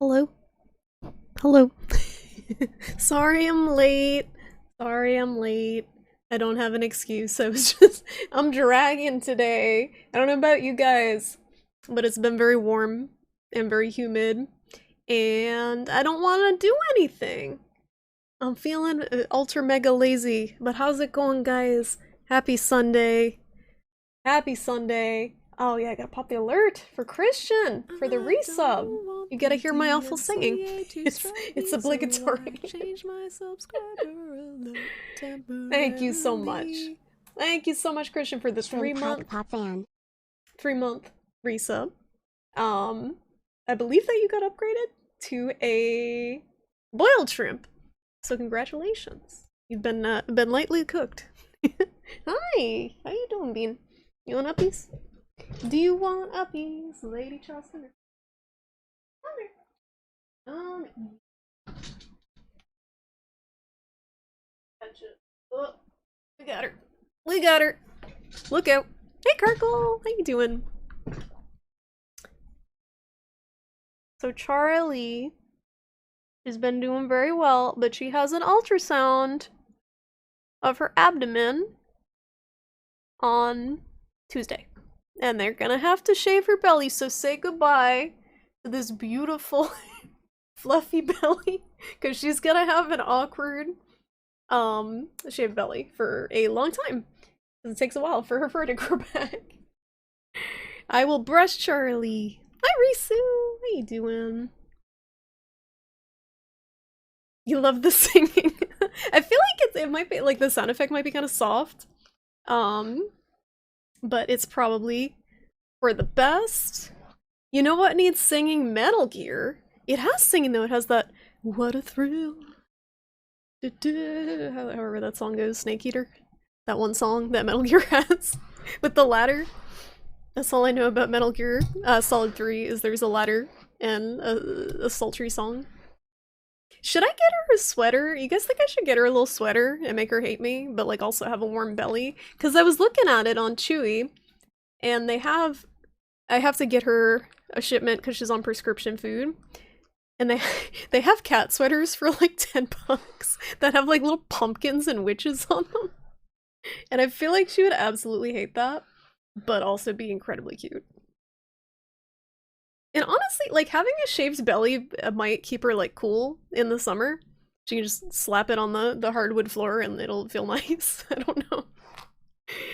Hello? Hello. Sorry I'm late. Sorry I'm late. I don't have an excuse. I'm dragging today. I don't know about you guys, but it's been very warm and very humid, and I don't want to do anything. I'm feeling ultra mega lazy, but how's it going, guys? Happy Sunday. Happy Sunday. Oh yeah, I gotta pop the alert for Christian for the resub. You gotta hear my awful singing. It's obligatory. Thank you so much. Thank you so much, Christian, for the 3-month resub. I believe that you got upgraded to a boiled shrimp. So congratulations. You've been lightly cooked. Hi, how you doing, Bean? You want uppies? Do you want uppies, Lady Charleston? Gotcha. Oh, we got her. We got her. Look out. Hey, Kirkle. How you doing? So Charlie has been doing very well, but she has an ultrasound of her abdomen on Tuesday. And they're gonna have to shave her belly, so say goodbye to this beautiful fluffy belly, because she's gonna have an awkward shaved belly for a long time. Because it takes a while for her fur to grow back. I will brush Charlie. Hi Risu, how you doing? You love the singing. I feel like it might be like the sound effect might be kind of soft. But it's probably for the best. You know what needs singing? Metal Gear. It has singing though. It has that "What a Thrill." However that song goes, Snake Eater. That one song that Metal Gear has with the ladder. That's all I know about Metal Gear Solid 3 is there's a ladder and a sultry song. Should I get her a sweater? You guys think I should get her a little sweater and make her hate me, but like also have a warm belly? Because I was looking at it on Chewy, and I have to get her a shipment because she's on prescription food, and they have cat sweaters for like $10 that have like little pumpkins and witches on them, and I feel like she would absolutely hate that, but also be incredibly cute. And honestly, like having a shaved belly might keep her like cool in the summer. She can just slap it on the hardwood floor and it'll feel nice. I don't know.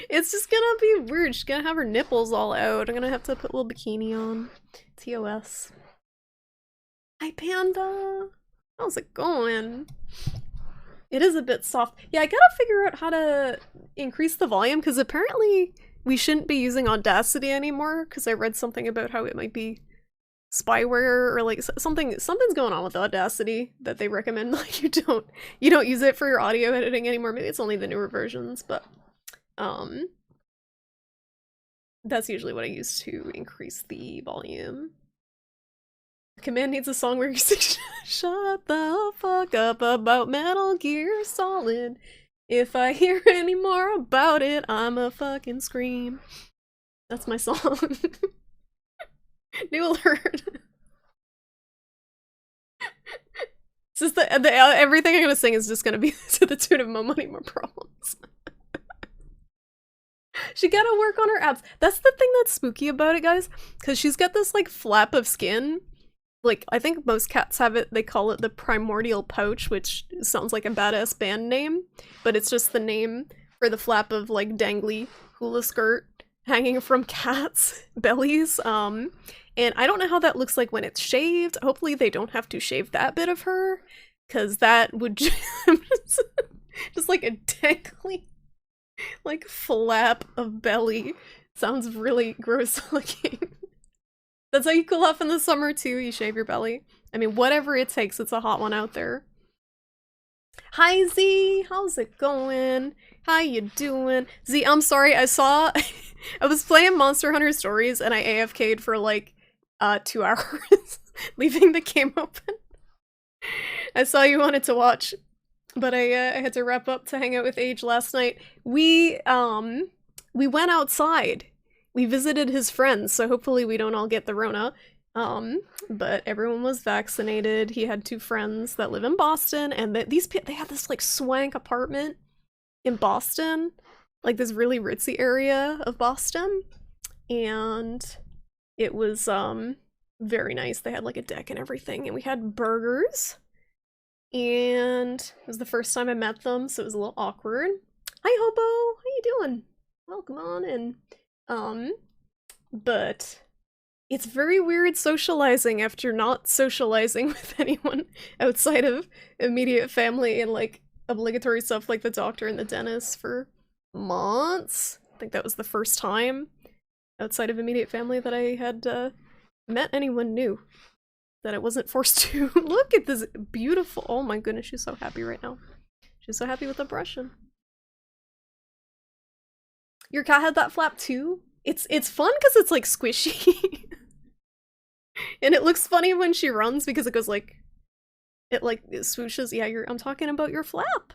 It's just gonna be weird. She's gonna have her nipples all out. I'm gonna have to put a little bikini on. TOS. Hi Panda! How's it going? It is a bit soft. Yeah, I gotta figure out how to increase the volume because apparently we shouldn't be using Audacity anymore because I read something about how it might be spyware or like something's going on with Audacity that they recommend like you don't use it for your audio editing anymore. Maybe it's only the newer versions, but that's usually what I use to increase the volume. Command needs a song where you say shut the fuck up about Metal Gear Solid. If I hear any more about it, I'ma fucking scream. That's my song. New alert. It's just everything I'm gonna sing is just gonna be to the tune of "More Money, More Problems." She gotta work on her abs. That's the thing that's spooky about it, guys, because she's got this like flap of skin. Like, I think most cats have it, they call it the primordial pouch, which sounds like a badass band name, but it's just the name for the flap of like dangly hula skirt hanging from cats' bellies. And I don't know how that looks like when it's shaved. Hopefully they don't have to shave that bit of her, because that would just like a dangly like flap of belly. Sounds really gross looking. That's how you cool off in the summer too, you shave your belly. I mean, whatever it takes, it's a hot one out there. Hi Z, how's it going? How you doing? Z, I'm sorry, I saw I was playing Monster Hunter Stories and I AFK'd for like 2 hours, leaving the game open. I saw you wanted to watch, but I had to wrap up to hang out with Age last night. We went outside. We visited his friends, so hopefully we don't all get the Rona. But everyone was vaccinated. He had two friends that live in Boston, and they had this like swank apartment in Boston, like this really ritzy area of Boston, and it was very nice. They had like a deck and everything, and we had burgers, and it was the first time I met them, so it was a little awkward. Hi Hobo, how you doing? Welcome on in. But it's very weird socializing after not socializing with anyone outside of immediate family and like obligatory stuff like the doctor and the dentist for months. I think that was the first time outside of immediate family that I had met anyone new that I wasn't forced to. Look at this beautiful, oh my goodness, she's so happy right now. She's so happy with the brushing. Your cat had that flap too? It's fun because it's like squishy. And it looks funny when she runs because it goes like, it swooshes. Yeah, I'm talking about your flap.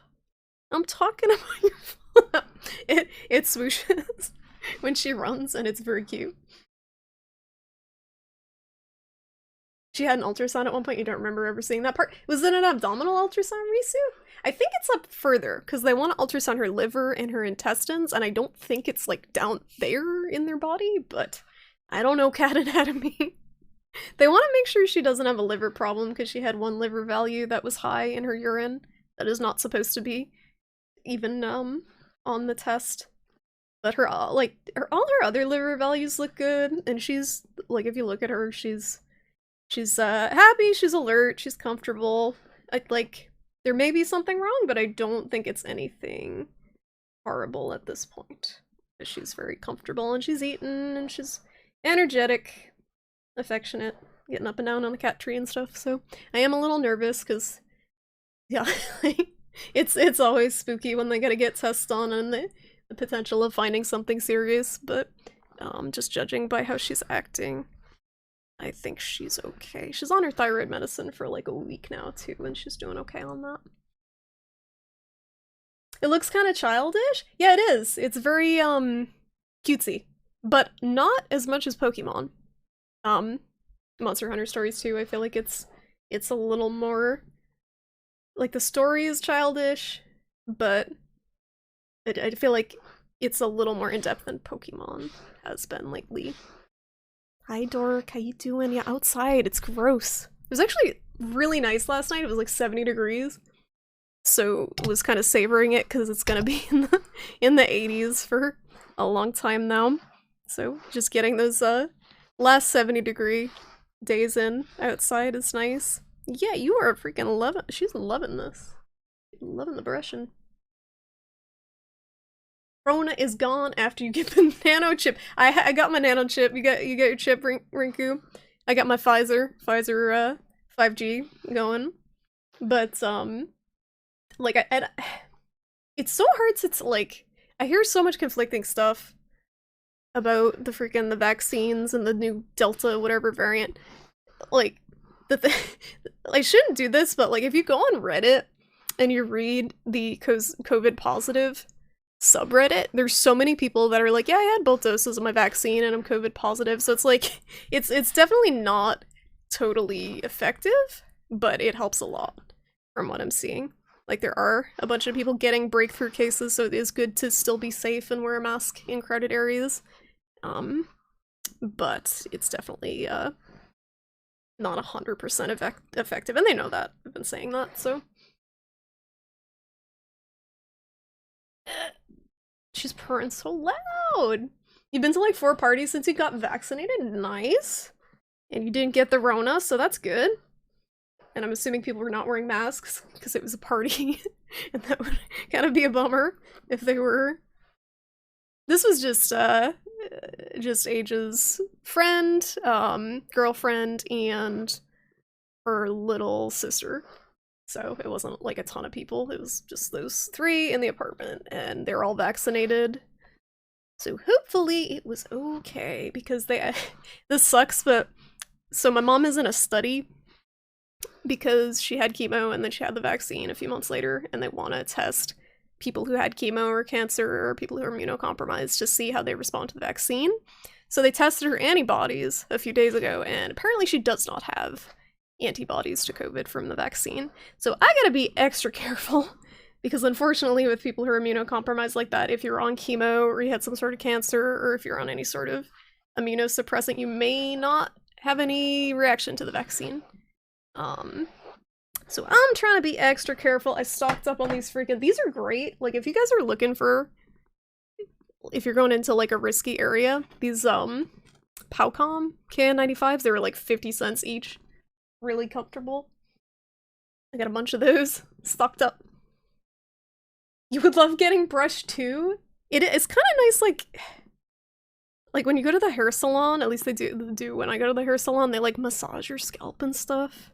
I'm talking about your flap. It swooshes when she runs, and it's very cute. She had an ultrasound at one point. You don't remember ever seeing that part? Was it an abdominal ultrasound, Risu? I think it's up further, because they want to ultrasound her liver and her intestines, and I don't think it's like down there in their body, but I don't know cat anatomy. They want to make sure she doesn't have a liver problem, because she had one liver value that was high in her urine that is not supposed to be even on the test. But her all her other liver values look good, and she's like, if you look at her, she's happy, she's alert, she's comfortable. Like there may be something wrong, but I don't think it's anything horrible at this point. She's very comfortable, and she's eaten, and she's energetic, affectionate, getting up and down on the cat tree and stuff. So I am a little nervous because, yeah, it's always spooky when they gotta get tests done and the potential of finding something serious. But just judging by how she's acting, I think she's okay. She's on her thyroid medicine for like a week now too, and she's doing okay on that. It looks kind of childish. Yeah, it is. It's very cutesy, but not as much as Pokemon. Monster Hunter Stories too. I feel like it's a little more like the story is childish, but I feel like it's a little more in depth than Pokemon has been lately. Hi Dork, how you doing? Yeah, outside, it's gross. It was actually really nice last night. It was like 70 degrees. So was kind of savoring it because it's gonna be in the 80s for a long time now. So just getting those last 70-degree days in outside is nice. Yeah, you are freaking loving. She's loving this. Loving the brushing. Rona is gone after you get the nano chip. I got my nano chip. You got your chip, Rinku. I got my Pfizer 5G going. But like it's so hard to like. I hear so much conflicting stuff about the vaccines and the new Delta whatever variant. Like I shouldn't do this, but like if you go on Reddit and you read the COVID positive subreddit, there's so many people that are like, yeah, I had both doses of my vaccine and I'm COVID positive. So it's like it's definitely not totally effective, but it helps a lot from what I'm seeing. Like there are a bunch of people getting breakthrough cases, so it is good to still be safe and wear a mask in crowded areas. But it's definitely not 100% effective, and they know that. I've been saying that, so. She's purring so loud! You've been to like 4 parties since you got vaccinated? Nice! And you didn't get the Rona, so that's good. And I'm assuming people were not wearing masks because it was a party, and that would kind of be a bummer if they were. This was just Age's friend, girlfriend, and her little sister. So it wasn't like a ton of people. It was just those 3 in the apartment, and they're all vaccinated. So hopefully it was okay, because this sucks, but so my mom is in a study because she had chemo and then she had the vaccine a few months later, and they want to test people who had chemo or cancer or people who are immunocompromised to see how they respond to the vaccine. So they tested her antibodies a few days ago, and apparently she does not have antibodies to COVID from the vaccine. So I gotta be extra careful, because unfortunately with people who are immunocompromised like that, if you're on chemo or you had some sort of cancer, or if you're on any sort of immunosuppressant, you may not have any reaction to the vaccine. So I'm trying to be extra careful. I stocked up on these these are great. Like, if you guys are looking for, if you're going into like a risky area, these Powcom KN95s, they were like 50 cents each. Really comfortable. I got a bunch of those stocked up. You would love getting brushed too? It's kind of nice, like when you go to the hair salon, at least they do when I go to the hair salon, they like massage your scalp and stuff.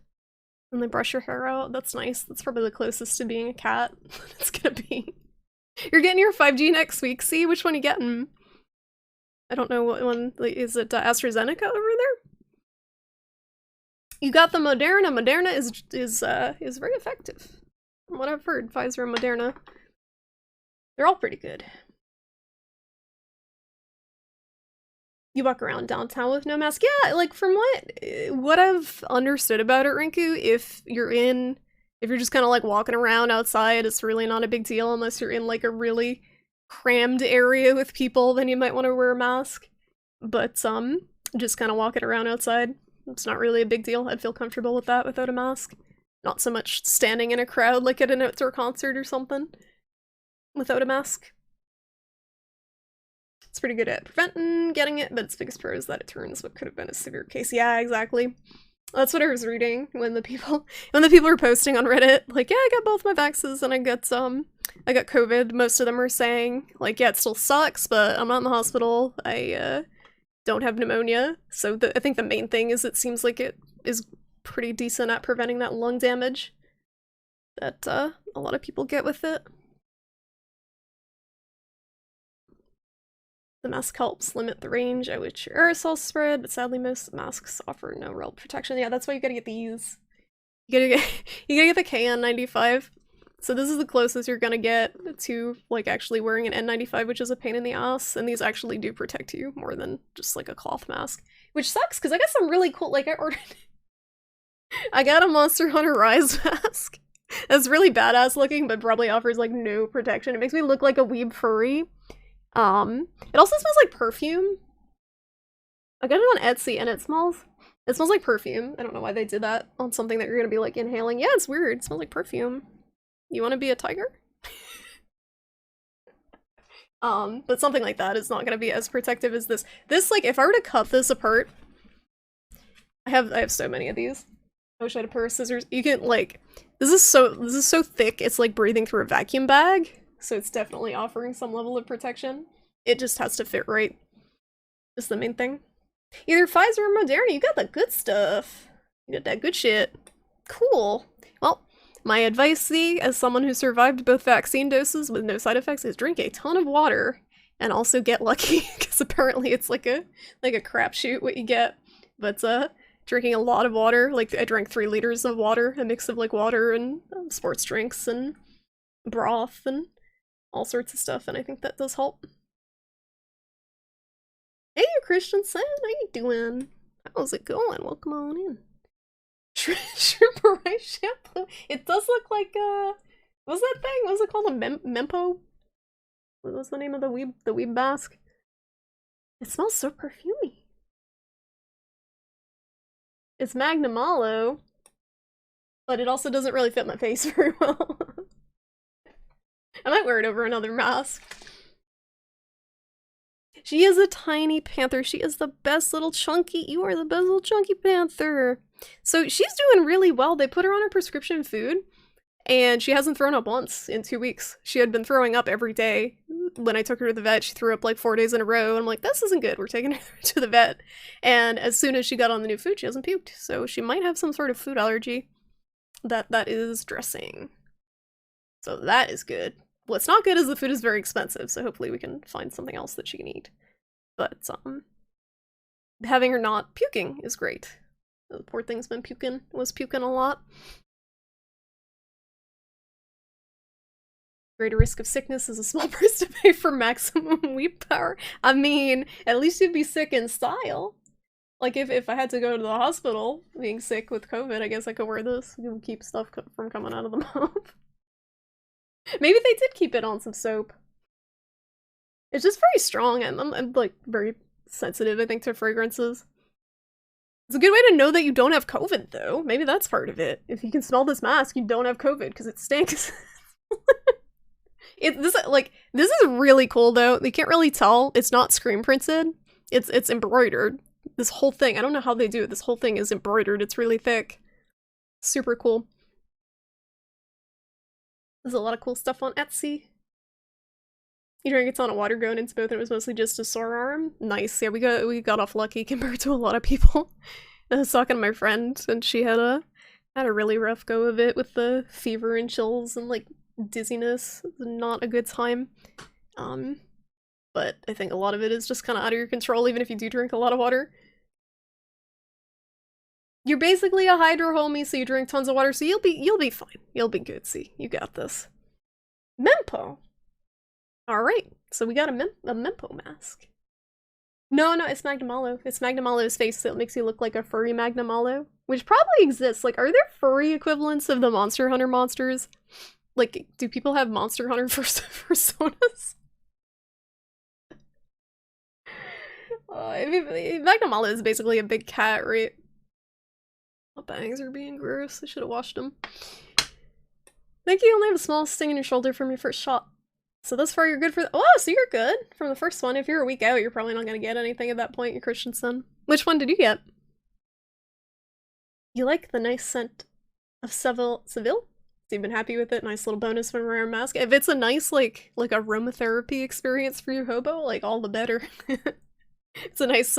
And they brush your hair out. That's nice. That's probably the closest to being a cat it's gonna be. You're getting your 5G next week, see? Which one are you getting? I don't know what one. Like, is it AstraZeneca over there? You got the Moderna. Moderna is very effective. From what I've heard, Pfizer and Moderna. They're all pretty good. You walk around downtown with no mask. Yeah, like from what I've understood about it, Rinku, if you're just kind of like walking around outside, it's really not a big deal unless you're in like a really crammed area with people, then you might want to wear a mask. But just kind of walking around outside, it's not really a big deal. I'd feel comfortable with that without a mask. Not so much standing in a crowd like at an outdoor concert or something without a mask. It's pretty good at preventing getting it, but its biggest pro is that it turns what could have been a severe case. Yeah, exactly. That's what I was reading when the people were posting on Reddit, like, yeah, I got both my vaxes and I got COVID. Most of them are saying, like, yeah, it still sucks, but I'm not in the hospital. I don't have pneumonia. So I think the main thing is it seems like it is pretty decent at preventing that lung damage that a lot of people get with it. The mask helps limit the range at which your aerosols spread, but sadly most masks offer no real protection. Yeah, that's why you gotta get these. You gotta get the KN95. So this is the closest you're gonna get to like actually wearing an N95, which is a pain in the ass, and these actually do protect you more than just like a cloth mask. Which sucks, because I got some really cool, like I got a Monster Hunter Rise mask. That's really badass looking, but probably offers like no protection. It makes me look like a weeb furry. It also smells like perfume. I got it on Etsy and it smells like perfume. I don't know why they did that on something that you're gonna be like inhaling. Yeah, it's weird. It smells like perfume. You wanna be a tiger? But something like that is not gonna be as protective as this. This, like, if I were to cut this apart, I have so many of these. I wish I had a pair of scissors. You can, like, this is so thick, it's like breathing through a vacuum bag. So it's definitely offering some level of protection. It just has to fit right. Is the main thing. Either Pfizer or Moderna, you got the good stuff. You got that good shit. Cool. Well, my advice, as someone who survived both vaccine doses with no side effects, is drink a ton of water and also get lucky, because apparently it's like a crapshoot what you get. But drinking a lot of water, like I drank 3 liters of water, a mix of like water and sports drinks and broth and all sorts of stuff, and I think that does help. Hey, Christensen, how you doing? How's it going? Welcome on in. Shrimp rice shampoo. It does look like what's that thing? What's it called? A Mempo? What's the name of the weeb mask? It smells so perfumey. It's Magnamalo, but it also doesn't really fit my face very well. I might wear it over another mask. She is a tiny panther. She is the best little chunky. You are the best little chunky panther. So she's doing really well. They put her on her prescription food, and she hasn't thrown up once in 2 weeks. She had been throwing up every day. When I took her to the vet, she threw up like 4 days in a row. And I'm like, this isn't good. We're taking her to the vet. And as soon as she got on the new food, she hasn't puked. So she might have some sort of food allergy that is dressing. So that is good. What's not good is the food is very expensive, so hopefully we can find something else that she can eat. But, having her not puking is great. The poor thing's been was puking a lot. Greater risk of sickness is a small price to pay for maximum weep power. I mean, at least you'd be sick in style. Like, if I had to go to the hospital being sick with COVID, I guess I could wear this. You keep stuff from coming out of the mouth. Maybe they did keep it on some soap. It's just very strong, and I'm like, very sensitive, I think, to fragrances. It's a good way to know that you don't have COVID, though. Maybe that's part of it. If you can smell this mask, you don't have COVID, because it stinks. This is really cool, though. You can't really tell. It's not screen printed. It's embroidered. This whole thing, I don't know how they do it. This whole thing is embroidered. It's really thick. Super cool. There's a lot of cool stuff on Etsy. You drank a ton of water going into both, and it was mostly just a sore arm. Nice. Yeah, we got off lucky compared to a lot of people. I was talking to my friend, and she had a really rough go of it with the fever and chills and like dizziness. Not a good time. But I think a lot of it is just kind of out of your control, even if you do drink a lot of water. You're basically a hydro homie, so you drink tons of water, so you'll be fine. You'll be good. See, you got this. Mempo. All right, so we got a Mempo mask. No, it's Magnamalo. It's Magnamalo's face that makes you look like a furry Magnamalo, which probably exists. Like, are there furry equivalents of the Monster Hunter monsters? Like, do people have Monster Hunter personas? Magnamalo is basically a big cat, right? My bangs are being gross. I should have washed them. Think you only have a small sting in your shoulder from your first shot. So thus far you're good for oh, so you're good from the first one. If you're a week out, you're probably not gonna get anything at that point, you're Christensen. Which one did you get? You like the nice scent of Seville? So you've been happy with it? Nice little bonus from a rare mask. If it's a nice, like aromatherapy experience for you, hobo, like, all the better. It's a nice,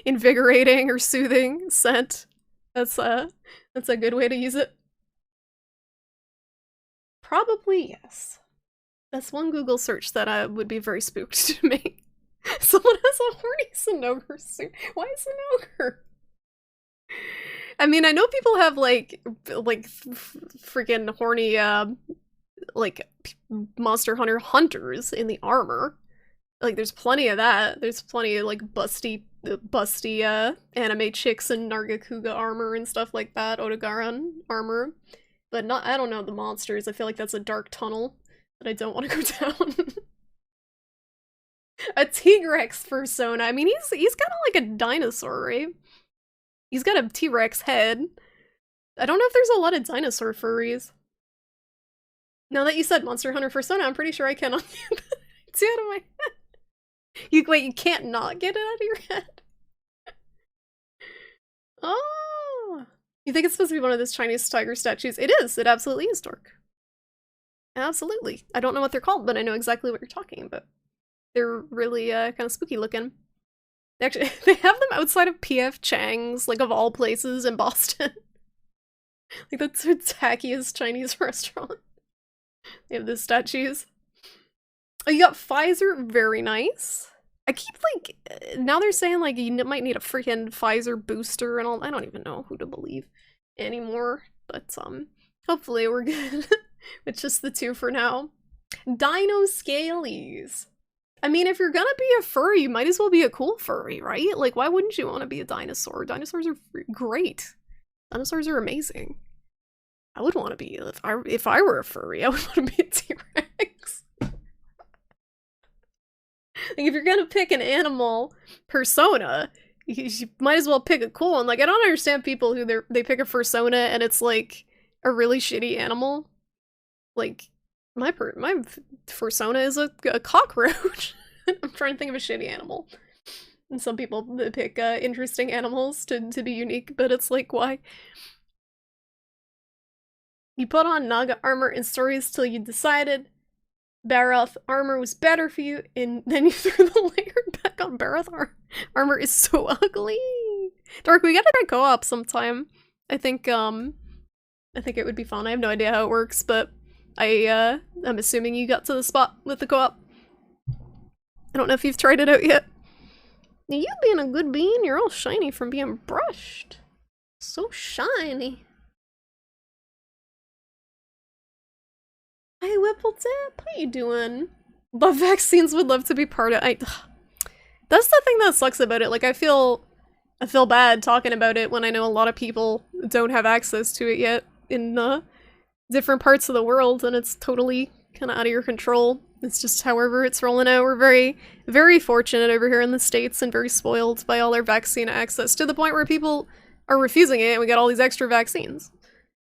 invigorating or soothing scent. That's a good way to use it. Probably yes. That's one Google search that I would be very spooked to make. Someone has a horny Cinogre suit. Why is Cinogre? I mean, I know people have like freaking horny like Monster Hunter hunters in the armor. Like, there's plenty of that. There's plenty of like busty anime chicks in Nargacuga armor and stuff like that, Otogaran armor. But not, I don't know the monsters. I feel like that's a dark tunnel that I don't want to go down. A T-Rex persona. I mean, he's kind of like a dinosaur, right? He's got a T-Rex head. I don't know if there's a lot of dinosaur furries. Now that you said Monster Hunter persona, I'm pretty sure I cannot get it out of my head. Wait, you can't not get it out of your head? Oh! You think it's supposed to be one of those Chinese tiger statues? It is! It absolutely is, Dork. Absolutely. I don't know what they're called, but I know exactly what you're talking about. They're really kind of spooky looking. They have them outside of P.F. Chang's, like, of all places in Boston. Like, that's the tackiest Chinese restaurant. They have the statues. Oh, you got Pfizer? Very nice. I keep, like, now they're saying, like, you might need a freaking Pfizer booster and all. I don't even know who to believe anymore. But, hopefully we're good with just the two for now. Dino Scalies. I mean, if you're gonna be a furry, you might as well be a cool furry, right? Like, why wouldn't you want to be a dinosaur? Dinosaurs are great. Dinosaurs are amazing. I would want to be, if I were a furry, I would want to be a T-Rex. Like, if you're gonna pick an animal persona, you might as well pick a cool one. Like, I don't understand people who they pick a persona and it's like a really shitty animal. Like, my persona is a cockroach. I'm trying to think of a shitty animal. And some people pick interesting animals to be unique, but it's like, why? You put on Naga armor in stories till you decided Barath armor was better for you, and then you threw the layer back on Barath armor is so ugly. Dark, we gotta try co-op sometime. I think it would be fun. I have no idea how it works, but I'm assuming you got to the spot with the co-op. I don't know if you've tried it out yet. You being a good bean, you're all shiny from being brushed. So shiny. Hey, Whippledip, how you doing? Love vaccines, would love to be part of. That's the thing that sucks about it. Like, I feel bad talking about it when I know a lot of people don't have access to it yet in different parts of the world, and it's totally kind of out of your control. It's just however it's rolling out. We're very, very fortunate over here in the States and very spoiled by all our vaccine access to the point where people are refusing it and we got all these extra vaccines.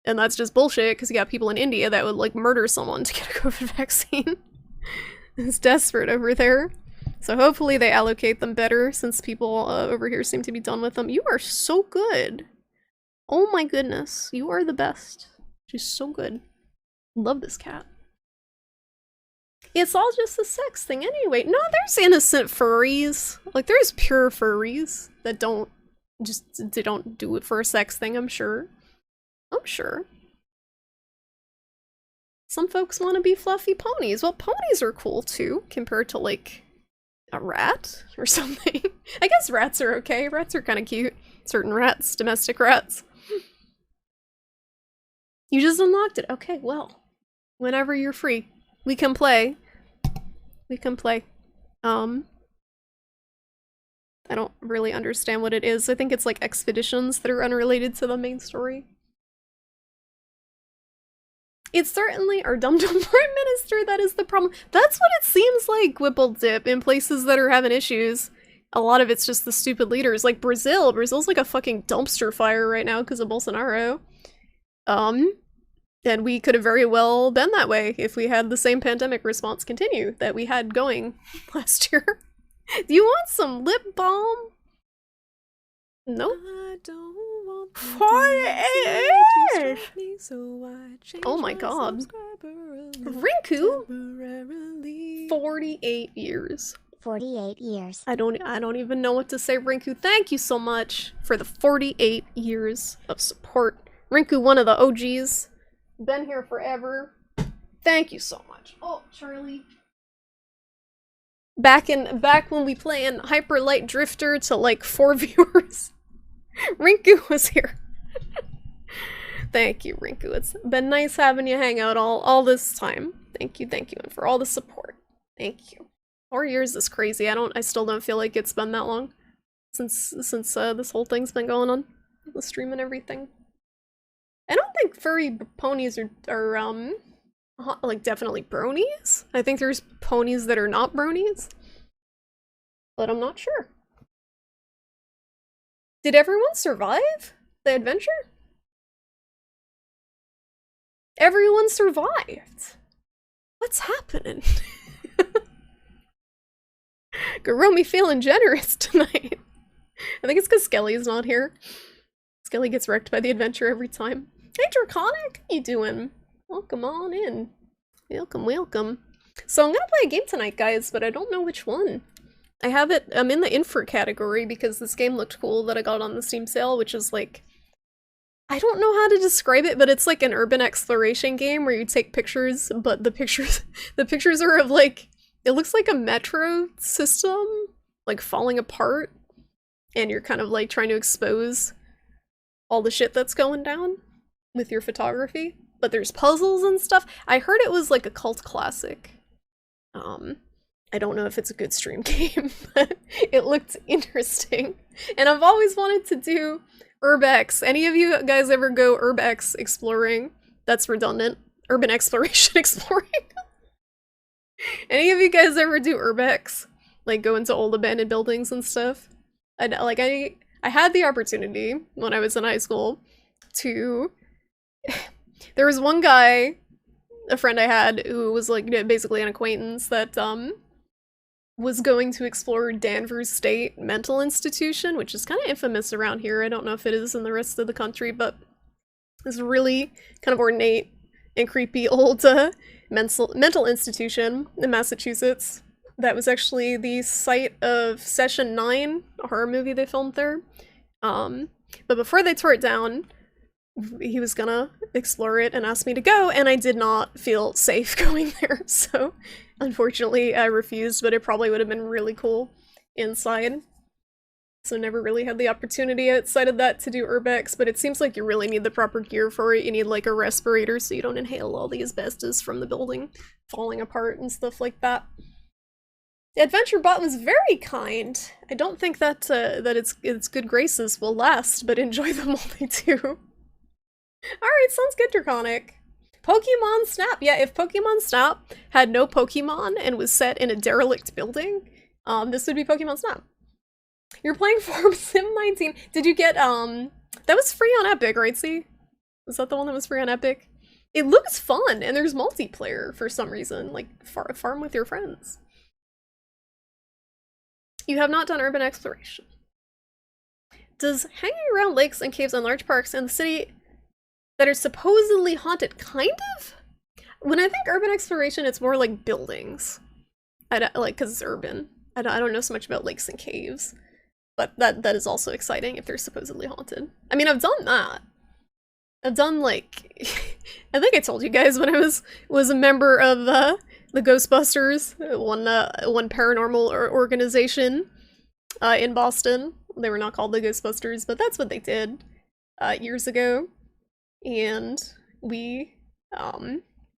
And that's just bullshit because you got people in India that would like murder someone to get a COVID vaccine. It's desperate over there. So hopefully they allocate them better since people over here seem to be done with them. You are so good. Oh my goodness. You are the best. She's so good. Love this cat. It's all just a sex thing anyway. No, there's innocent furries. Like, there's pure furries that they don't do it for a sex thing, I'm sure. I'm sure. Some folks want to be fluffy ponies. Well, ponies are cool too, compared to like a rat or something. I guess rats are okay. Rats are kind of cute. Certain rats, domestic rats. You just unlocked it. Okay, well, whenever you're free, we can play. We can play. I don't really understand what it is. I think it's like expeditions that are unrelated to the main story. It's certainly our dum-dum prime minister that is the problem. That's what it seems like, Whippledip, in places that are having issues. A lot of it's just the stupid leaders. Like Brazil. Brazil's like a fucking dumpster fire right now because of Bolsonaro. And we could have very well been that way if we had the same pandemic response continue that we had going last year. Do you want some lip balm? Nope. I don't want 48 years. Oh my god. Rinku? 48 years. 48 years. I don't even know what to say, Rinku. Thank you so much for the 48 years of support. Rinku, one of the OGs. Been here forever. Thank you so much. Oh, Charlie. Back when we play in Hyper Light Drifter to like 4 viewers, Rinku was here. Thank you, Rinku. It's been nice having you hang out all this time. Thank you, and for all the support. Thank you. 4 years is crazy. I still don't feel like it's been that long since this whole thing's been going on, the stream and everything. I don't think furry ponies are like definitely bronies. I think there's ponies that are not bronies, but I'm not sure. Did everyone survive the adventure? Everyone survived. What's happening? Garomi feeling generous tonight. I think it's because Skelly's not here. Skelly gets wrecked by the adventure every time. Hey Draconic, how you doing? Welcome on in. Welcome, welcome. So I'm gonna play a game tonight, guys, but I don't know which one. I'm in the INFRA category because this game looked cool that I got on the Steam sale, which is like, I don't know how to describe it, but it's like an urban exploration game where you take pictures, but the pictures are of like, it looks like a metro system, like falling apart, and you're kind of like trying to expose all the shit that's going down with your photography. But there's puzzles and stuff. I heard it was like a cult classic. I don't know if it's a good stream game, but it looked interesting. And I've always wanted to do Urbex. Any of you guys ever go Urbex exploring? That's redundant. Urban exploration exploring. Any of you guys ever do Urbex? Like go into old abandoned buildings and stuff? I had the opportunity when I was in high school to... There was one guy, a friend I had, who was like basically an acquaintance that was going to explore Danvers State Mental Institution, which is kind of infamous around here. I don't know if it is in the rest of the country, but it's a really kind of ornate and creepy old mental institution in Massachusetts. That was actually the site of Session 9, a horror movie they filmed there. But before they tore it down, he was gonna explore it and asked me to go, and I did not feel safe going there, so unfortunately I refused, but it probably would have been really cool inside. So never really had the opportunity outside of that to do urbex, but it seems like you really need the proper gear for it. You need like a respirator so you don't inhale all the asbestos from the building falling apart and stuff like that. The adventure bot was very kind. I don't think that that its good graces will last, but enjoy them while they do. Alright, sounds good, Draconic. Pokemon Snap! Yeah, if Pokemon Snap had no Pokemon and was set in a derelict building, this would be Pokemon Snap. You're playing Farm Sim 19. Did you get, that was free on Epic, right, see? Was that the one that was free on Epic? It looks fun, and there's multiplayer for some reason, like, farm with your friends. You have not done urban exploration. Does hanging around lakes and caves and large parks in the city that are supposedly haunted kind of? When I think urban exploration, it's more like buildings. Like, because it's urban. I don't know so much about lakes and caves. But that is also exciting if they're supposedly haunted. I mean, I've done that. I've done, like... I think I told you guys when I was a member of the Ghostbusters, one paranormal organization in Boston. They were not called the Ghostbusters, but that's what they did years ago. And we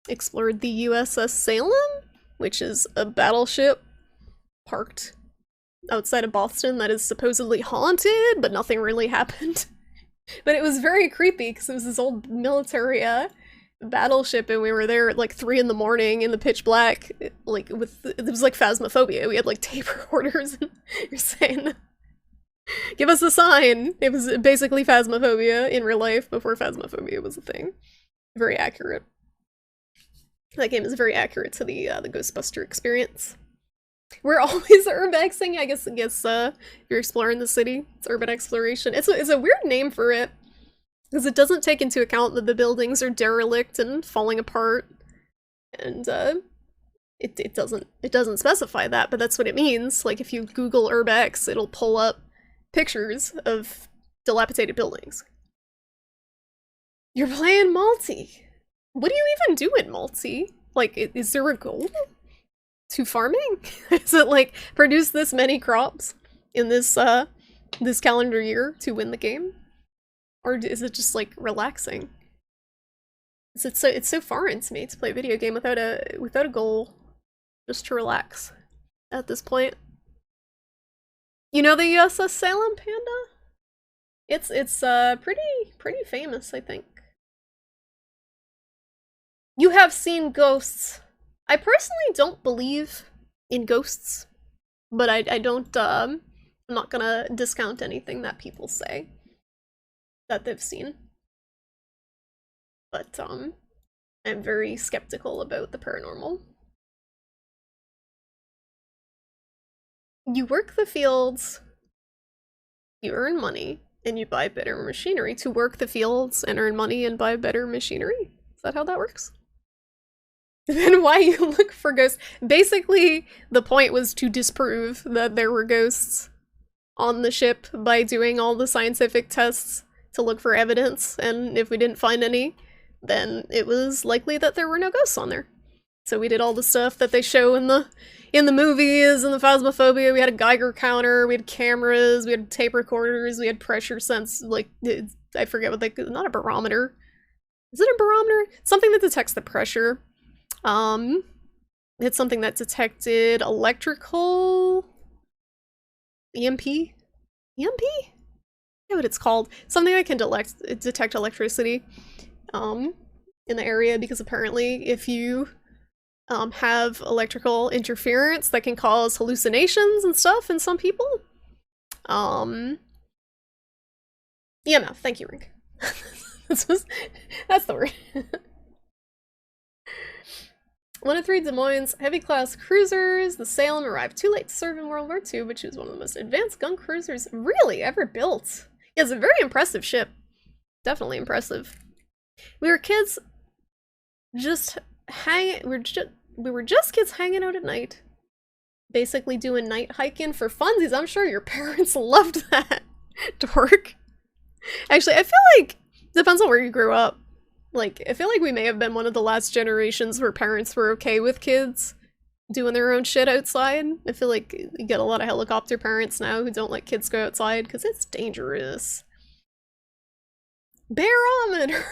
explored the USS Salem, which is a battleship parked outside of Boston that is supposedly haunted, but nothing really happened. But it was very creepy because it was this old military battleship, and we were there at like 3 in the morning in the pitch black, like it was like Phasmophobia. We had like tape recorders, and you're saying, "Give us a sign." It was basically Phasmophobia in real life before Phasmophobia was a thing. Very accurate. That game is very accurate to the Ghostbuster experience. We're always urbexing, I guess if you're exploring the city, it's urban exploration. It's a weird name for it, because it doesn't take into account that the buildings are derelict and falling apart, and it doesn't specify that, but that's what it means. Like, if you Google urbex, it'll pull up pictures of dilapidated buildings. You're playing multi. What do you even do in multi? Like, is there a goal to farming? Is it like produce this many crops in this this calendar year to win the game, or is it just like relaxing? It's so foreign to me to play a video game without a goal, just to relax at this point. You know the USS Salem, Panda? It's pretty famous, I think. You have seen ghosts. I personally don't believe in ghosts, but I don't, I'm not gonna discount anything that people say that they've seen. But, I'm very skeptical about the paranormal. You work the fields, you earn money, and you buy better machinery to work the fields and earn money and buy better machinery. Is that how that works? Then why you look for ghosts? Basically, the point was to disprove that there were ghosts on the ship by doing all the scientific tests to look for evidence, and if we didn't find any, then it was likely that there were no ghosts on there. So we did all the stuff that they show in the movies and the Phasmophobia. We had a Geiger counter, we had cameras, we had tape recorders, we had pressure sense, like, I forget what they, not a barometer. Is it a barometer? Something that detects the pressure. It's something that detected electrical EMP? EMP? I know what it's called. Something that can detect electricity in the area, because apparently if you have electrical interference, that can cause hallucinations and stuff in some people. EMF, thank you, Rink. That's the word. 1 of 3 Des Moines heavy class cruisers. The Salem arrived too late to serve in World War II, but she was one of the most advanced gun cruisers really ever built. Yeah, it's a very impressive ship. Definitely impressive. We were kids just we were just kids hanging out at night. Basically doing night hiking for funsies. I'm sure your parents loved that, dork. Actually, I feel like, depends on where you grew up. Like, I feel like we may have been one of the last generations where parents were okay with kids doing their own shit outside. I feel like you get a lot of helicopter parents now who don't let kids go outside because it's dangerous. Barometer!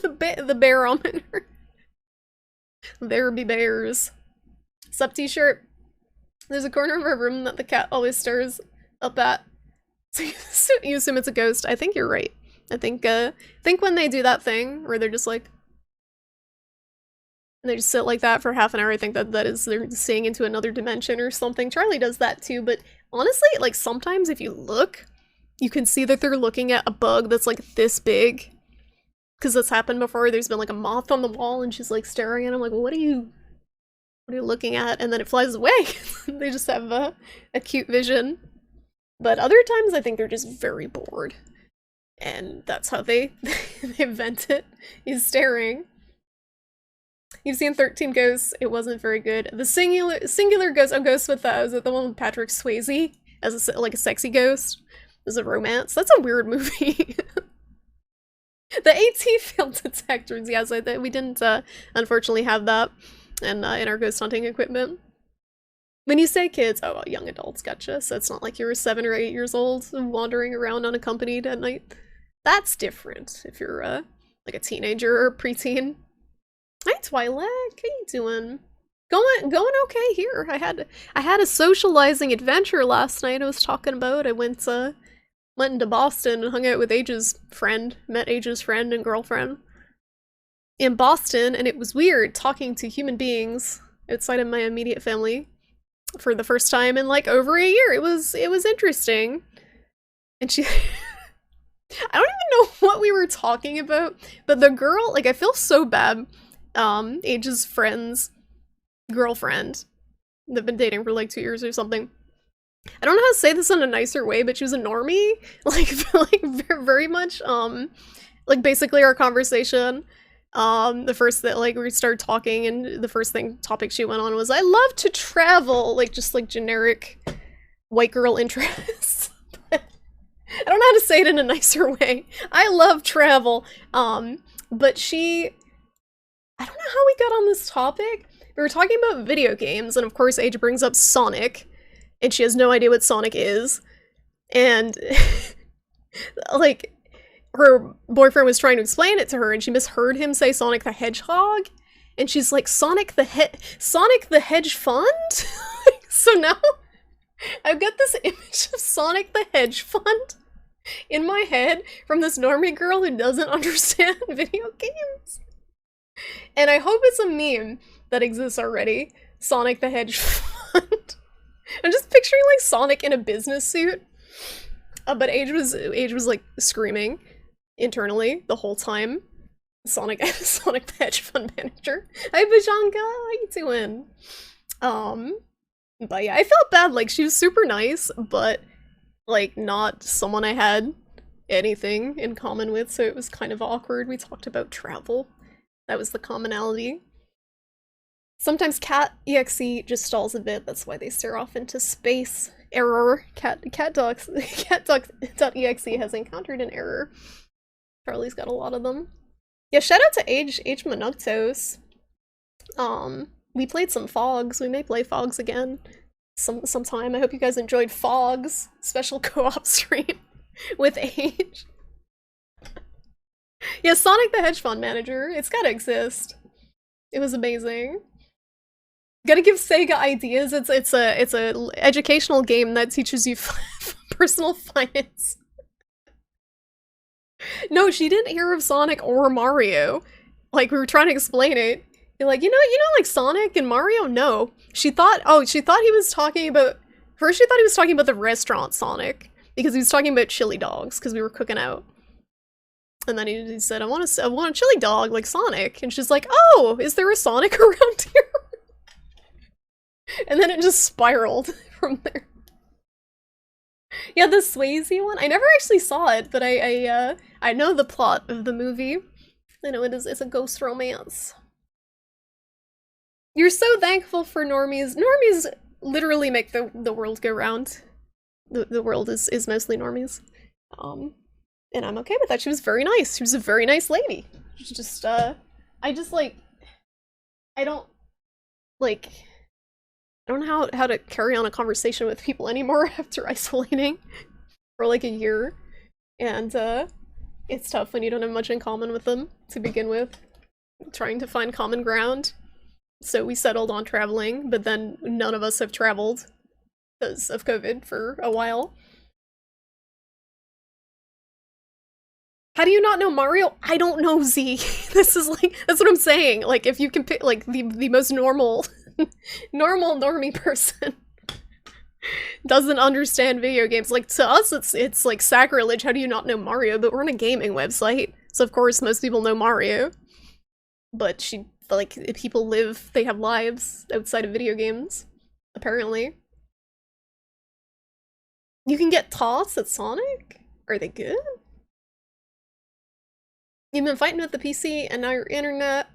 the barometer. There be bears. Sup, t-shirt? There's a corner of our room that the cat always stares up at. So you assume it's a ghost. I think you're right. I think when they do that thing where they're just like, and they just sit like that for half an hour, I think that is they're seeing into another dimension or something. Charlie does that too, but honestly, like sometimes if you look, you can see that they're looking at a bug that's like this big. Because that's happened before. There's been like a moth on the wall and she's like staring at him like, well, what are you looking at? And then it flies away. They just have a cute vision. But other times I think they're just very bored. And that's how they vent it, is staring. You've seen 13 Ghosts, it wasn't very good. The singular ghost, Ghost with that, was it the one with Patrick Swayze as like a sexy ghost? It was a romance. That's a weird movie. The AT failed detectors, yes, we didn't unfortunately have that in our ghost hunting equipment. When you say kids, oh, young adults, gotcha. So it's not like you were 7 or 8 years old wandering around unaccompanied at night. That's different if you're like a teenager or preteen. Hi, Twi'lek, how you doing? Going okay here. I had a socializing adventure last night I was talking about. I went into Boston and hung out with Age's friend, met Age's friend and girlfriend in Boston, and it was weird talking to human beings outside of my immediate family for the first time in like over a year. It was interesting. And she I don't even know what we were talking about, but the girl, like I feel so bad. Age's friend's girlfriend, they've been dating for like 2 years or something. I don't know how to say this in a nicer way, but she was a normie, like very much, like basically our conversation, the first that like we started talking and the first topic she went on was, I love to travel, like just like generic white girl interests. I don't know how to say it in a nicer way. I love travel, but I don't know how we got on this topic. We were talking about video games, and of course Age brings up Sonic, and she has no idea what Sonic is. And like her boyfriend was trying to explain it to her, and she misheard him say Sonic the Hedgehog, and she's like, Sonic the Hedge Fund? So now I've got this image of Sonic the Hedge Fund in my head from this normie girl who doesn't understand video games. And I hope it's a meme that exists already. Sonic the Hedge Fund. I'm just picturing like Sonic in a business suit. But Age was like screaming internally the whole time. Sonic the Hedge Fund manager. Hi Bajanka, how you doing? But yeah, I felt bad, like she was super nice, but like not someone I had anything in common with, so it was kind of awkward. We talked about travel. That was the commonality. Sometimes cat exe just stalls a bit, that's why they stare off into space. Error. Catdocs.exe has encountered an error. Charlie's got a lot of them. Yeah, shout out to H Monoctos. We played some Fogs. We may play Fogs again sometime. I hope you guys enjoyed Fogs special co-op stream with H. Yeah, Sonic the Hedge Fund Manager. It's gotta exist. It was amazing. Gotta give Sega ideas. It's a educational game that teaches you personal finance. No, she didn't hear of Sonic or Mario. Like, we were trying to explain it. You're like, you know, like Sonic and Mario? No. She thought he was talking about, first she thought he was talking about the restaurant Sonic, because he was talking about chili dogs, because we were cooking out. And then he said, I want a chili dog like Sonic. And she's like, oh, is there a Sonic around here? And then it just spiraled from there. Yeah, the Swayze one? I never actually saw it, but I know the plot of the movie. I know it's a ghost romance. You're so thankful for normies. Normies literally make the world go round. The world is mostly normies. And I'm okay with that. She was very nice. She was a very nice lady. She's just, I don't, like, I don't know how to carry on a conversation with people anymore after isolating for like a year. And it's tough when you don't have much in common with them to begin with. Trying to find common ground. So we settled on traveling, but then none of us have traveled because of COVID for a while. How do you not know Mario? I don't know, Z. This is like, that's what I'm saying. Like, if you can pick, like, the most normal, normie person doesn't understand video games. Like, to us, it's like sacrilege. How do you not know Mario? But we're on a gaming website, so of course most people know Mario. But people they have lives outside of video games, apparently. You can get tossed at Sonic? Are they good? You've been fighting with the PC and now your internet.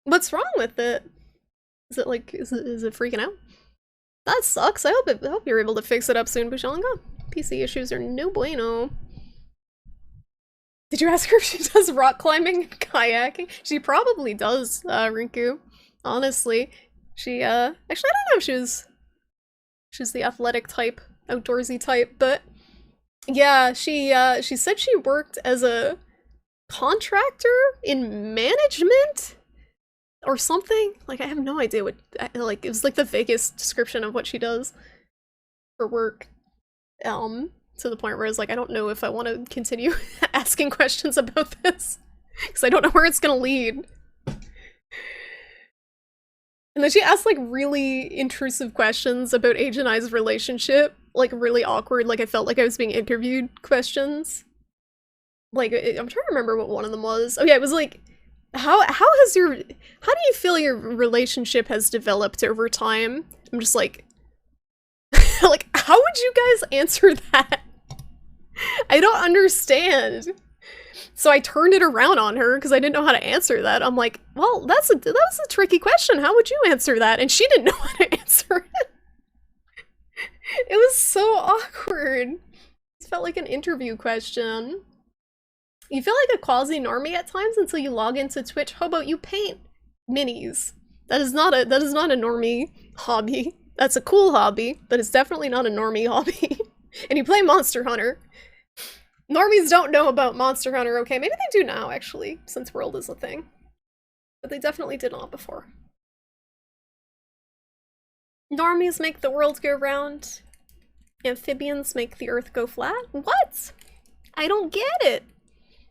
What's wrong with it? Is it like, is it freaking out? That sucks. I hope you're able to fix it up soon, Bushanga. PC issues are no bueno. Did you ask her if she does rock climbing and kayaking? She probably does, Rinku. Honestly. She, actually, I don't know if she's the athletic type, outdoorsy type, but yeah, she said she worked as a contractor in management or something. Like, I have no idea what, like, it was like the vaguest description of what she does for work. To the point where I was like, I don't know if I want to continue asking questions about this, because I don't know where it's gonna lead. And then she asked, like, really intrusive questions about Age and I's relationship, like, really awkward, like, I felt like I was being interviewed questions. Like, I'm trying to remember what one of them was. Oh yeah, it was like, how do you feel your relationship has developed over time? I'm just like, like, how would you guys answer that? I don't understand. So I turned it around on her because I didn't know how to answer that. I'm like, well, that was a tricky question. How would you answer that? And she didn't know how to answer it. It was so awkward. It felt like an interview question. You feel like a quasi-normie at times until you log into Twitch. How about you paint minis? That is not a normie hobby. That's a cool hobby, but it's definitely not a normie hobby. And you play Monster Hunter. Normies don't know about Monster Hunter, okay? Maybe they do now, actually, since World is a thing. But they definitely did not before. Normies make the world go round. Amphibians make the earth go flat? What? I don't get it.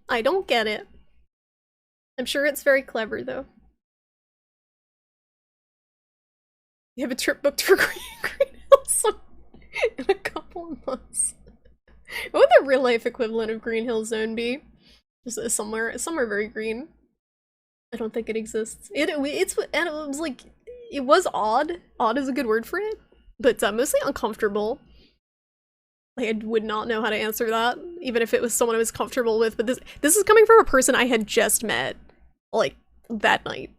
I don't get it. I'm sure it's very clever, though. You have a trip booked for Green Hills in a couple of months. What would the real life equivalent of Green Hill Zone be? Just somewhere very green. I don't think it exists. And it was like, it was odd. Odd is a good word for it, but mostly uncomfortable. Like, I would not know how to answer that, even if it was someone I was comfortable with. But this is coming from a person I had just met, like, that night,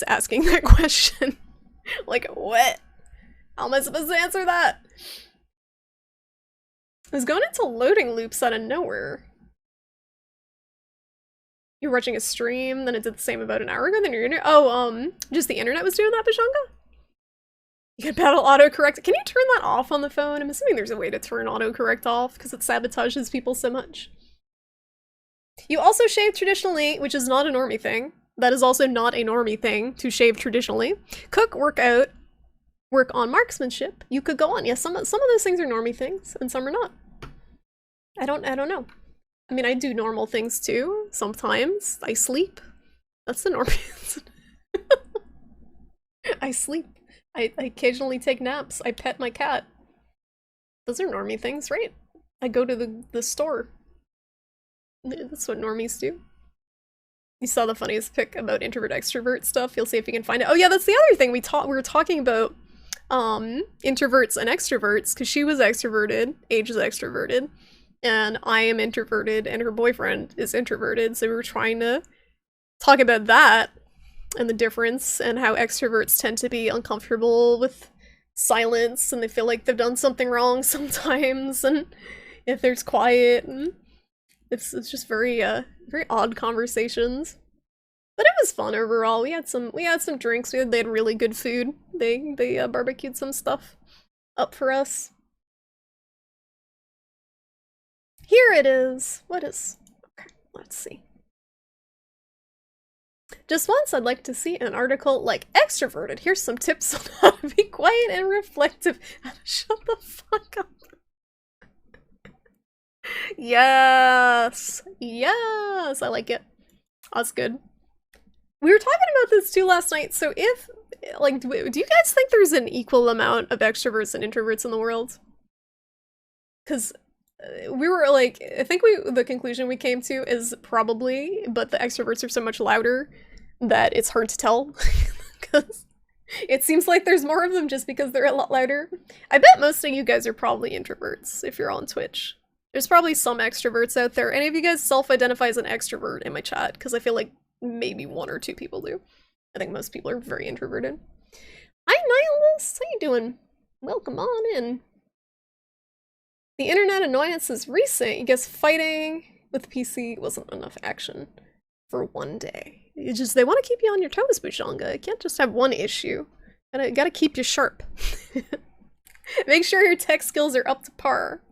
asking that question. Like, what? How am I supposed to answer that? I was going into loading loops out of nowhere. You were watching a stream, then it did the same about an hour ago, then your internet— oh, just the internet was doing that, Bashanga? You can battle autocorrect. Can you turn that off on the phone? I'm assuming there's a way to turn autocorrect off, because it sabotages people so much. You also shave traditionally, which is not a normie thing. That is also not a normie thing, to shave traditionally. Cook, work out, work on marksmanship. You could go on. Yes, some of those things are normie things, and some are not. I don't know. I mean, I do normal things too, sometimes. I sleep. That's the normies. I sleep. I occasionally take naps. I pet my cat. Those are normie things, right? I go to the store. That's what normies do. You saw the funniest pic about introvert-extrovert stuff. You'll see if you can find it. Oh yeah, that's the other thing. We were talking about introverts and extroverts, because she was extroverted, Age is extroverted, and I am introverted, and her boyfriend is introverted, so we were trying to talk about that, and the difference, and how extroverts tend to be uncomfortable with silence, and they feel like they've done something wrong sometimes, and if there's quiet, and it's just very, very odd conversations. But it was fun overall. We had some drinks. They had really good food. They barbecued some stuff up for us. Here it is. What is? Okay, let's see. Just once, I'd like to see an article like extroverted. Here's some tips on how to be quiet and reflective. Shut the fuck up. Yes, yes, I like it. That's good. We were talking about this too last night. So if, like, do you guys think there's an equal amount of extroverts and introverts in the world? Because we were like, I think the conclusion we came to is probably, but the extroverts are so much louder that it's hard to tell. Because it seems like there's more of them just because they're a lot louder. I bet most of you guys are probably introverts if you're on Twitch. There's probably some extroverts out there. Any of you guys self-identify as an extrovert in my chat? Because I feel like maybe 1 or 2 people do. I think most people are very introverted. Hi, Nihilist! How you doing? Welcome on in. The internet annoyance is recent. You guess fighting with PC wasn't enough action for one day. It's just, they want to keep you on your toes, Bujanga. You can't just have one issue. Gotta keep you sharp. Make sure your tech skills are up to par.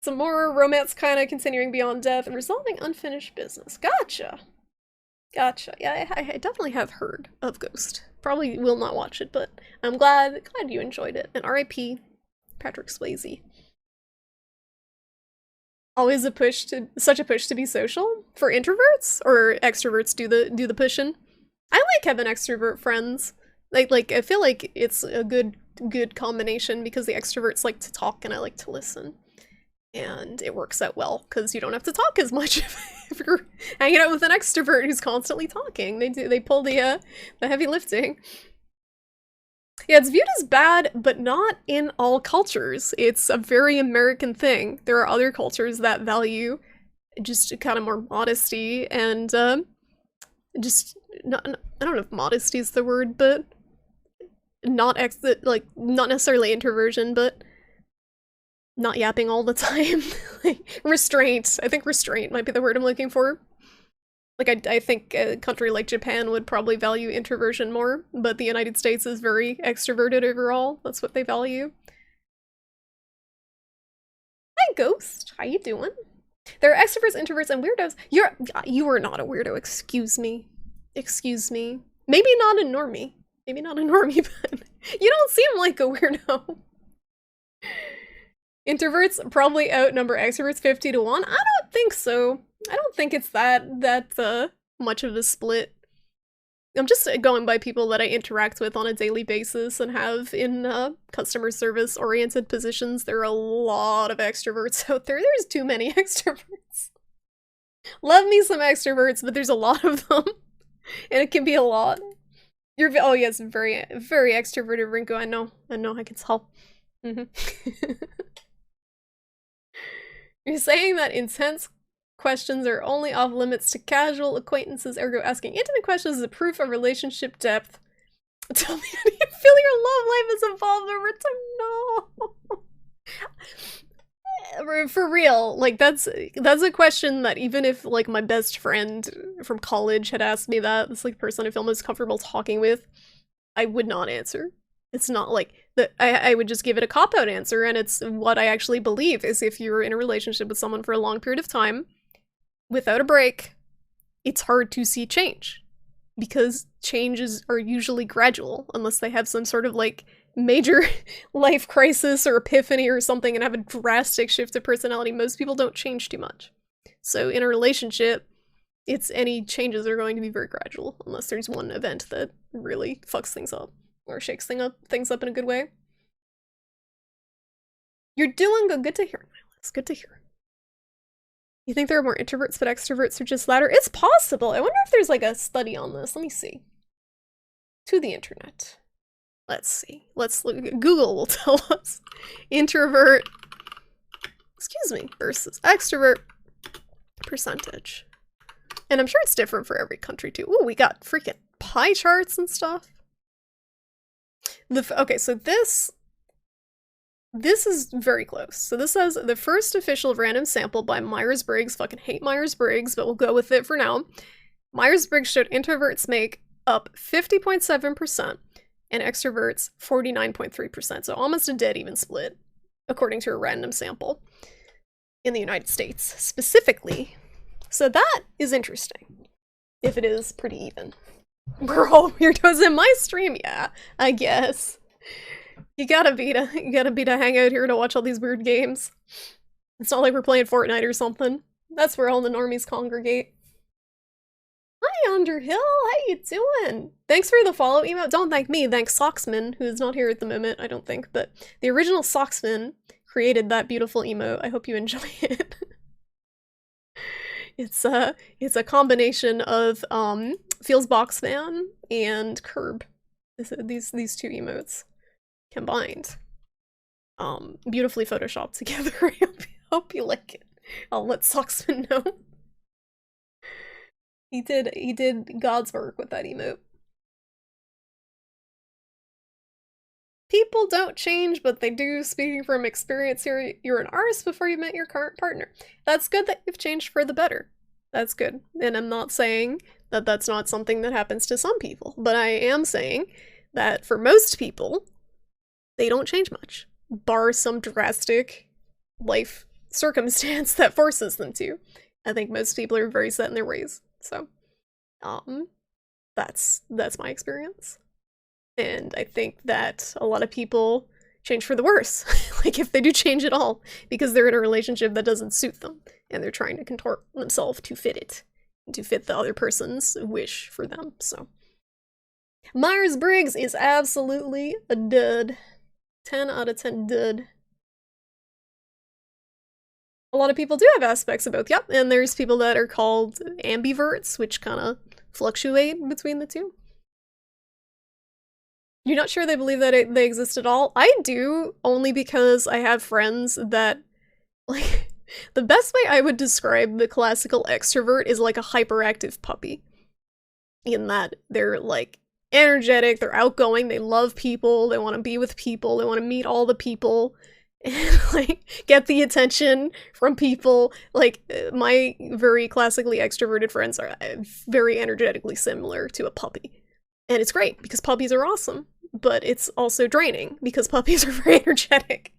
Some more romance kind of continuing beyond death and resolving unfinished business. Gotcha. Gotcha. Yeah, I definitely have heard of Ghost. Probably will not watch it, but I'm glad you enjoyed it. And R.I.P. Patrick Swayze. Always such a push to be social for introverts, or extroverts do the pushing. I like having extrovert friends. Like I feel like it's a good combination because the extroverts like to talk and I like to listen. And it works out well because you don't have to talk as much if you're hanging out with an extrovert who's constantly talking. They pull the heavy lifting. Yeah, it's viewed as bad, but not in all cultures. It's a very American thing. There are other cultures that value just kind of more modesty and just not, I don't know if modesty is the word, but not necessarily introversion, but not yapping all the time. Like, restraint. I think restraint might be the word I'm looking for. Like, I think a country like Japan would probably value introversion more, but the United States is very extroverted overall. That's what they value. Hi, Ghost. How you doing? There are extroverts, introverts, and weirdos. You are not a weirdo, excuse me. Excuse me. Maybe not a normie. Maybe not a normie, but you don't seem like a weirdo. Introverts probably outnumber extroverts 50 to 1. I don't think so. I don't think it's that much of a split. I'm just going by people that I interact with on a daily basis and have in customer service oriented positions. There are a lot of extroverts out there. There's too many extroverts. Love me some extroverts, but there's a lot of them. And it can be a lot. Oh yes, very, very extroverted, Rinko. I know, I can tell. You're saying that intense questions are only off limits to casual acquaintances, ergo asking intimate questions is a proof of relationship depth. Tell me, how do you feel your love life has evolved over time? No! For real, like, that's a question that even if, like, my best friend from college had asked me that, this, like, person I feel most comfortable talking with, I would not answer. It's not like that. I would just give it a cop-out answer, and it's what I actually believe is if you're in a relationship with someone for a long period of time, without a break, it's hard to see change. Because changes are usually gradual, unless they have some sort of, like, major life crisis or epiphany or something and have a drastic shift of personality. Most people don't change too much. So in a relationship, any changes are going to be very gradual, unless there's one event that really fucks things up. Or shakes things up in a good way. You're doing good. Good to hear, Miles. Good to hear. You think there are more introverts, but extroverts are just louder? It's possible. I wonder if there's like a study on this. Let me see. To the internet. Let's see. Let's look. Google will tell us. Introvert, excuse me, versus extrovert percentage. And I'm sure it's different for every country too. Ooh, we got freaking pie charts and stuff. Okay, so this This is very close. So this says the first official random sample by Myers-Briggs. Fucking hate Myers-Briggs, but we'll go with it for now. Myers-Briggs showed introverts make up 50.7% and extroverts 49.3%. So almost a dead even split, according to a random sample in the United States specifically. So that is interesting. If it is pretty even. We're all weirdos in my stream, yeah, I guess. You gotta be to hang out here to watch all these weird games. It's not like we're playing Fortnite or something. That's where all the normies congregate. Hi, Underhill, how you doing? Thanks for the follow emote. Don't thank me, thank Socksman, who is not here at the moment, I don't think, but the original Socksman created that beautiful emote. I hope you enjoy it. It's a combination of Feels Box Fan and Curb. These two emotes combined. Beautifully photoshopped together. I hope you like it. I'll let Socksman know. He did God's work with that emote. People don't change, but they do. Speaking from experience here, you're an artist before you met your current partner. That's good that you've changed for the better. That's good. And I'm not saying that that's not something that happens to some people, but I am saying that for most people, they don't change much, bar some drastic life circumstance that forces them to. I think most people are very set in their ways. So, that's my experience. And I think that a lot of people change for the worse, like if they do change at all, because they're in a relationship that doesn't suit them, and they're trying to contort themselves to fit it, to fit the other person's wish for them, so. Myers-Briggs is absolutely a dud. 10 out of 10 dud. A lot of people do have aspects of both, yep, and there's people that are called ambiverts, which kind of fluctuate between the two. You're not sure they believe that they exist at all? I do, only because I have friends that, like, the best way I would describe the classical extrovert is like a hyperactive puppy. In that they're, like, energetic, they're outgoing, they love people, they want to be with people, they want to meet all the people, and, like, get the attention from people. Like, my very classically extroverted friends are very energetically similar to a puppy. And it's great, because puppies are awesome. But it's also draining, because puppies are very energetic.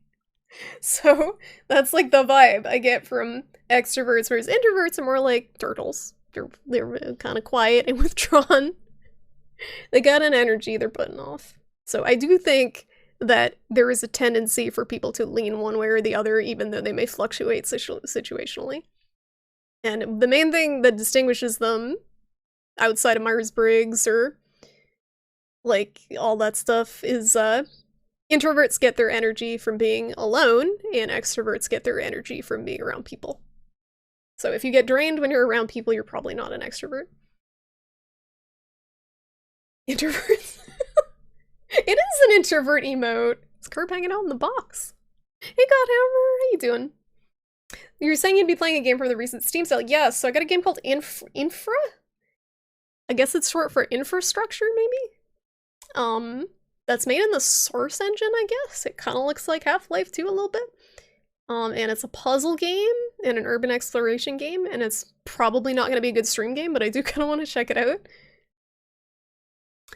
So that's like the vibe I get from extroverts, whereas introverts are more like turtles. They're kind of quiet and withdrawn. They got an energy they're putting off. So I do think that there is a tendency for people to lean one way or the other, even though they may fluctuate situationally. And the main thing that distinguishes them outside of Myers-Briggs or like all that stuff is introverts get their energy from being alone and extroverts get their energy from being around people. So if you get drained when you're around people, you're probably not an extrovert. Introverts. It is an introvert emote. It's Curb hanging out in the box. Hey Godhammer, how you doing? You were saying you'd be playing a game from the recent Steam sale. Yes, so I got a game called INFRA? I guess it's short for infrastructure, maybe? That's made in the Source engine, I guess. It kind of looks like Half-Life 2 a little bit. And it's a puzzle game and an urban exploration game, and it's probably not going to be a good stream game, but I do kind of want to check it out.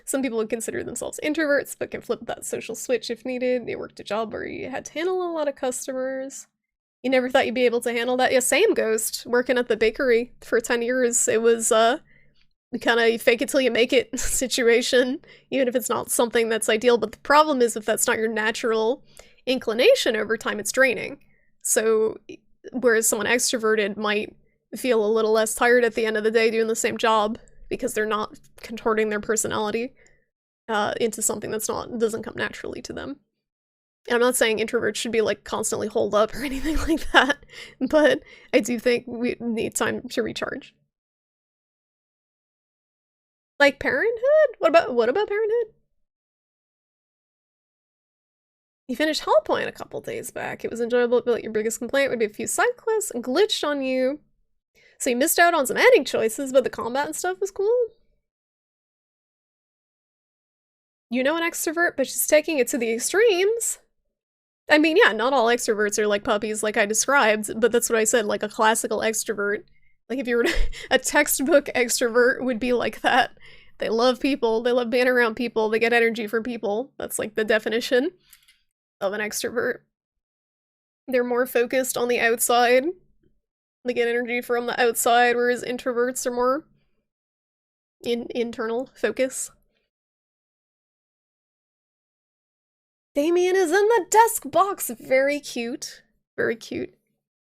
Some people would consider themselves introverts, but can flip that social switch if needed. They worked a job where you had to handle a lot of customers. You never thought you'd be able to handle that? Yeah, same, Ghost. Working at the bakery for 10 years, it was, kind of fake it till you make it situation, even if it's not something that's ideal. But the problem is if that's not your natural inclination over time, it's draining. So whereas someone extroverted might feel a little less tired at the end of the day doing the same job because they're not contorting their personality into something doesn't come naturally to them. And I'm not saying introverts should be like constantly holed up or anything like that, but I do think we need time to recharge. Like Parenthood? What about Parenthood? You finished Hellpoint a couple days back. It was enjoyable, but your biggest complaint would be a few side quests glitched on you. So you missed out on some ending choices, but the combat and stuff was cool. You know an extrovert, but she's taking it to the extremes. I mean, yeah, not all extroverts are like puppies like I described, but that's what I said, like a classical extrovert. Like if you were a textbook extrovert would be like that. They love people, they love being around people, they get energy from people. That's like the definition of an extrovert. They're more focused on the outside. They get energy from the outside, whereas introverts are more internal focus. Damien is in the desk box. Very cute. Very cute.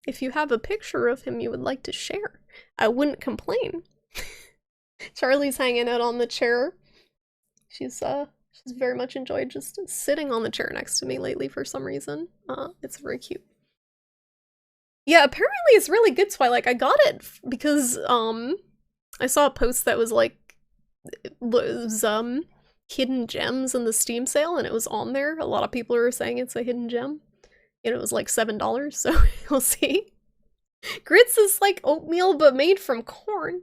If you have a picture of him you would like to share, I wouldn't complain. Charlie's hanging out on the chair. She's very much enjoyed just sitting on the chair next to me lately for some reason. It's very cute. Yeah, apparently it's really good, Twilight. I got it because I saw a post that was like was hidden gems in the Steam sale, and it was on there. A lot of people were saying it's a hidden gem. And it was like $7, so we'll see. Grits is like oatmeal but made from corn.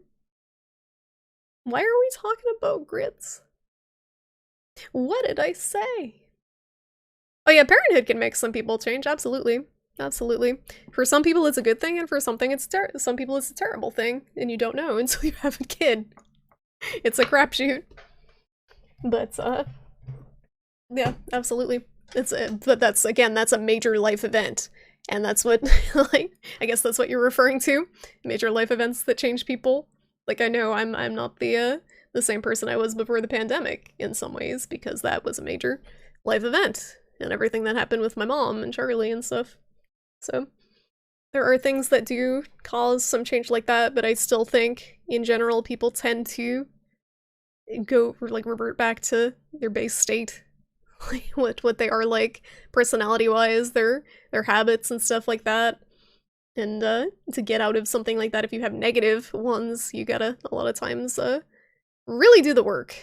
Why are we talking about grits? What did I say? Oh yeah, parenthood can make some people change, absolutely. Absolutely. For some people it's a good thing, and for some people it's a terrible thing, and you don't know until you have a kid. It's a crapshoot. But, yeah, absolutely. But that's, again, that's a major life event. And that's what, like, I guess that's what you're referring to. Major life events that change people. Like, I know I'm not the same person I was before the pandemic in some ways, because that was a major life event. And everything that happened with my mom and Charlie and stuff. So, there are things that do cause some change like that, but I still think, in general, people tend to revert back to their base state. Like, what they are like, personality-wise, their habits and stuff like that. And, to get out of something like that, if you have negative ones, you gotta, a lot of times, really do the work.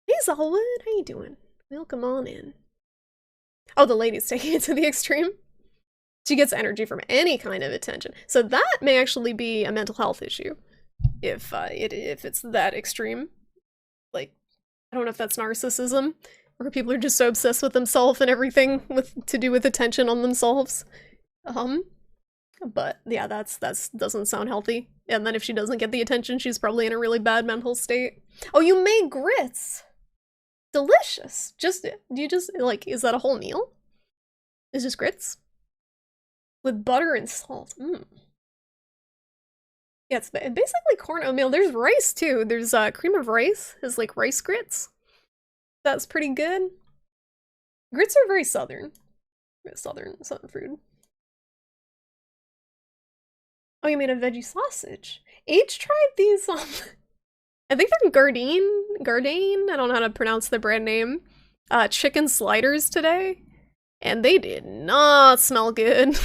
Hey, Zalwood, how you doing? Welcome on in. Oh, the lady's taking it to the extreme. She gets energy from any kind of attention. So that may actually be a mental health issue. If it's that extreme. Like, I don't know if that's narcissism, or people are just so obsessed with themselves and everything to do with attention on themselves. But yeah, that doesn't sound healthy. And then if she doesn't get the attention, she's probably in a really bad mental state. Oh, you made grits! Delicious! Do you just, like, is that a whole meal? It's just grits? With butter and salt. Mmm. Yeah, it's basically corn oatmeal. There's rice, too. There's cream of rice. It's like rice grits. That's pretty good. Grits are very southern. Southern food. Oh, you made a veggie sausage. H tried these, I think they're Gardein? I don't know how to pronounce the brand name. Chicken sliders today. And they did not smell good.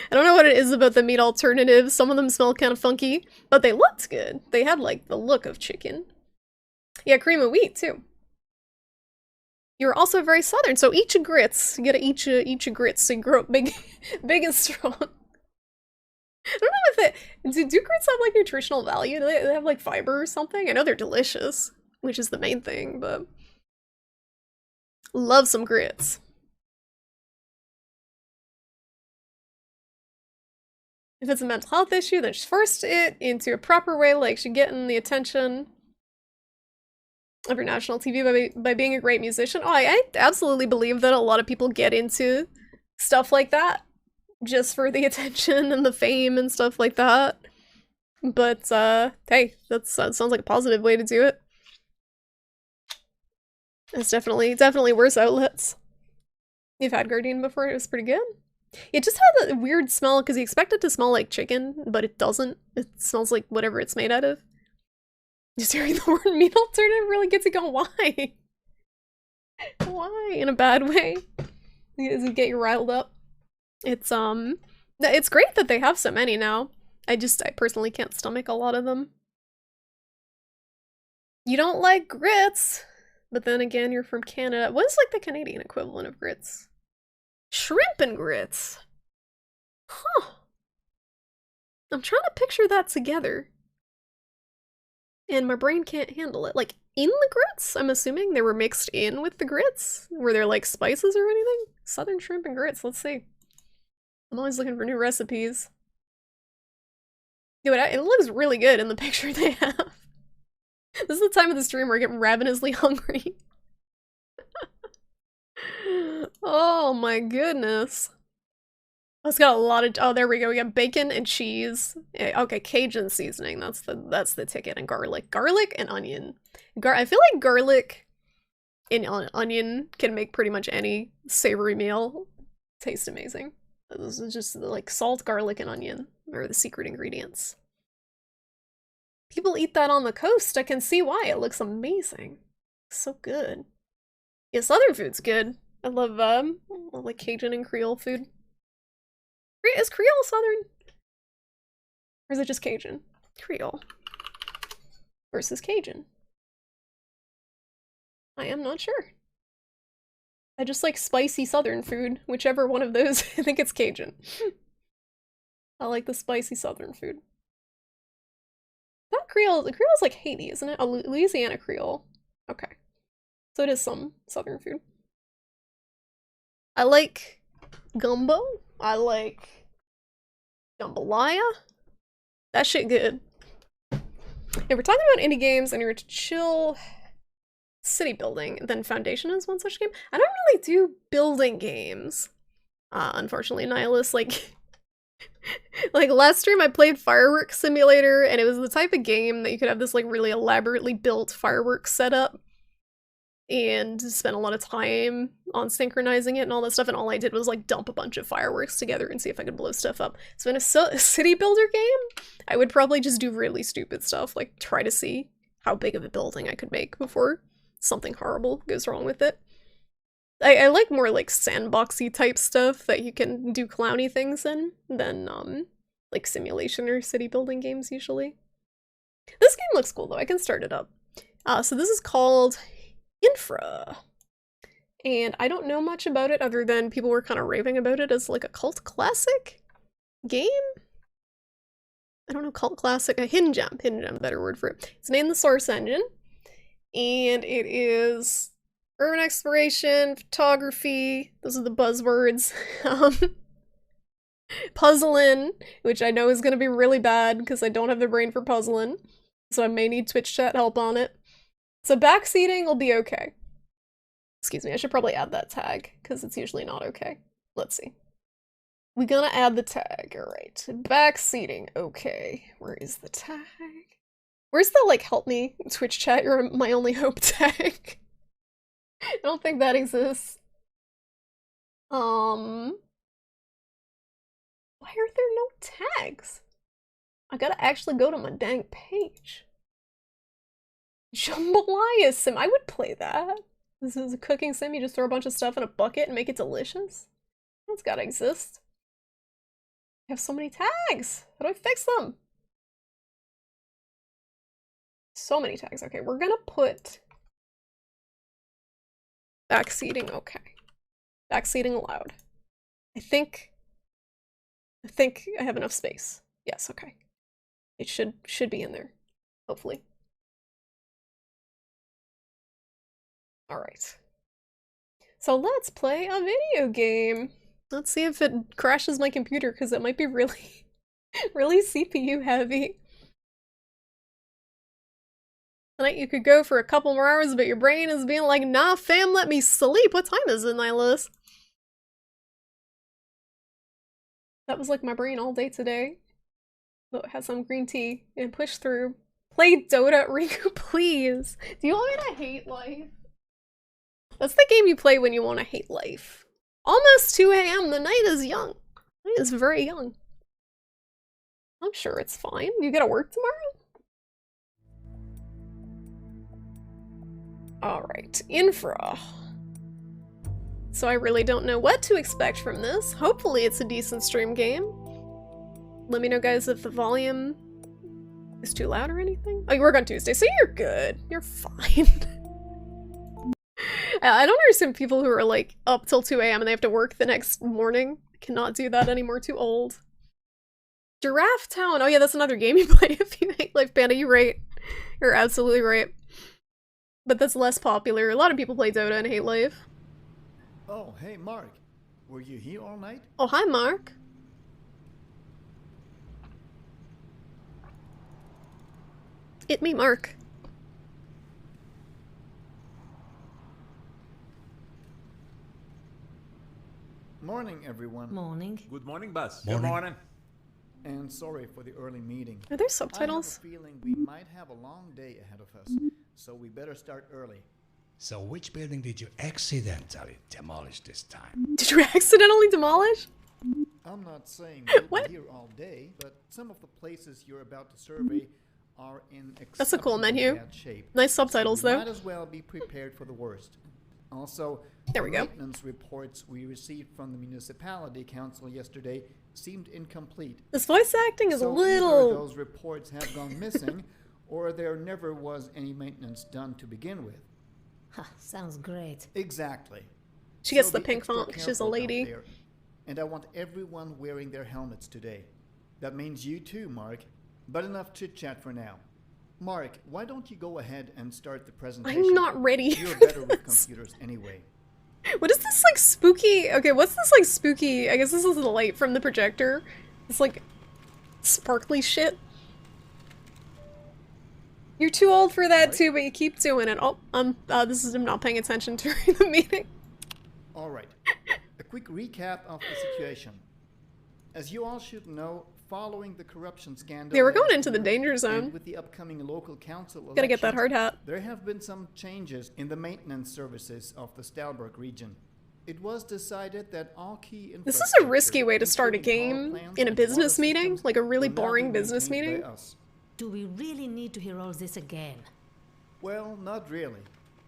I don't know what it is about the meat alternatives. Some of them smell kind of funky, but they looked good. They had, like, the look of chicken. Yeah, cream of wheat, too. You're also very southern, so eat your grits. You gotta eat your grits so you grow up big, big and strong. I don't know if do grits have, like, nutritional value? Do they have, like, fiber or something? I know they're delicious, which is the main thing, but... Love some grits. If it's a mental health issue, then just force it into a proper way, like she's getting the attention of your national TV by being a great musician. Oh, I absolutely believe that a lot of people get into stuff like that just for the attention and the fame and stuff like that. But, hey, that sounds like a positive way to do it. It's definitely worse outlets. You've had Gardein before, it was pretty good. It just had a weird smell, because you expect it to smell like chicken, but it doesn't. It smells like whatever it's made out of. Just hearing the word meat alternative really gets you going, why? Why? In a bad way? Does it get you riled up? It's great that they have so many now. I personally can't stomach a lot of them. You don't like grits, but then again, you're from Canada. What is, like, the Canadian equivalent of grits? Shrimp and grits. Huh. I'm trying to picture that together. And my brain can't handle it. Like, in the grits? I'm assuming they were mixed in with the grits? Were there like spices or anything? Southern shrimp and grits, let's see. I'm always looking for new recipes. Dude, it looks really good in the picture they have. This is the time of the stream where I get ravenously hungry. Oh my goodness. Oh, it's got a lot of, oh, there we go. We got bacon and cheese. Okay, Cajun seasoning. That's the ticket. And garlic. Garlic and onion. I feel like garlic and onion can make pretty much any savory meal taste amazing. This is just like salt, garlic, and onion are the secret ingredients. People eat that on the coast. I can see why. It looks amazing. So good. Yeah, Southern food's good. I love like Cajun and Creole food. Is Creole Southern? Or is it just Cajun? Creole versus Cajun. I am not sure. I just like spicy Southern food, whichever one of those. I think it's Cajun. I like the spicy Southern food. Not Creole. Creole's like Haiti, isn't it? Oh, Louisiana Creole. Okay. So it is some Southern food. I like gumbo. I like jambalaya. That shit good. If we're talking about indie games and you're to chill city building, then Foundation is one such game. I don't really do building games. Unfortunately, Nihilus, like last stream I played Fireworks Simulator, and it was the type of game that you could have this like really elaborately built fireworks setup and spent a lot of time on synchronizing it and all that stuff, and all I did was like dump a bunch of fireworks together and see if I could blow stuff up. So in a city builder game, I would probably just do really stupid stuff, like try to see how big of a building I could make before something horrible goes wrong with it. I like more like sandboxy type stuff that you can do clowny things in than like simulation or city building games usually. This game looks cool though, I can start it up. So this is called INFRA, and I don't know much about it other than people were kind of raving about it as like a cult classic game. I don't know, cult classic, a hidden gem, better word for it. It's named the Source Engine, and it is urban exploration, photography, those are the buzzwords, puzzling, which I know is going to be really bad because I don't have the brain for puzzling, so I may need Twitch chat help on it. So backseating will be okay. Excuse me, I should probably add that tag, because it's usually not okay. Let's see. We're gonna add the tag, alright. Backseating, okay. Where is the tag? Where's the, like, help me, Twitch chat, you're my only hope tag? I don't think that exists. Why are there no tags? I gotta actually go to my dang page. Jambalaya sim, I would play that. This is a cooking sim, you just throw a bunch of stuff in a bucket and make it delicious. That's gotta exist. I have so many tags. How do I fix them? So many tags. Okay, we're gonna put backseating, okay. Backseating allowed. I think I have enough space. Yes, okay. It should be in there, hopefully. Alright. So let's play a video game. Let's see if it crashes my computer, because it might be really, really CPU heavy. Tonight you could go for a couple more hours, but your brain is being like, nah fam, let me sleep. What time is it, Nihilus? That was like my brain all day today. But have some green tea and push through. Play Dota, Riku, please. Do you want me to hate life? That's the game you play when you want to hate life. Almost 2 AM, the night is young. The night is very young. I'm sure it's fine. You gotta work tomorrow? Alright, Infra. So I really don't know what to expect from this. Hopefully it's a decent stream game. Let me know, guys, if the volume is too loud or anything. Oh, you work on Tuesday, so you're good. You're fine. I don't understand people who are like up till 2 AM and they have to work the next morning. I cannot do that anymore, too old. Giraffe Town. Oh yeah, that's another game you play if you hate Life Panda. You're right. You're absolutely right. but that's less popular. A lot of people play Dota and hate life. Oh, hey Mark. Were you here all night? Oh, hi, Mark. It me, Mark. Morning, everyone. Morning. Good morning, boss. Morning. Good morning. And sorry for the early meeting. Are there I subtitles? have a feeling we might have a long day ahead of us, so we better start early. So which building did you accidentally demolish this time? Did you accidentally demolish? I'm not saying we'll What? be here all day, but some of the places you're about to survey are in That's a cool exceptionally menu. bad shape. Nice subtitles, So we though. might as well be prepared for the worst. Also, There we the go. maintenance reports we received from the municipality council yesterday seemed incomplete. This voice acting is a So either little... those reports have gone missing, or there never was any maintenance done to begin with. Ha, sounds great. Exactly. She gets So the be pink extra font 'cause she's a careful out lady. there. And I want everyone wearing their helmets today. That means you too, Mark. But enough chit-chat for now. Mark, why don't you go ahead and start the presentation? I'm not ready You're for better with this. computers anyway. What is this, like, spooky... Okay, what's this, like, spooky... I guess this is the light from the projector. It's, like, sparkly shit. You're too old for that, Right. too, but you keep doing it. Oh, this is... I'm not paying attention during the meeting. All right. A quick recap of the situation. As you all should know, following the corruption scandal... They were going last into the year, danger zone. and with the upcoming local council Gotta get that elections, hard hat. there have been some changes in the maintenance services of the Stalberg region. It was decided that all key This is a risky way to start a including power game plants in a and business water meeting, systems, like a really will now be boring business maintained meeting. by us. Do we really need to hear all this again? Well, not really.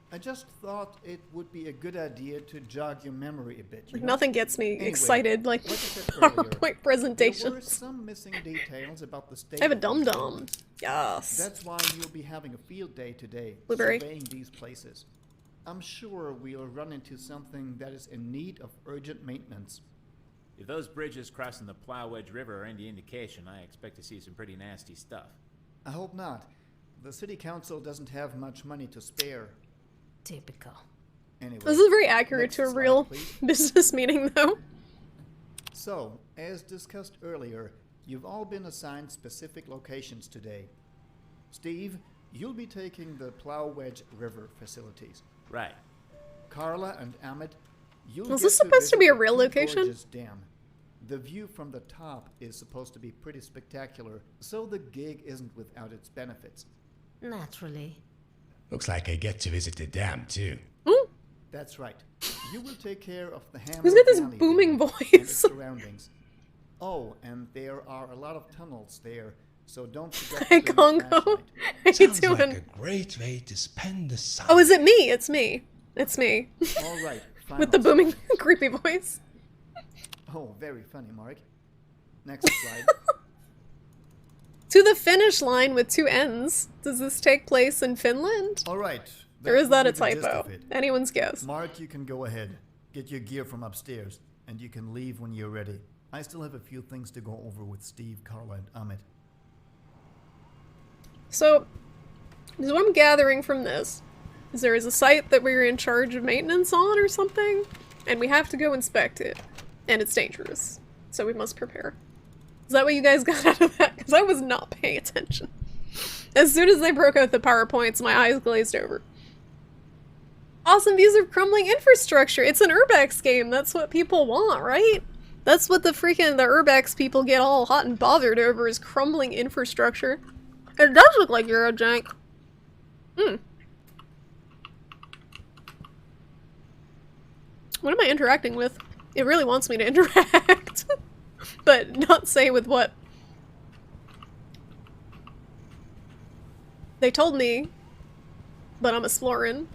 I just thought it would be a good idea to jog your memory a bit. You Like, know? nothing gets me Anyway, excited like like I said earlier, PowerPoint There were presentations. some missing details about the state. I have a of these dum-dum. buildings. Yes. That's why you'll be having a field day today, Blueberry. surveying these places. I'm sure we'll run into something that is in need of urgent maintenance. If those bridges crossing the Plow Wedge River are any indication, I expect to see some pretty nasty stuff. I hope not. The city council doesn't have much money to spare. Typical. Anyway, This is very accurate next to a slide, real please. business meeting, though. So, as discussed earlier, you've all been assigned specific locations today. Steve, you'll be taking the Plow Wedge River facilities. Right. Carla and Amit, you'll Was get this supposed to visit be a the real Two location? Gorges Dam. The view from the top is supposed to be pretty spectacular, so the gig isn't without its benefits. Naturally. Looks like I get to visit the dam too. Ooh, That's right. You will take care of the Hammer Who's got this Valley booming Dam voice? and its surroundings. Oh, and there are a lot of tunnels there, so don't forget Hi, to bring a Congo. flashlight. How you Sounds doing? like a great way to spend the summer. Oh, is it me? It's me. It's me. All right. With the final booming, slide. creepy voice. Oh, very funny, Mark. Next slide. To the finish line with two ends. Does this take place in Finland? All right. Or is would that be a the gist typo? of it. Anyone's guess. Mark, you can go ahead. Get your gear from upstairs, and you can leave when you're ready. I still have a few things to go over with Steve, Carla, and Amit. So what I'm gathering from this is there is a site that we're in charge of maintenance on or something, and we have to go inspect it, and it's dangerous, so we must prepare. Is that what you guys got out of that? Because I was not paying attention. As soon as they broke out the PowerPoints, my eyes glazed over. Awesome views of crumbling infrastructure. It's an Urbex game. That's what people want, right? That's what the Urbex people get all hot and bothered over, is crumbling infrastructure. It does look like you're a jank. What am I interacting with? It really wants me to interact. But not say with what. They told me, but I'm exploring.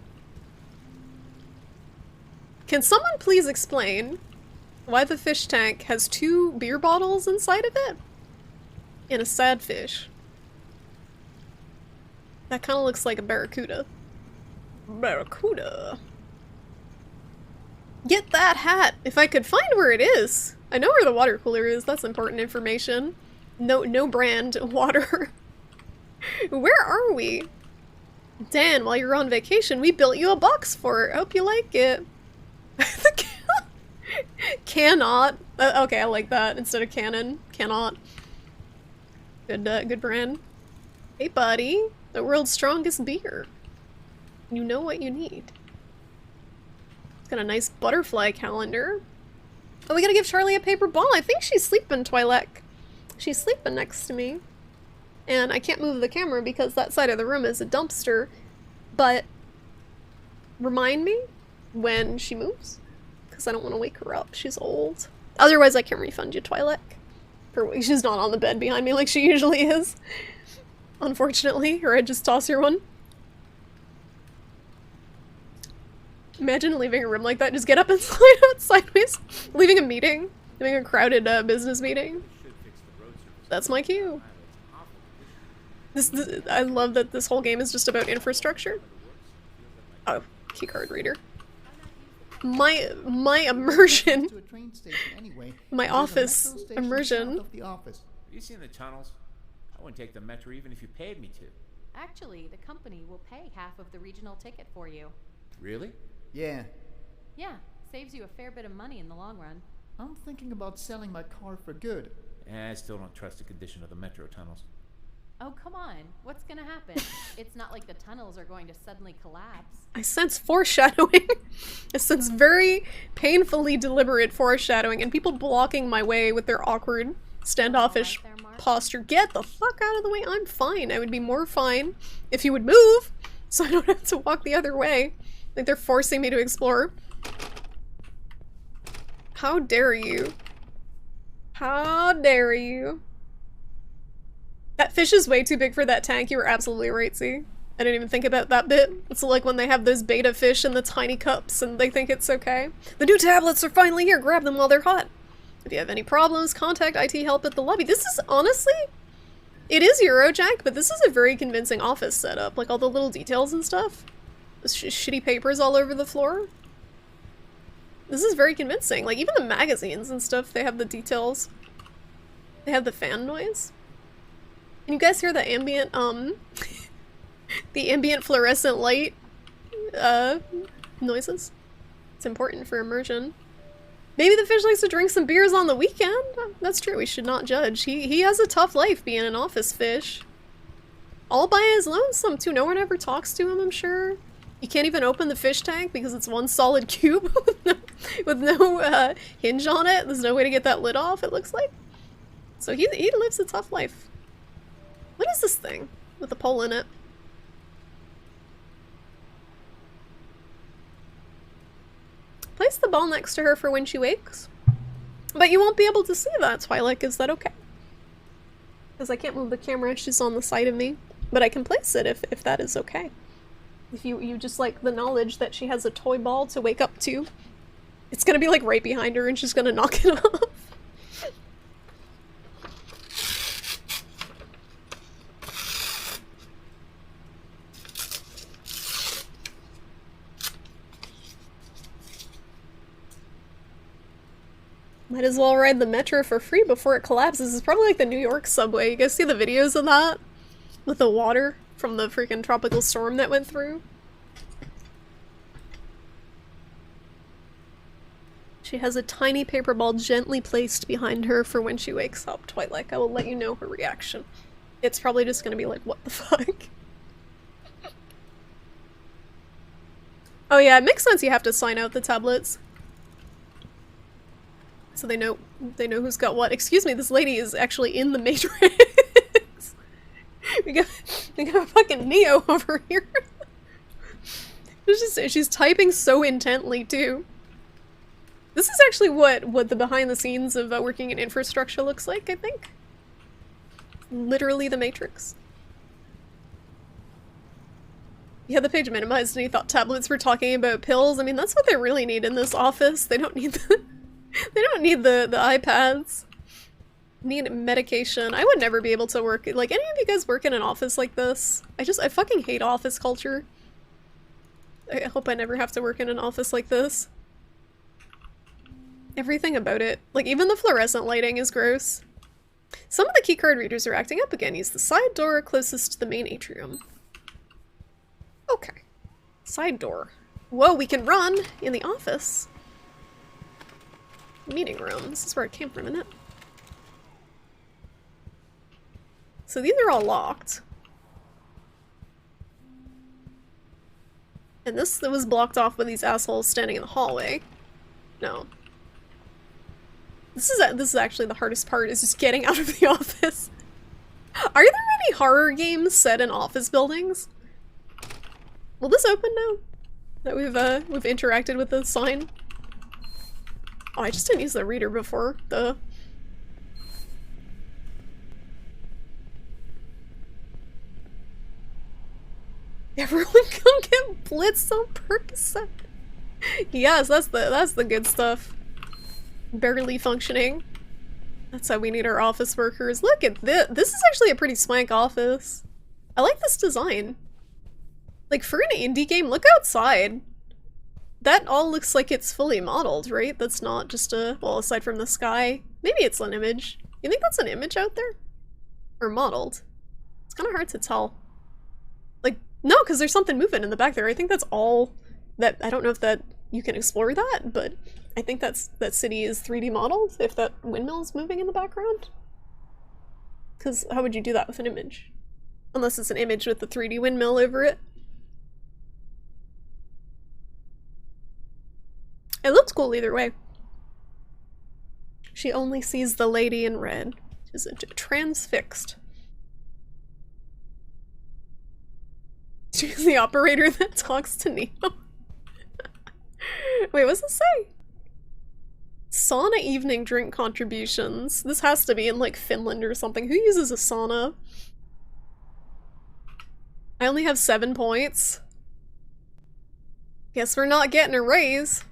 Can someone please explain why the fish tank has 2 beer bottles inside of it? And a sad fish. That kind of looks like a barracuda. Barracuda. Get that hat! If I could find where it is! I know where the water cooler is, that's important information. No brand water. Where are we? Dan, while you're on vacation, we built you a box fort. Hope you like it. Cannot. Okay, I like that instead of cannon. Cannot. Good brand. Hey, buddy. The world's strongest beer. You know what you need. It's got a nice butterfly calendar. Oh, we gotta give Charlie a paper ball. I think she's sleeping, Twi'lek. She's sleeping next to me. And I can't move the camera because that side of the room is a dumpster. But remind me when she moves. Because I don't want to wake her up. She's old. Otherwise, I can refund you, Twi'lek. She's not on the bed behind me like she usually is. Unfortunately. Or I'd just toss her one. Imagine leaving a room like that. Just get up and slide out sideways. Leaving a meeting. Doing a crowded business meeting. That's my cue. I love that this whole game is just about infrastructure. Oh, keycard reader. My immersion. My office immersion. Have you seen the tunnels? I wouldn't take the metro even if you paid me to. Actually, the company will pay half of the regional ticket for you. Really? Yeah. Yeah, saves you a fair bit of money in the long run. I'm thinking about selling my car for good. I still don't trust the condition of the metro tunnels. Oh, come on. What's gonna happen? It's not like the tunnels are going to suddenly collapse. I sense foreshadowing. I sense very painfully deliberate foreshadowing and people blocking my way with their awkward, standoffish posture. Get the fuck out of the way. I'm fine. I would be more fine if you would move so I don't have to walk the other way. Like they're forcing me to explore. How dare you? How dare you? That fish is way too big for that tank. You were absolutely right, see? I didn't even think about that bit. It's like when they have those beta fish in the tiny cups and they think it's okay. The new tablets are finally here. Grab them while they're hot. If you have any problems, contact IT help at the lobby. This is honestly... It is Eurojack, but this is a very convincing office setup. Like all the little details and stuff. Shitty papers all over the floor. This is very convincing. Like even the magazines and stuff, they have the details. They have the fan noise. Can you guys hear the ambient, the ambient fluorescent light, noises? It's important for immersion. Maybe the fish likes to drink some beers on the weekend? That's true, we should not judge. He has a tough life being an office fish. All by his lonesome, too. No one ever talks to him, I'm sure. You can't even open the fish tank because it's one solid cube with no hinge on it. There's no way to get that lid off, it looks like. So he lives a tough life. What is this thing with a pole in it? Place the ball next to her for when she wakes. But you won't be able to see that, Twi'lek. Is that okay? Because I can't move the camera, she's on the side of me. But I can place it if that is okay. If you just like the knowledge that she has a toy ball to wake up to. It's gonna be like right behind her and she's gonna knock it off. Might as well ride the metro for free before it collapses. It's probably like the New York subway. You guys see the videos of that? With the water from the freaking tropical storm that went through? She has a tiny paper ball gently placed behind her for when she wakes up, Twi'lek. I will let you know her reaction. It's probably just gonna be like, what the fuck? Oh yeah, it makes sense you have to sign out the tablets. So they know who's got what. Excuse me, this lady is actually in the Matrix. we got a fucking Neo over here. She's typing so intently too. This is actually what the behind the scenes of working in infrastructure looks like, I think. Literally the Matrix. Yeah, the page minimized and he thought tablets were talking about pills. I mean, that's what they really need in this office. They don't need the iPads. Need medication. I would never be able to work. Like, any of you guys work in an office like this? I fucking hate office culture. I hope I never have to work in an office like this. Everything about it. Like, even the fluorescent lighting is gross. Some of the keycard readers are acting up again. Use the side door closest to the main atrium. Okay. Side door. Whoa, we can run in the office. Meeting room. This is where it came from, isn't it? So these are all locked. And this was blocked off by these assholes standing in the hallway. No. This is actually the hardest part, is just getting out of the office. Are there any horror games set in office buildings? Will this open now? That we've interacted with the sign? Oh, I just didn't use the reader before. Everyone come get blitzed on Percocet. Yes, that's the good stuff. Barely functioning. That's how we need our office workers. Look at this. This is actually a pretty swank office. I like this design. Like, for an indie game, look outside. That all looks like it's fully modeled, right? That's not just a, well, aside from the sky. Maybe it's an image. You think that's an image out there? Or modeled? It's kind of hard to tell. Like, no, because there's something moving in the back there. I think that's all that, I don't know if that, you can explore that, but I think that city is 3D modeled, if that windmill's moving in the background. Because how would you do that with an image? Unless it's an image with the 3D windmill over it. It looks cool either way. She only sees the lady in red. She's transfixed. She's the operator that talks to Neo. Wait, what's this say? Sauna evening drink contributions. This has to be in like Finland or something. Who uses a sauna? I only have 7 points. Guess we're not getting a raise.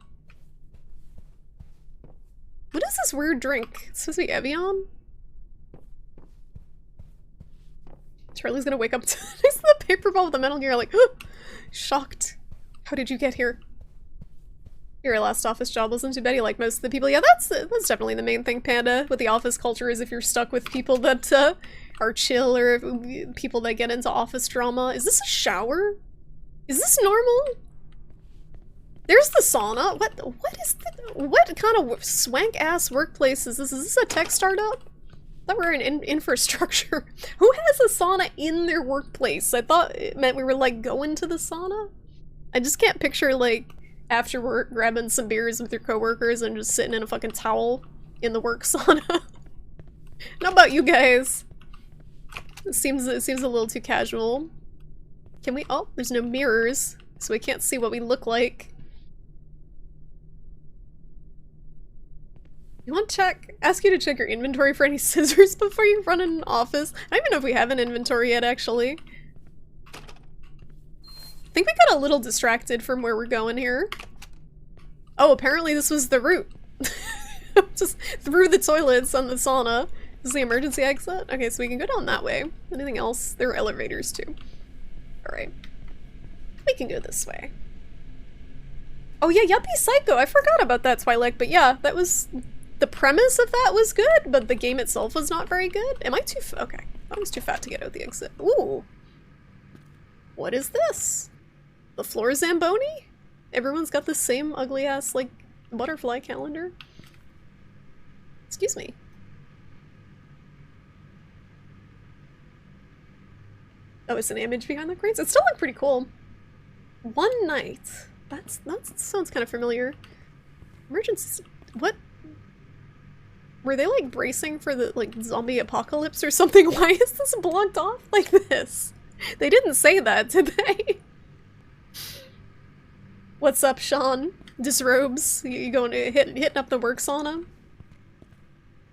What is this weird drink? It's supposed to be Evian? Charlie's gonna wake up to the paper ball with the Metal Gear, like, shocked. How did you get here? Your last office job wasn't too bad, you like most of the people. Yeah, that's definitely the main thing, Panda, with the office culture, is if you're stuck with people that are chill, or people that get into office drama. Is this a shower? Is this normal? There's the sauna. What kind of swank-ass workplace is this? Is this a tech startup? I thought we were in infrastructure. Who has a sauna in their workplace? I thought it meant we were, like, going to the sauna? I just can't picture, like, after work grabbing some beers with your coworkers and just sitting in a fucking towel in the work sauna. How about you guys? It seems a little too casual. Can we— oh, there's no mirrors, so we can't see what we look like. You want to ask you to check your inventory for any scissors before you run in an office? I don't even know if we have an inventory yet, actually. I think we got a little distracted from where we're going here. Oh, apparently this was the route. Just through the toilets on the sauna. This is the emergency exit? Okay, so we can go down that way. Anything else? There are elevators too. Alright. We can go this way. Oh yeah, Yuppie Psycho! I forgot about that, Twilight, but yeah, that was— the premise of that was good, but the game itself was not very good. Am I too okay. I was too fat to get out the exit. Ooh. What is this? The floor Zamboni? Everyone's got the same ugly ass, like, butterfly calendar. Excuse me. Oh, it's an image behind the crates? It still looked pretty cool. One night. That sounds kind of familiar. Emergency— what? Were they, like, bracing for the, like, zombie apocalypse or something? Why is this blocked off like this? They didn't say that, did they? What's up, Sean? Disrobes? You going to hitting up the work sauna?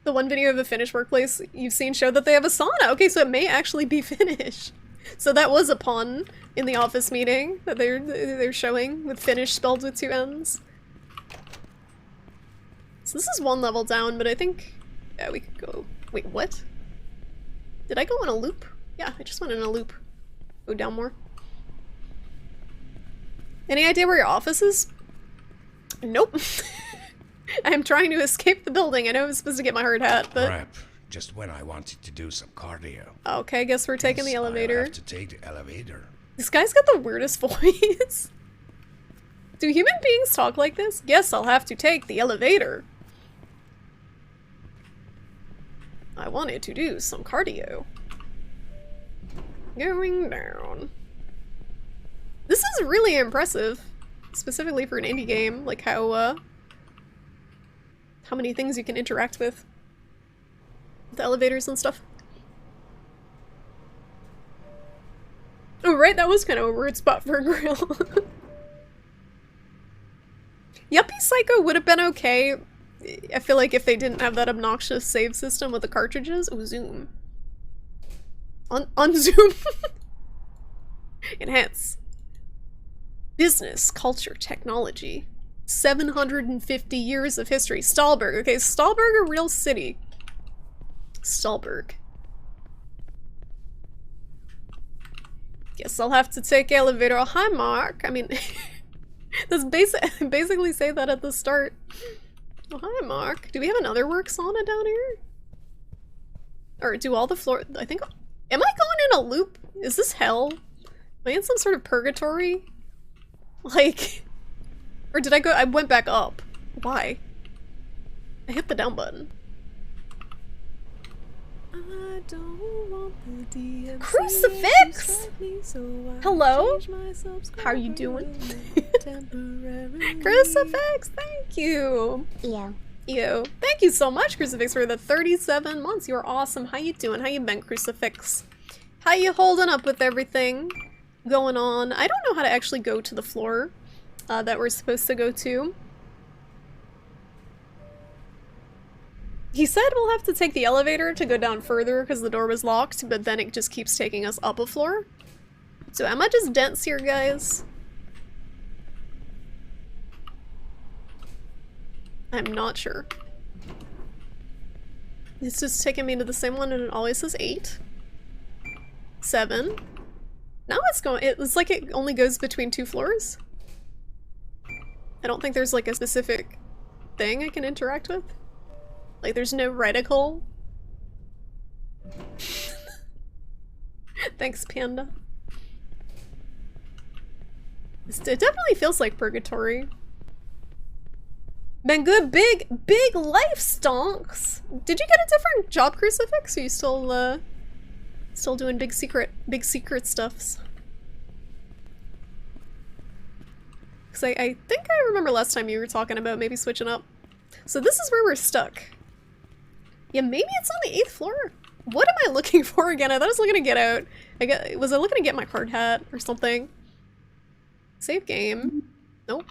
The one video of a Finnish workplace you've seen showed that they have a sauna. Okay, so it may actually be Finnish. So that was a pun in the office meeting that they're showing, with Finnish spelled with 2 N's. So this is one level down, but I think— yeah, we could go— wait, what? Did I go on a loop? Yeah, I just went in a loop. Go down more. Any idea where your office is? Nope. I'm trying to escape the building. I know I was supposed to get my hard hat, but— crap. Just when I wanted to do some cardio. okay, I guess we're taking the elevator. I have to take the elevator. This guy's got the weirdest voice. Do human beings talk like this? Guess I'll have to take the elevator. I wanted to do some cardio. Going down. This is really impressive. Specifically for an indie game. Like how many things you can interact with. The elevators and stuff. Oh, right, that was kind of a weird spot for a grill. Yuppie Psycho would have been okay. I feel like if they didn't have that obnoxious save system with the cartridges. Oh, zoom. On zoom. Enhance. Business, culture, technology. 750 years of history. Stahlberg. Okay, Stahlberg, a real city. Stahlberg. Guess I'll have to take elevator. Oh, hi, Mark. I mean, that's basically say that at the start. Oh, hi, Mark. Do we have another work sauna down here? Or do all the floor? I think. Am I going in a loop? Is this hell? Am I in some sort of purgatory? Like, or did I go? I went back up. Why? I hit the down button. I don't want the DMC. Crucifix! Hello? How are you doing? Crucifix, thank you. Yeah. Ew. Thank you so much, Crucifix, for the 37 months. You're awesome. How you doing? How you been, Crucifix? How you holding up with everything going on? I don't know how to actually go to the floor that we're supposed to go to. He said we'll have to take the elevator to go down further because the door was locked, but then it just keeps taking us up a floor. So am I just dense here, guys? I'm not sure. It's just taking me to the same one and it always says 8. 7. Now it's like it only goes between 2 floors. I don't think there's like a specific thing I can interact with. Like there's no reticle. Thanks, Panda. It definitely feels like purgatory. Been good, big life stonks. Did you get a different job, Crucifix? Or are you still doing big secret stuffs? Cause I think I remember last time you were talking about maybe switching up. So this is where we're stuck. Yeah, maybe it's on the 8th floor. What am I looking for again? I thought I was looking to get out. Was I looking to get my hard hat or something? Save game. Nope.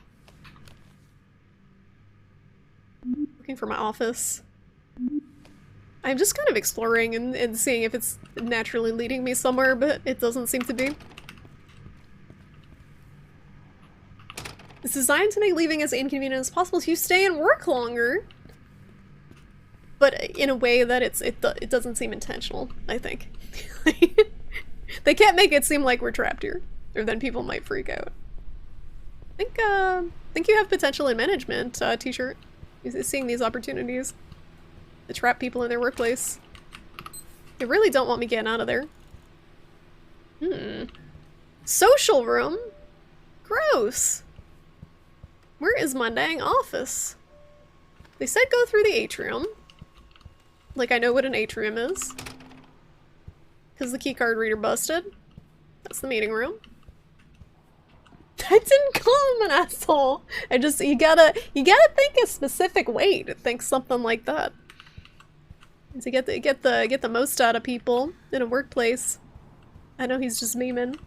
Looking for my office. I'm just kind of exploring and seeing if it's naturally leading me somewhere, but it doesn't seem to be. It's designed to make leaving as inconvenient as possible so you stay and work longer. But in a way that it doesn't seem intentional, I think. They can't make it seem like we're trapped here, or then people might freak out. I think you have potential in management, T-shirt. Seeing these opportunities to trap people in their workplace. They really don't want me getting out of there. Social room? Gross. Where is my dang office? They said go through the atrium. Like I know what an atrium is. Because the keycard reader busted. That's the meeting room. I didn't call him an asshole. I just, you gotta think a specific way to think something like that. To get the most out of people in a workplace. I know he's just memeing.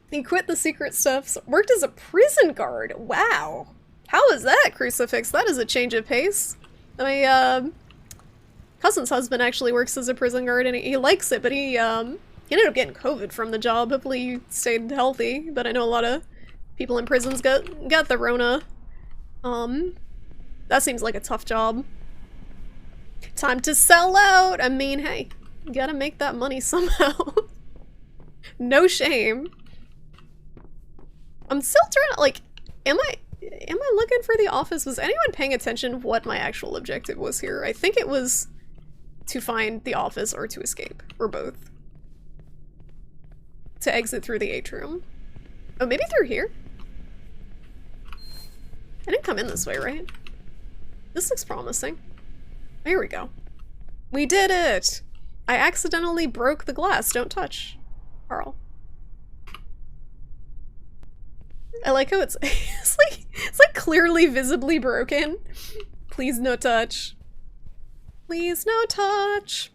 He quit the secret stuff, worked as a prison guard. Wow. How is that, Crucifix? That is a change of pace. My cousin's husband actually works as a prison guard and he likes it, but he ended up getting COVID from the job. Hopefully he stayed healthy, but I know a lot of people in prisons got the Rona. That seems like a tough job. Time to sell out! I mean, hey, you gotta make that money somehow. No shame. I'm still trying to, like, am I looking for the office? Was anyone paying attention what my actual objective was here? I think it was to find the office or to escape, or both. to exit through the atrium. Oh, maybe through here? I didn't come in this way, right? This looks promising. Here we go. We did it! I accidentally broke the glass. Don't touch, Carl. I like how it's it's like clearly visibly broken. Please no touch. Please no touch.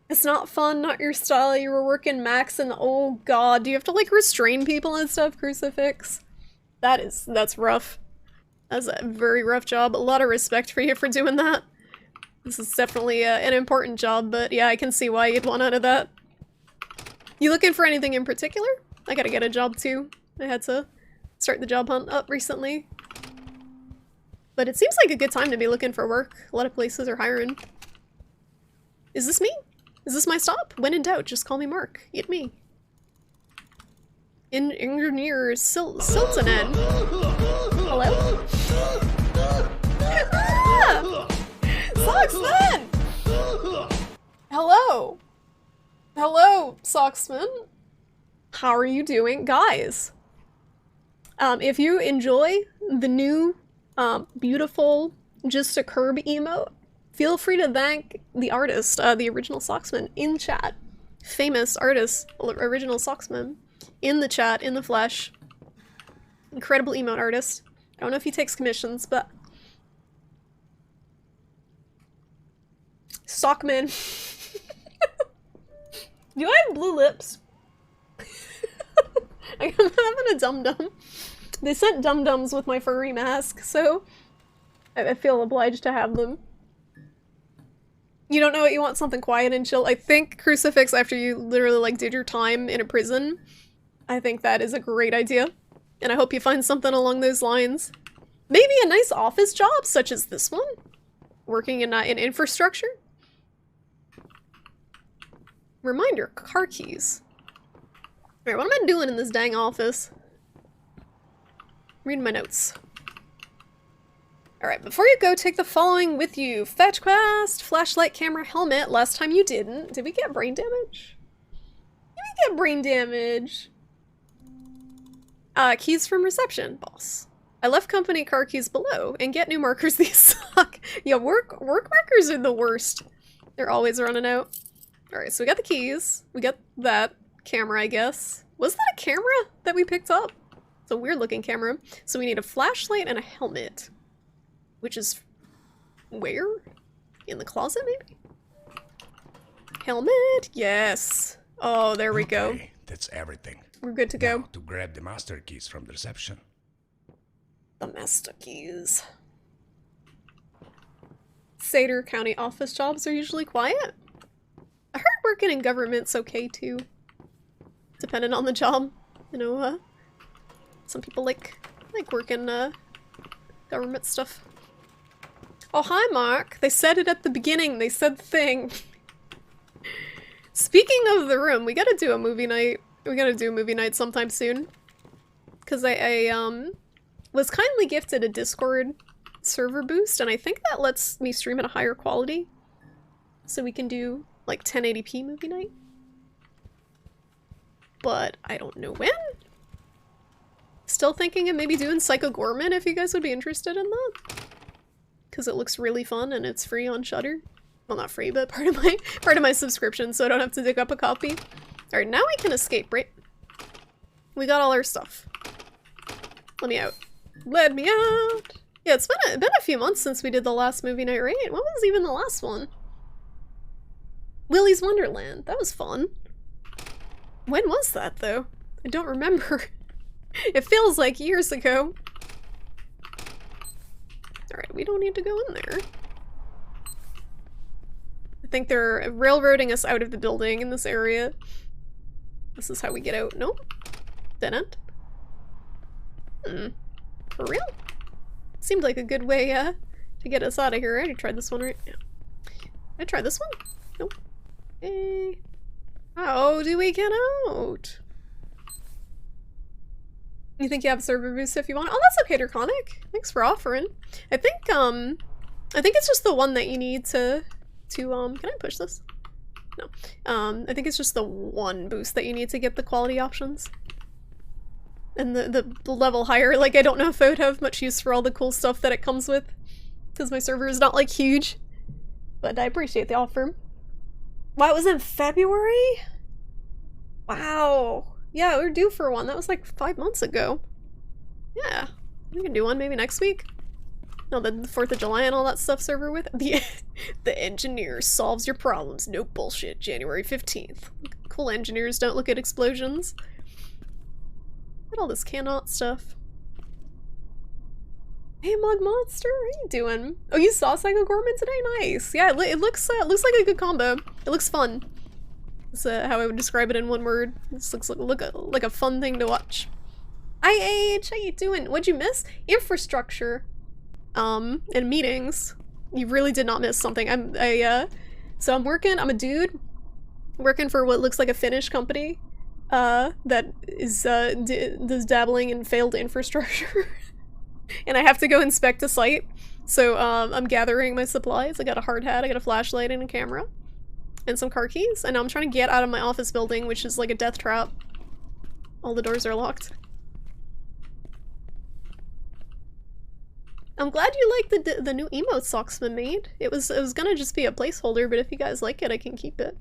It's not fun, not your style. You were working max and oh god, do you have to like restrain people and stuff, Crucifix? That's rough. That's a very rough job. A lot of respect for you for doing that. This is definitely an important job, but yeah, I can see why you'd want out of that. You looking for anything in particular? I gotta get a job too. I had to start the job hunt up recently. But it seems like a good time to be looking for work. A lot of places are hiring. Is this me? Is this my stop? When in doubt, just call me Mark. It me. Engineer Siltonen. Hello? Ah! Socksman! Hello! Hello, Socksman. How are you doing? Guys, if you enjoy the new, beautiful Just a Curb emote, feel free to thank the artist, the original Socksman, in chat. Famous artist, original Socksman, in the chat, in the flesh. Incredible emote artist. I don't know if he takes commissions, but... Sockman. Do I have blue lips? I'm having a dum-dum. They sent dum-dums with my furry mask, so I feel obliged to have them. You don't know what you want? Something quiet and chill? I think, Crucifix, after you literally like did your time in a prison, I think that is a great idea. And I hope you find something along those lines. Maybe a nice office job, such as this one. Working in infrastructure. Reminder, car keys. Alright, what am I doing in this dang office? Reading my notes. Alright, before you go, take the following with you. Fetch quest, flashlight, camera, helmet. Last time you didn't. Did we get brain damage? Did we get brain damage? Keys from reception, boss. I left company car keys below, and get new markers, these suck. Yeah, work markers are the worst. They're always running out. Alright, so we got the keys. We got that camera, I guess. Was that a camera that we picked up? It's a weird looking camera. So we need a flashlight and a helmet. Which is... where? In the closet, maybe? Helmet! Yes! Oh, there we go. That's everything. We're good to go. Now to grab the master keys from the reception. The master keys. Sater County office jobs are usually quiet. I heard working in government's okay too. Depending on the job. You know, some people like working government stuff. Oh, hi Mark. They said it at the beginning. They said the thing. Speaking of the room, we gotta do a movie night. We gotta do a movie night sometime soon. Cause I was kindly gifted a Discord server boost, and I think that lets me stream at a higher quality. So we can do like 1080p movie night. But I don't know when. Still thinking of maybe doing Psycho Gorman if you guys would be interested in that. Because it looks really fun and it's free on Shudder. Well, not free, but part of my subscription, so I don't have to dig up a copy. Alright, now we can escape, right? We got all our stuff. Let me out. Let me out! Yeah, it's been a few months since we did the last movie night, right? What was even the last one? Willy's Wonderland. That was fun. When was that, though? I don't remember. It feels like years ago. Alright, we don't need to go in there. I think they're railroading us out of the building in this area. This is how we get out. Nope. Dead end. For real? Seemed like a good way to get us out of here. I already tried this one, right? Yeah. I tried this one? Nope. Hey. How do we get out? You think you have server boost if you want? Oh, that's okay, Draconic. Thanks for offering. I think it's just the one that you need to can I push this? No. I think it's just the one boost that you need to get the quality options. And the level higher, like, I don't know if I would have much use for all the cool stuff that it comes with. Because my server is not, like, huge. But I appreciate the offer. Wow, it was in February? Wow. Yeah, we were due for one. That was like 5 months ago. Yeah. We can do one maybe next week. No, the 4th of July and all that stuff's over with. The engineer solves your problems. No bullshit. January 15th. Cool engineers don't look at explosions. Look at all this cannot stuff. Hey, Mug Monster, how you doing? Oh, you saw Psycho Gorman today? Nice. Yeah, it looks like a good combo. It looks fun. That's how I would describe it in one word. This looks like a fun thing to watch. IH, how you doing? What'd you miss? Infrastructure. And meetings. You really did not miss something. So I'm a dude working for what looks like a Finnish company, that is, dabbling in failed infrastructure. And I have to go inspect a site. So, I'm gathering my supplies. I got a hard hat, I got a flashlight and a camera. And some car keys. And now I'm trying to get out of my office building, which is like a death trap. All the doors are locked. I'm glad you like the new emote Socksman made. It was gonna just be a placeholder, but if you guys like it, I can keep it.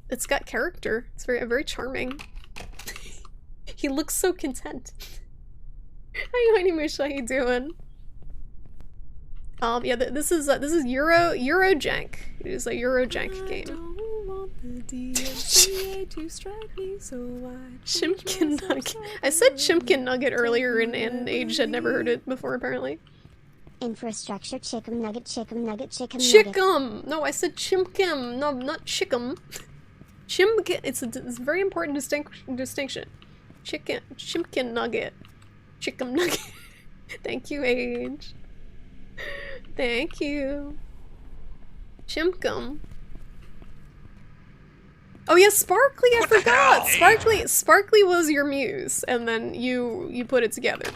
It's got character. It's very charming. He looks so content. Hi, Animush, how you doing? Yeah, this is Eurojank. It is a Eurojank game. Chimkin Nugget. I said Chimkin Nugget earlier and Age had never heard it before, apparently. Infrastructure, chicken nugget, chicken nugget, chicken nugget. Chickum! No, I said Chimkim. No, not Chickum. Chimkin. It's a very important distinction. Chimkin Nugget. Chickum Nugget. Thank you, Age. Thank you. Chimkum. Oh yeah, Sparkly, I forgot! Sparkly was your muse, and then you put it together.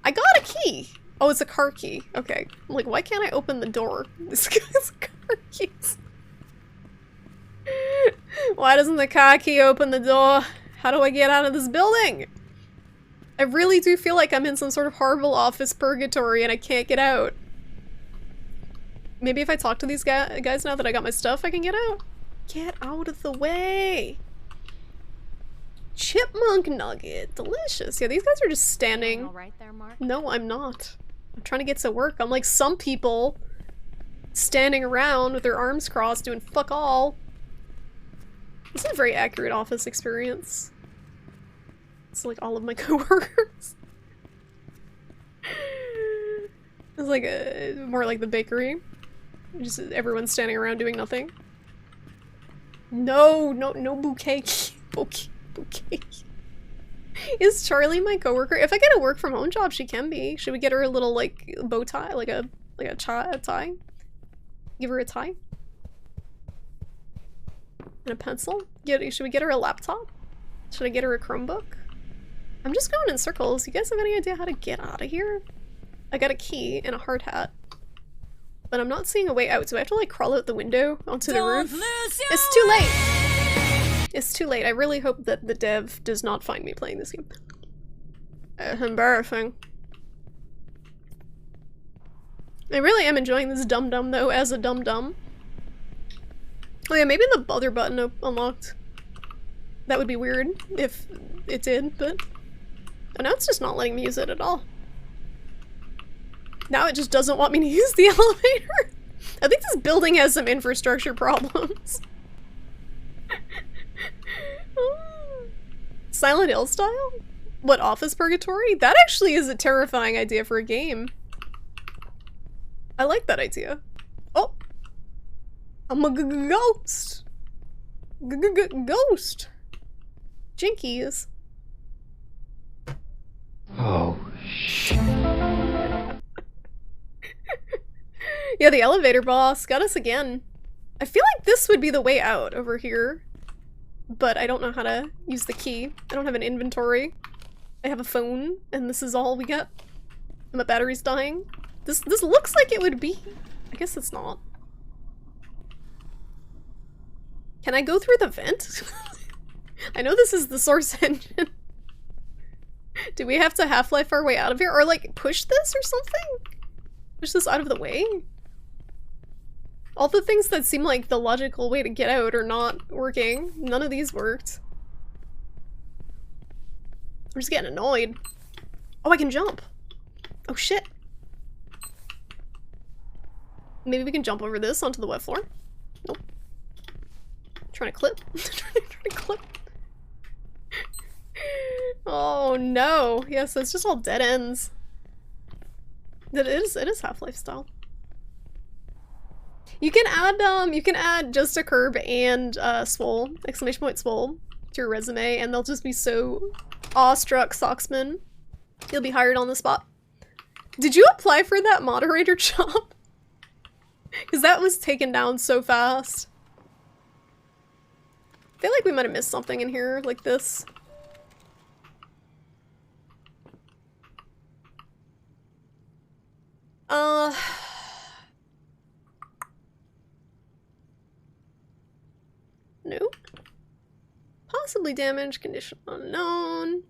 I got a key! Oh, it's a car key. Okay. I'm like, why can't I open the door? This guy's car keys. Why doesn't the car key open the door? How do I get out of this building? I really do feel like I'm in some sort of horrible office purgatory and I can't get out. Maybe if I talk to these guys now that I got my stuff, I can get out? Get out of the way! Chipmunk nugget. Delicious. Yeah, these guys are just standing. All right there, Mark? No, I'm not. I'm trying to get to work. I'm like some people standing around with their arms crossed doing fuck all. This is a very accurate office experience. It's like all of my coworkers. It's like more like the bakery. Just everyone standing around doing nothing. No bouquet. Bouquet. Is Charlie my coworker? If I get a work from home job, she can be. Should we get her a little like bow tie, like a tie? Give her a tie and a pencil. Should we get her a laptop? Should I get her a Chromebook? I'm just going in circles. You guys have any idea how to get out of here? I got a key and a hard hat, but I'm not seeing a way out. Do I have to like crawl out the window onto the roof? It's too late. It's too late. I really hope that the dev does not find me playing this game. Embarrassing. I really am enjoying this dum-dum though, as a dum-dum. Oh yeah, maybe the other button unlocked. That would be weird if it did, but... Oh, now it's just not letting me use it at all. Now it just doesn't want me to use the elevator. I think this building has some infrastructure problems. Silent Hill style? What, Office Purgatory? That actually is a terrifying idea for a game. I like that idea. Oh! I'm a ghost! Ghost! Jinkies. Oh, shit. Yeah, the elevator boss got us again. I feel like this would be the way out over here, but I don't know how to use the key. I don't have an inventory. I have a phone, and this is all we get. And my battery's dying. This looks like it would be. I guess it's not. Can I go through the vent? I know this is the source engine. Do we have to Half-Life our way out of here? Or like push this or something? Push this out of the way? All the things that seem like the logical way to get out are not working. None of these worked. I'm just getting annoyed. Oh, I can jump. Oh shit. Maybe we can jump over this onto the wet floor? Nope. Trying to clip. trying to clip. Oh no. Yes, it's just all dead ends. It is Half-Life style. You can add just a curb and swole, exclamation point swole, to your resume, and they'll just be so awestruck, Socksman. You'll be hired on the spot. Did you apply for that moderator job? Because that was taken down so fast. I feel like we might have missed something in here, like this. No. Possibly damaged, condition unknown.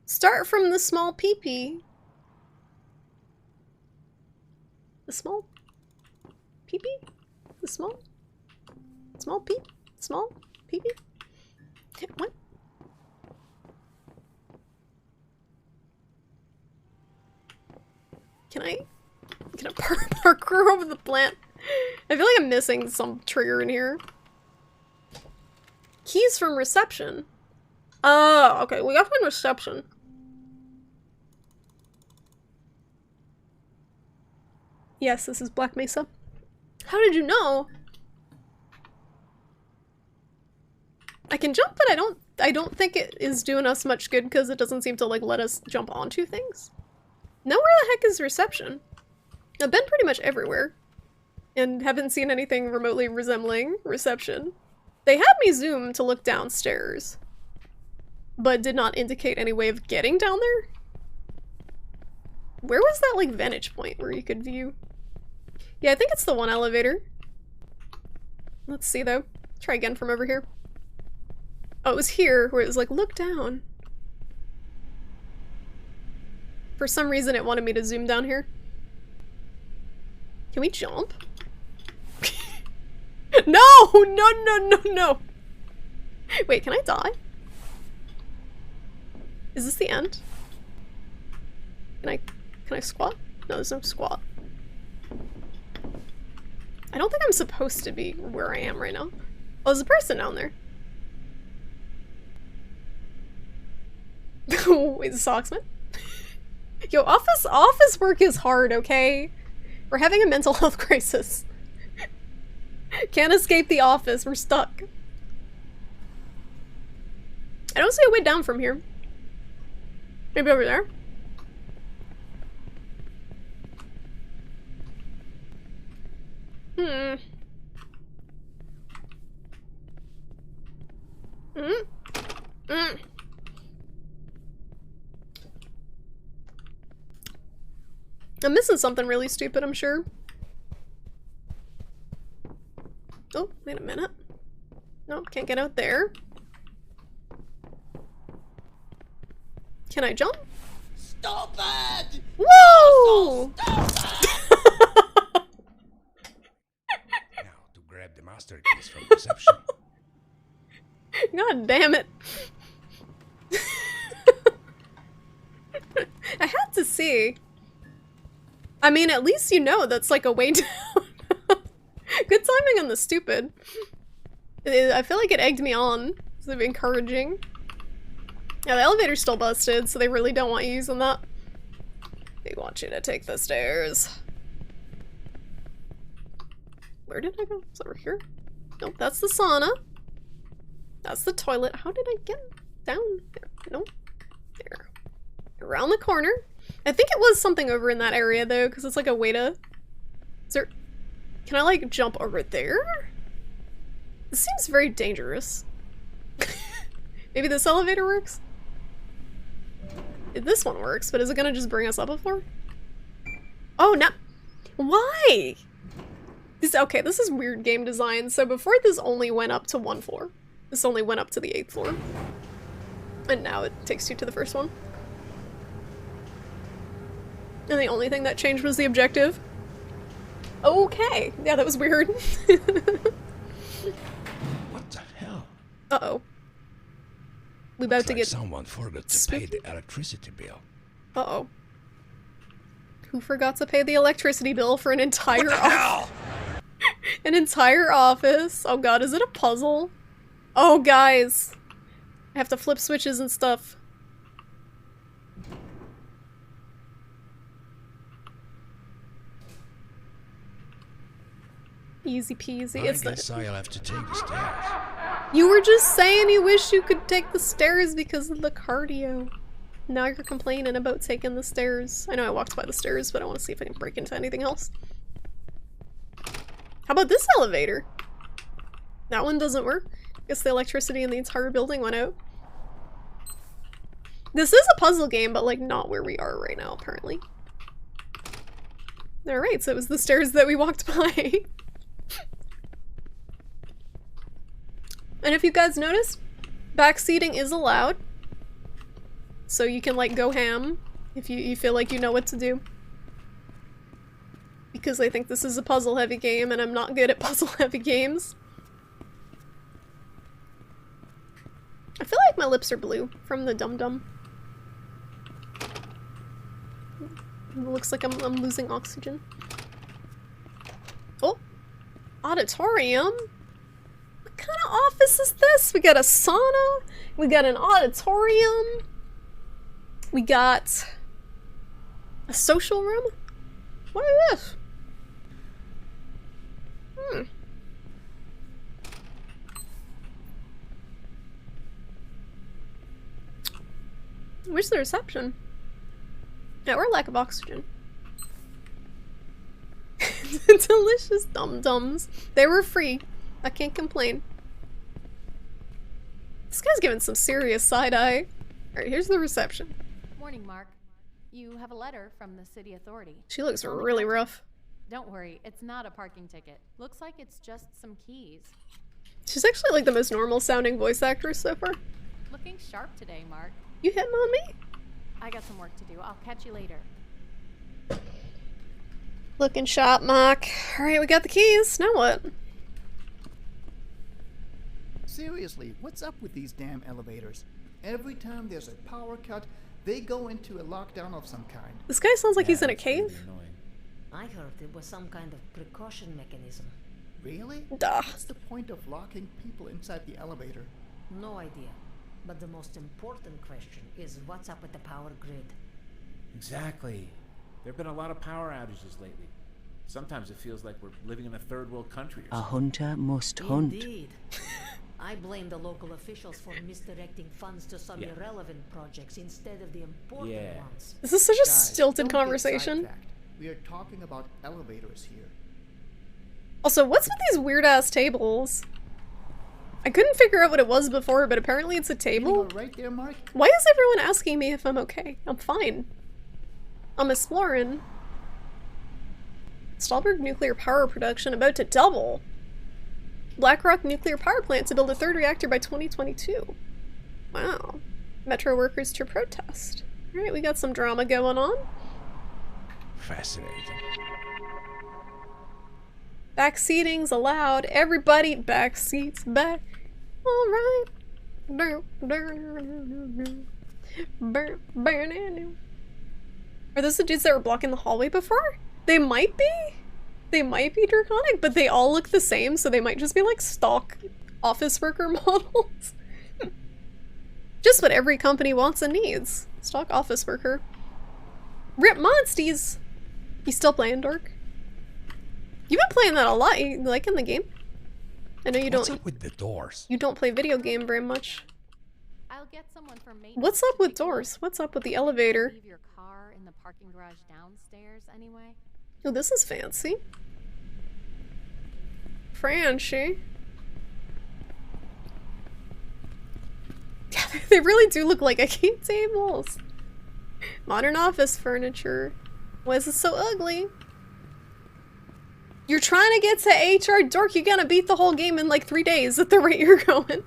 Start from the small peepee. The small peepee? The small peep? Small peepee? What? Can I parkour over the plant? I feel like I'm missing some trigger in here. Keys from reception. Oh, okay, we gotta find reception. Yes, this is Black Mesa. How did you know? I can jump, but I don't think it is doing us much good because it doesn't seem to like let us jump onto things. Now where the heck is reception? I've been pretty much everywhere and haven't seen anything remotely resembling reception. They had me zoom to look downstairs, but did not indicate any way of getting down there. Where was that like vantage point where you could view? Yeah, I think it's the one elevator. Let's see though. Try again from over here. Oh, it was here where it was like, look down. For some reason it wanted me to zoom down here. Can we jump? No! No, no, no, no! Wait, can I die? Is this the end? Can I squat? No, there's no squat. I don't think I'm supposed to be where I am right now. Oh, there's a person down there. Wait, the Socksman? Yo, office work is hard, okay? We're having a mental health crisis. Can't escape the office, we're stuck. I don't see a way down from here. Maybe over there? I'm missing something really stupid, I'm sure. Oh, wait a minute. Nope, can't get out there. Can I jump? Stupid! Whoa! Now to grab the master keys from reception. God damn it. I had to see. I mean, at least you know that's like a way down. Good timing on the stupid. I feel like it egged me on. It's encouraging. Yeah, the elevator's still busted, so they really don't want you using that. They want you to take the stairs. Where did I go? Is that over here? Nope, that's the sauna. That's the toilet. How did I get down there? Nope. There. Around the corner. I think it was something over in that area though, because it's like a way to... Is there... Can I like jump over there? This seems very dangerous. Maybe this elevator works? This one works, but is it gonna just bring us up a floor? Oh, no. Why? Okay, this is weird game design. So before this only went up to one floor. This only went up to the 8th floor. And now it takes you to the first one. And the only thing that changed was the objective. Okay. Yeah, that was weird. What the hell? Uh-oh. We about Looks to like get someone forgot to pay the electricity bill. Uh-oh. Who forgot to pay the electricity bill for an entire office? An entire office. Oh god, is it a puzzle? Oh, guys. I have to flip switches and stuff. Easy peasy. I It's guess not. I'll have to take the stairs. You were just saying you wish you could take the stairs because of the cardio. Now you're complaining about taking the stairs. I know I walked by the stairs, but I want to see if I can break into anything else. How about this elevator? That one doesn't work. Guess the electricity in the entire building went out. This is a puzzle game, but like not where we are right now, apparently. Alright, so it was the stairs that we walked by. And if you guys noticed, backseating is allowed. So you can like go ham if you feel like you know what to do. Because I think this is a puzzle heavy game and I'm not good at puzzle heavy games. I feel like my lips are blue from the dum-dum. It looks like I'm losing oxygen. Oh! Auditorium? What kind of office is this? We got a sauna, we got an auditorium, we got a social room? What is this? Where's the reception? Yeah, or lack of oxygen. Delicious dum-dums. They were free. I can't complain. This guy's giving some serious side-eye. Alright, here's the reception. Morning, Mark. You have a letter from the city authority. She looks really rough. Don't worry, it's not a parking ticket. Looks like it's just some keys. She's actually like the most normal sounding voice actress so far. Looking sharp today, Mark. You hitting on me? I got some work to do. I'll catch you later. Looking sharp, Mark. Alright, we got the keys. Now what? Seriously, what's up with these damn elevators? Every time there's a power cut, they go into a lockdown of some kind. This guy sounds like he's in a it's really cave. annoying. I heard it was some kind of precaution mechanism. Really? Duh. What's the point of locking people inside the elevator? No idea. But the most important question is what's up with the power grid? Exactly. There have been a lot of power outages lately. Sometimes it feels like we're living in a third world country or A something. hunter must hunt. Indeed. I blame the local officials for misdirecting funds to some Yeah. irrelevant projects instead of the important Yeah. ones. This is such a Guys, stilted don't get conversation. sidetracked. We are talking about elevators here. Also, what's with these weird ass tables? I couldn't figure out what it was before, but apparently it's a You table. all right there, Mark? Why is everyone asking me if I'm okay? I'm fine. I'm exploring. Stahlberg nuclear power production about to double. BlackRock nuclear power plant to build a third reactor by 2022. Wow. Metro workers to protest. Alright, we got some drama going on. Fascinating. Backseating's allowed. Everybody backseats back. Alright. Are those the dudes that were blocking the hallway before? They might be. They might be draconic, but they all look the same, so they might just be like stock office worker models. Just what every company wants and needs. Stock office worker. Rip Monsties! You still playing, Dork? You've been playing that a lot. You liking the game? I know you What's don't. up with the doors? You don't play video game very much. I'll get someone from maintenance. What's up to with take a look. doors? What's up with the elevator? Leave your car in the parking garage downstairs anyway. Oh, this is fancy. Franchi. Yeah, they really do look like IKEA tables. Modern office furniture. Why is it so ugly? You're trying to get to HR Dork, you're gonna beat the whole game in like 3 days at the rate you're going.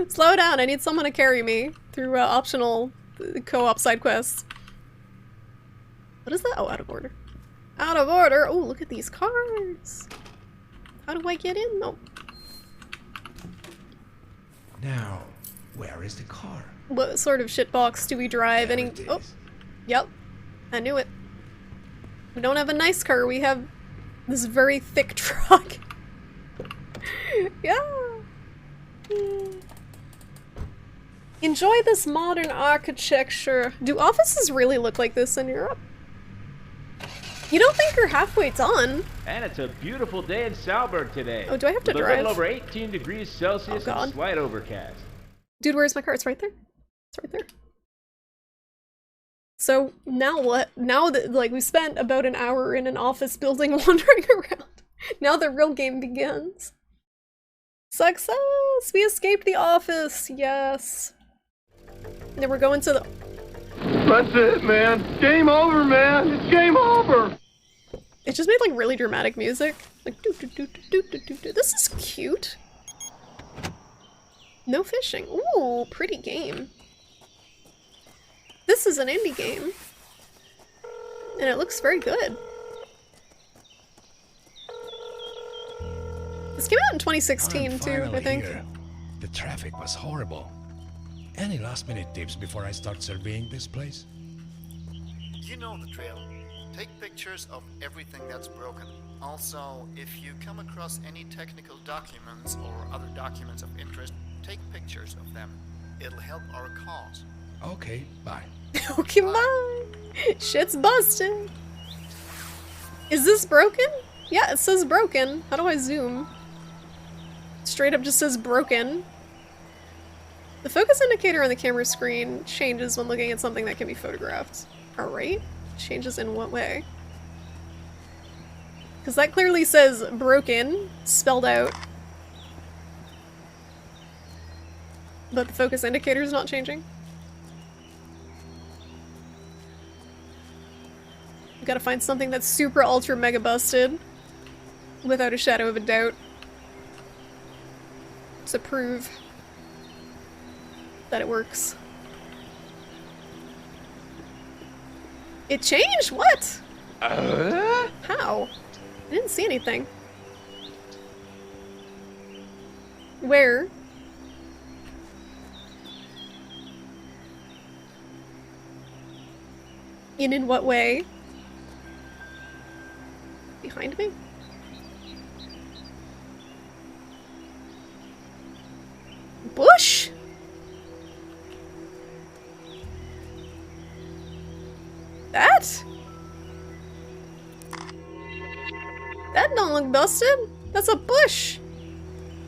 Slow down, I need someone to carry me through optional co-op side quests. What is that? Oh, out of order. Out of order! Oh, look at these cars! How do I get in? No. Now, where is the car? What sort of shitbox do we drive? There Any- it is. Oh, yep. I knew it. We don't have a nice car, we have this very thick truck. Yeah. Enjoy this modern architecture. Do offices really look like this in Europe? You don't think you're halfway done? And it's a beautiful day in Salzburg today. Oh, do I have to With a drive? little over 18 degrees Celsius Oh, God. and slight overcast. Dude, where's my car? It's right there. It's right there. So, now what? Now that, like, we spent about an hour in an office building wandering around. Now the real game begins. Success! We escaped the office! Yes. And then we're going to the- That's it, man. Game over, man. It's game over. It just made, like, really dramatic music. Like, doo doo doo doo doo doo doo. This is cute. No fishing. Ooh, pretty game. This is an indie game. And it looks very good. This came out in 2016 I'm too, I finally think. here. The traffic was horrible. Any last-minute tips before I start surveying this place? You know the drill. Take pictures of everything that's broken. Also, if you come across any technical documents or other documents of interest, take pictures of them. It'll help our cause. Okay, bye. Okay, bye. Shit's busted. Is this broken? Yeah, it says broken. How do I zoom? Straight up just says broken. The focus indicator on the camera screen changes when looking at something that can be photographed. Alright. Changes in what way? Because that clearly says broken, spelled out. But the focus indicator is not changing. We gotta find something that's super ultra mega busted. Without a shadow of a doubt. To prove that it works. It changed? What? How? I didn't see anything. Where? In what way? Behind me? Bush? That? That don't look busted. That's a bush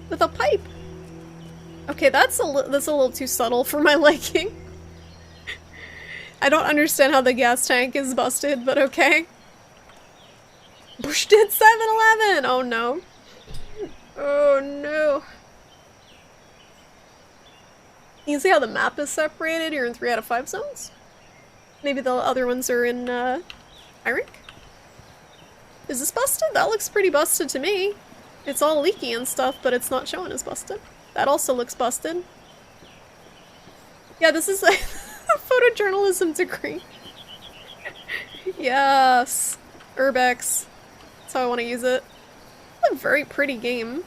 with a pipe. Okay, that's a little too subtle for my liking. I don't understand how the gas tank is busted, but okay. Bush did 7-Eleven! Oh no. Oh no. You can see how the map is separated. You're in 3 out of 5 zones. Maybe the other ones are in, Irink? Is this busted? That looks pretty busted to me. It's all leaky and stuff, but it's not showing as busted. That also looks busted. Yeah, this is a photojournalism degree. Yes. Urbex. That's how I want to use it. It's a very pretty game.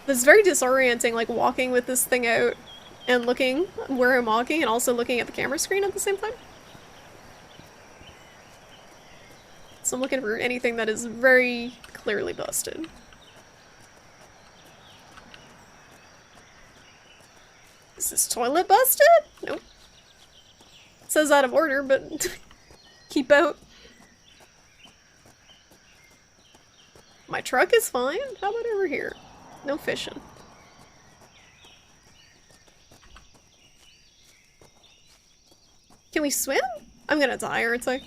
It's very disorienting, like walking with this thing out and looking where I'm walking and also looking at the camera screen at the same time. So I'm looking for anything that is very clearly busted. Is this toilet busted? Nope. It says out of order, but keep out. My truck is fine. How about over here? No fishing. Can we swim? I'm gonna die, aren't I?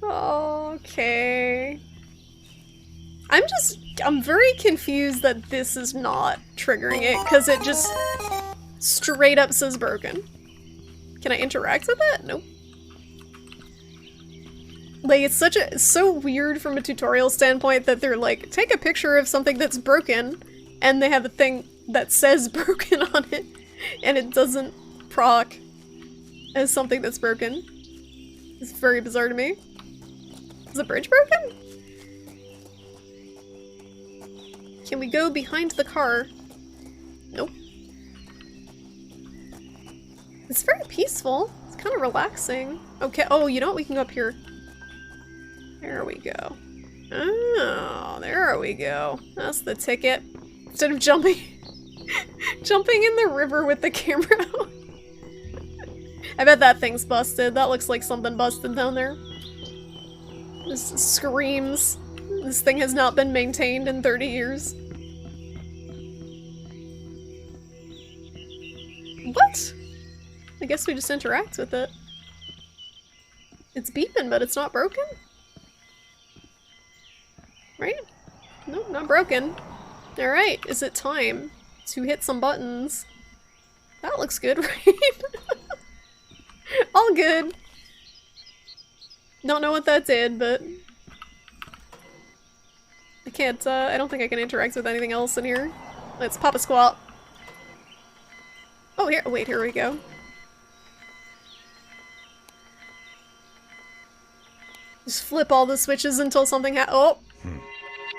Okay. I'm very confused that this is not triggering it, because it just straight up says broken. Can I interact with it? Nope. Like, it's so weird from a tutorial standpoint that they're like, take a picture of something that's broken, and they have a thing that says broken on it, and it doesn't proc as something that's broken. It's very bizarre to me. Is the bridge broken? Can we go behind the car? Nope. It's very peaceful. It's kind of relaxing. Okay, oh, you know what? We can go up here. There we go. Oh, there we go. That's the ticket. Instead of jumping in the river with the camera out. I bet that thing's busted. That looks like something busted down there. This screams. This thing has not been maintained in 30 years. What? I guess we just interact with it. It's beeping, but it's not broken? Right? Nope, not broken. Alright, is it time to hit some buttons? That looks good, right? All good. Don't know what that did, but... I can't, I don't think I can interact with anything else in here. Let's pop a squat. Oh, here- wait, here we go. Just flip all the switches until something oh!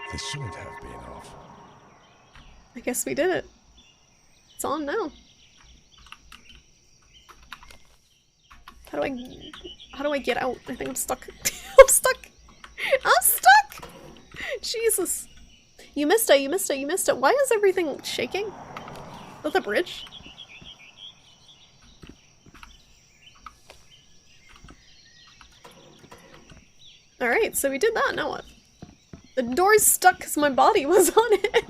This shouldn't have been off. I guess we did it. It's on now. How do I get out? I think I'm stuck. I'm stuck! I'm stuck! Jesus. You missed it, you missed it, you missed it. Why is everything shaking? Is that the bridge? Alright, so we did that, now what? The door's stuck because my body was on it!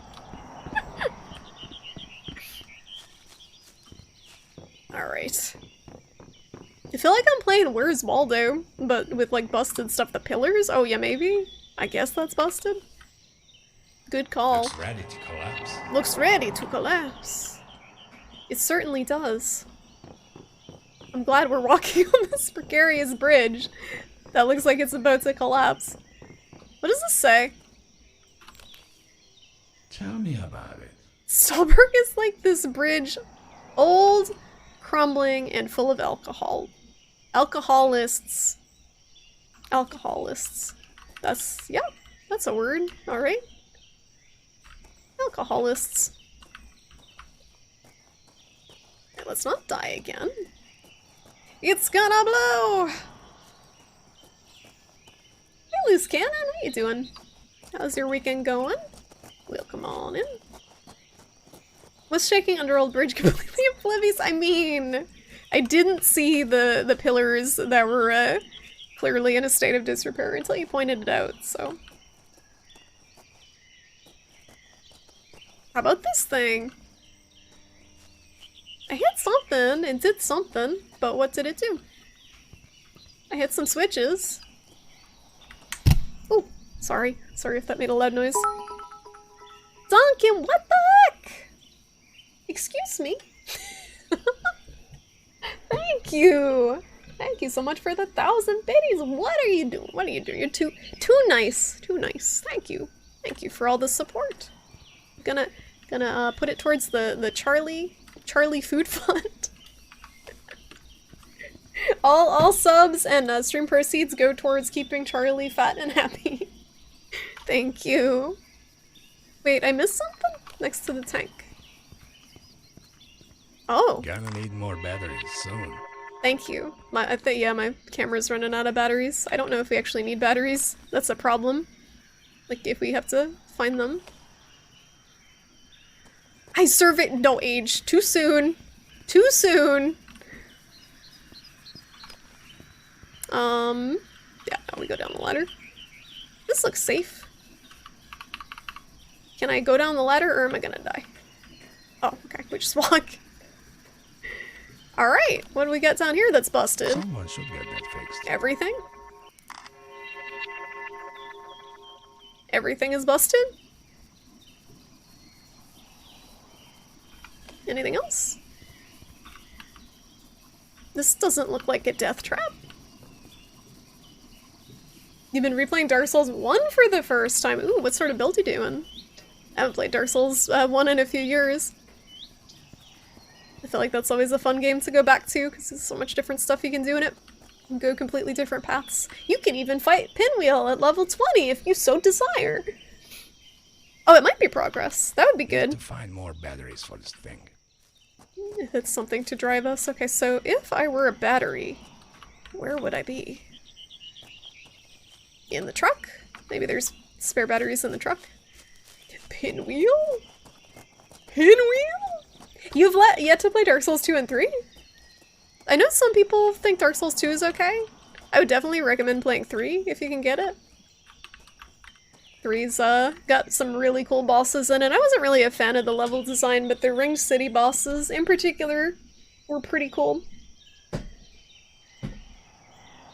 Alright. I feel like I'm playing Where's Waldo, but with like busted stuff. The pillars? Oh yeah, maybe? I guess that's busted. Good call. Looks ready to collapse. Looks ready to collapse. It certainly does. I'm glad we're walking on this precarious bridge that looks like it's about to collapse. What does this say? Tell me about it. Stolberg is like this bridge, old, crumbling, and full of alcohol. Alcoholists. Alcoholists. That's, yeah, that's a word. Alright. Alcoholists. Okay, let's not die again. It's gonna blow! Hey, Loose Cannon, how you doing? How's your weekend going? We'll come on in. Was shaking under old bridge completely oblivious? I mean, I didn't see the pillars that were clearly in a state of disrepair until you pointed it out, so. How about this thing? I hit something, it did something, but what did it do? I hit some switches. Oh, sorry. Sorry if that made a loud noise. Duncan, what the heck? Excuse me. Thank you. Thank you so much for the 1,000 biddies. What are you doing? What are you doing? You're too nice. Too nice. Thank you. Thank you for all the support. I'm gonna put it towards the Charlie Food Fund. all subs and stream proceeds go towards keeping Charlie fat and happy. Thank you. Wait, I missed something next to the tank. Oh. Gonna need more batteries soon. Thank you. Yeah, my camera's running out of batteries. I don't know if we actually need batteries. That's a problem. Like, if we have to find them. I surveyed- no age. Too soon. Too soon. Yeah, now we go down the ladder. This looks safe. Can I go down the ladder or am I gonna die? Oh, okay, we just walk. Alright, what do we got down here that's busted? Someone should get that fixed. Everything? Everything is busted? Anything else? This doesn't look like a death trap. You've been replaying Dark Souls 1 for the first time. Ooh, what sort of build you doing? I haven't played Dark Souls 1 in a few years. I feel like that's always a fun game to go back to, because there's so much different stuff you can do in it. You can go completely different paths. You can even fight Pinwheel at level 20 if you so desire. Oh, it might be progress. That would be good. To find more batteries for this thing. If it's something to drive us. Okay, so if I were a battery, where would I be? In the truck? Maybe there's spare batteries in the truck. Pinwheel? Pinwheel? You've yet to play Dark Souls 2 and 3? I know some people think Dark Souls 2 is okay. I would definitely recommend playing 3 if you can get it. 3's got some really cool bosses in it. I wasn't really a fan of the level design, but the Ringed City bosses in particular were pretty cool.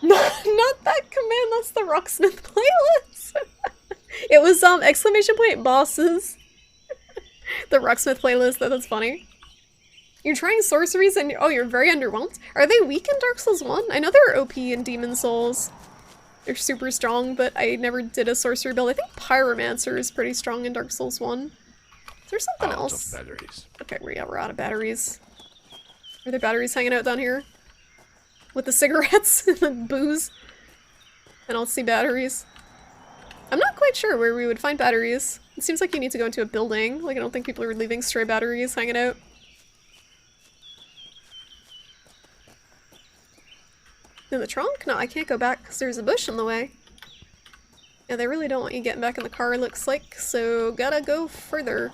Not that command, that's the Rocksmith playlist! It was exclamation point bosses. The Rocksmith playlist, that's funny. You're trying sorceries and you're very underwhelmed? Are they weak in Dark Souls 1? I know they're OP in Demon Souls. They're super strong, but I never did a sorcery build. I think Pyromancer is pretty strong in Dark Souls 1. Is there something else? Out of batteries. Okay, we're out of batteries. Are there batteries hanging out down here? With the cigarettes and the booze? I don't see batteries. I'm not quite sure where we would find batteries. It seems like you need to go into a building. Like, I don't think people are leaving stray batteries hanging out. In the trunk? No, I can't go back because there's a bush in the way. Yeah, they really don't want you getting back in the car, looks like, so gotta go further.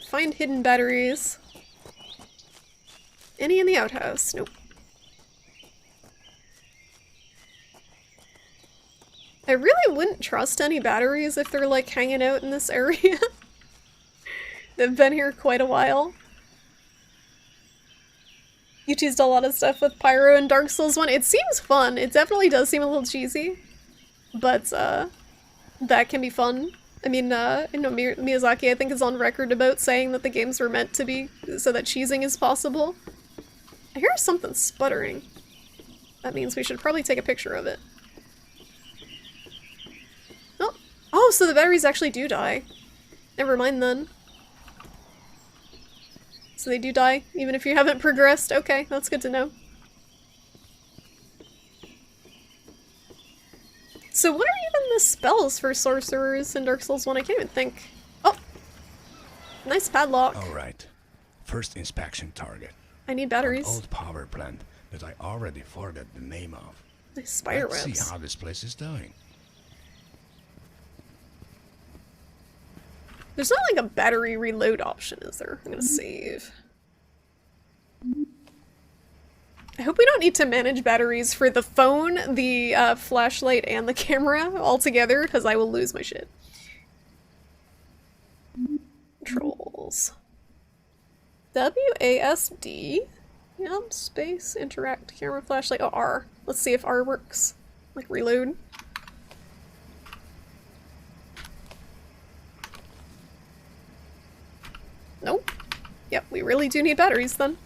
Find hidden batteries. Any in the outhouse? Nope. I really wouldn't trust any batteries if they're like hanging out in this area. They've been here quite a while. You teased a lot of stuff with Pyro and Dark Souls 1. It seems fun. It definitely does seem a little cheesy. But, that can be fun. I mean, Miyazaki, I think, is on record about saying that the games were meant to be so that cheesing is possible. I hear something sputtering. That means we should probably take a picture of it. Oh! Oh, so the batteries actually do die. Never mind then. So they do die, even if you haven't progressed. Okay, that's good to know. So what are even the spells for sorcerers in Dark Souls 1? I can't even think. Oh! Nice padlock. Alright. First inspection target. I need batteries. An old power plant that I already forgot the name of. Nice spider Let's webs. see how this place is doing. There's not like a battery reload option, is there? I'm gonna save. I hope we don't need to manage batteries for the phone, the flashlight, and the camera all together, because I will lose my shit. Controls. WASD. Yep, space, interact, camera, flashlight. Oh, R. Let's see if R works. Like reload. Nope. Yep, we really do need batteries then.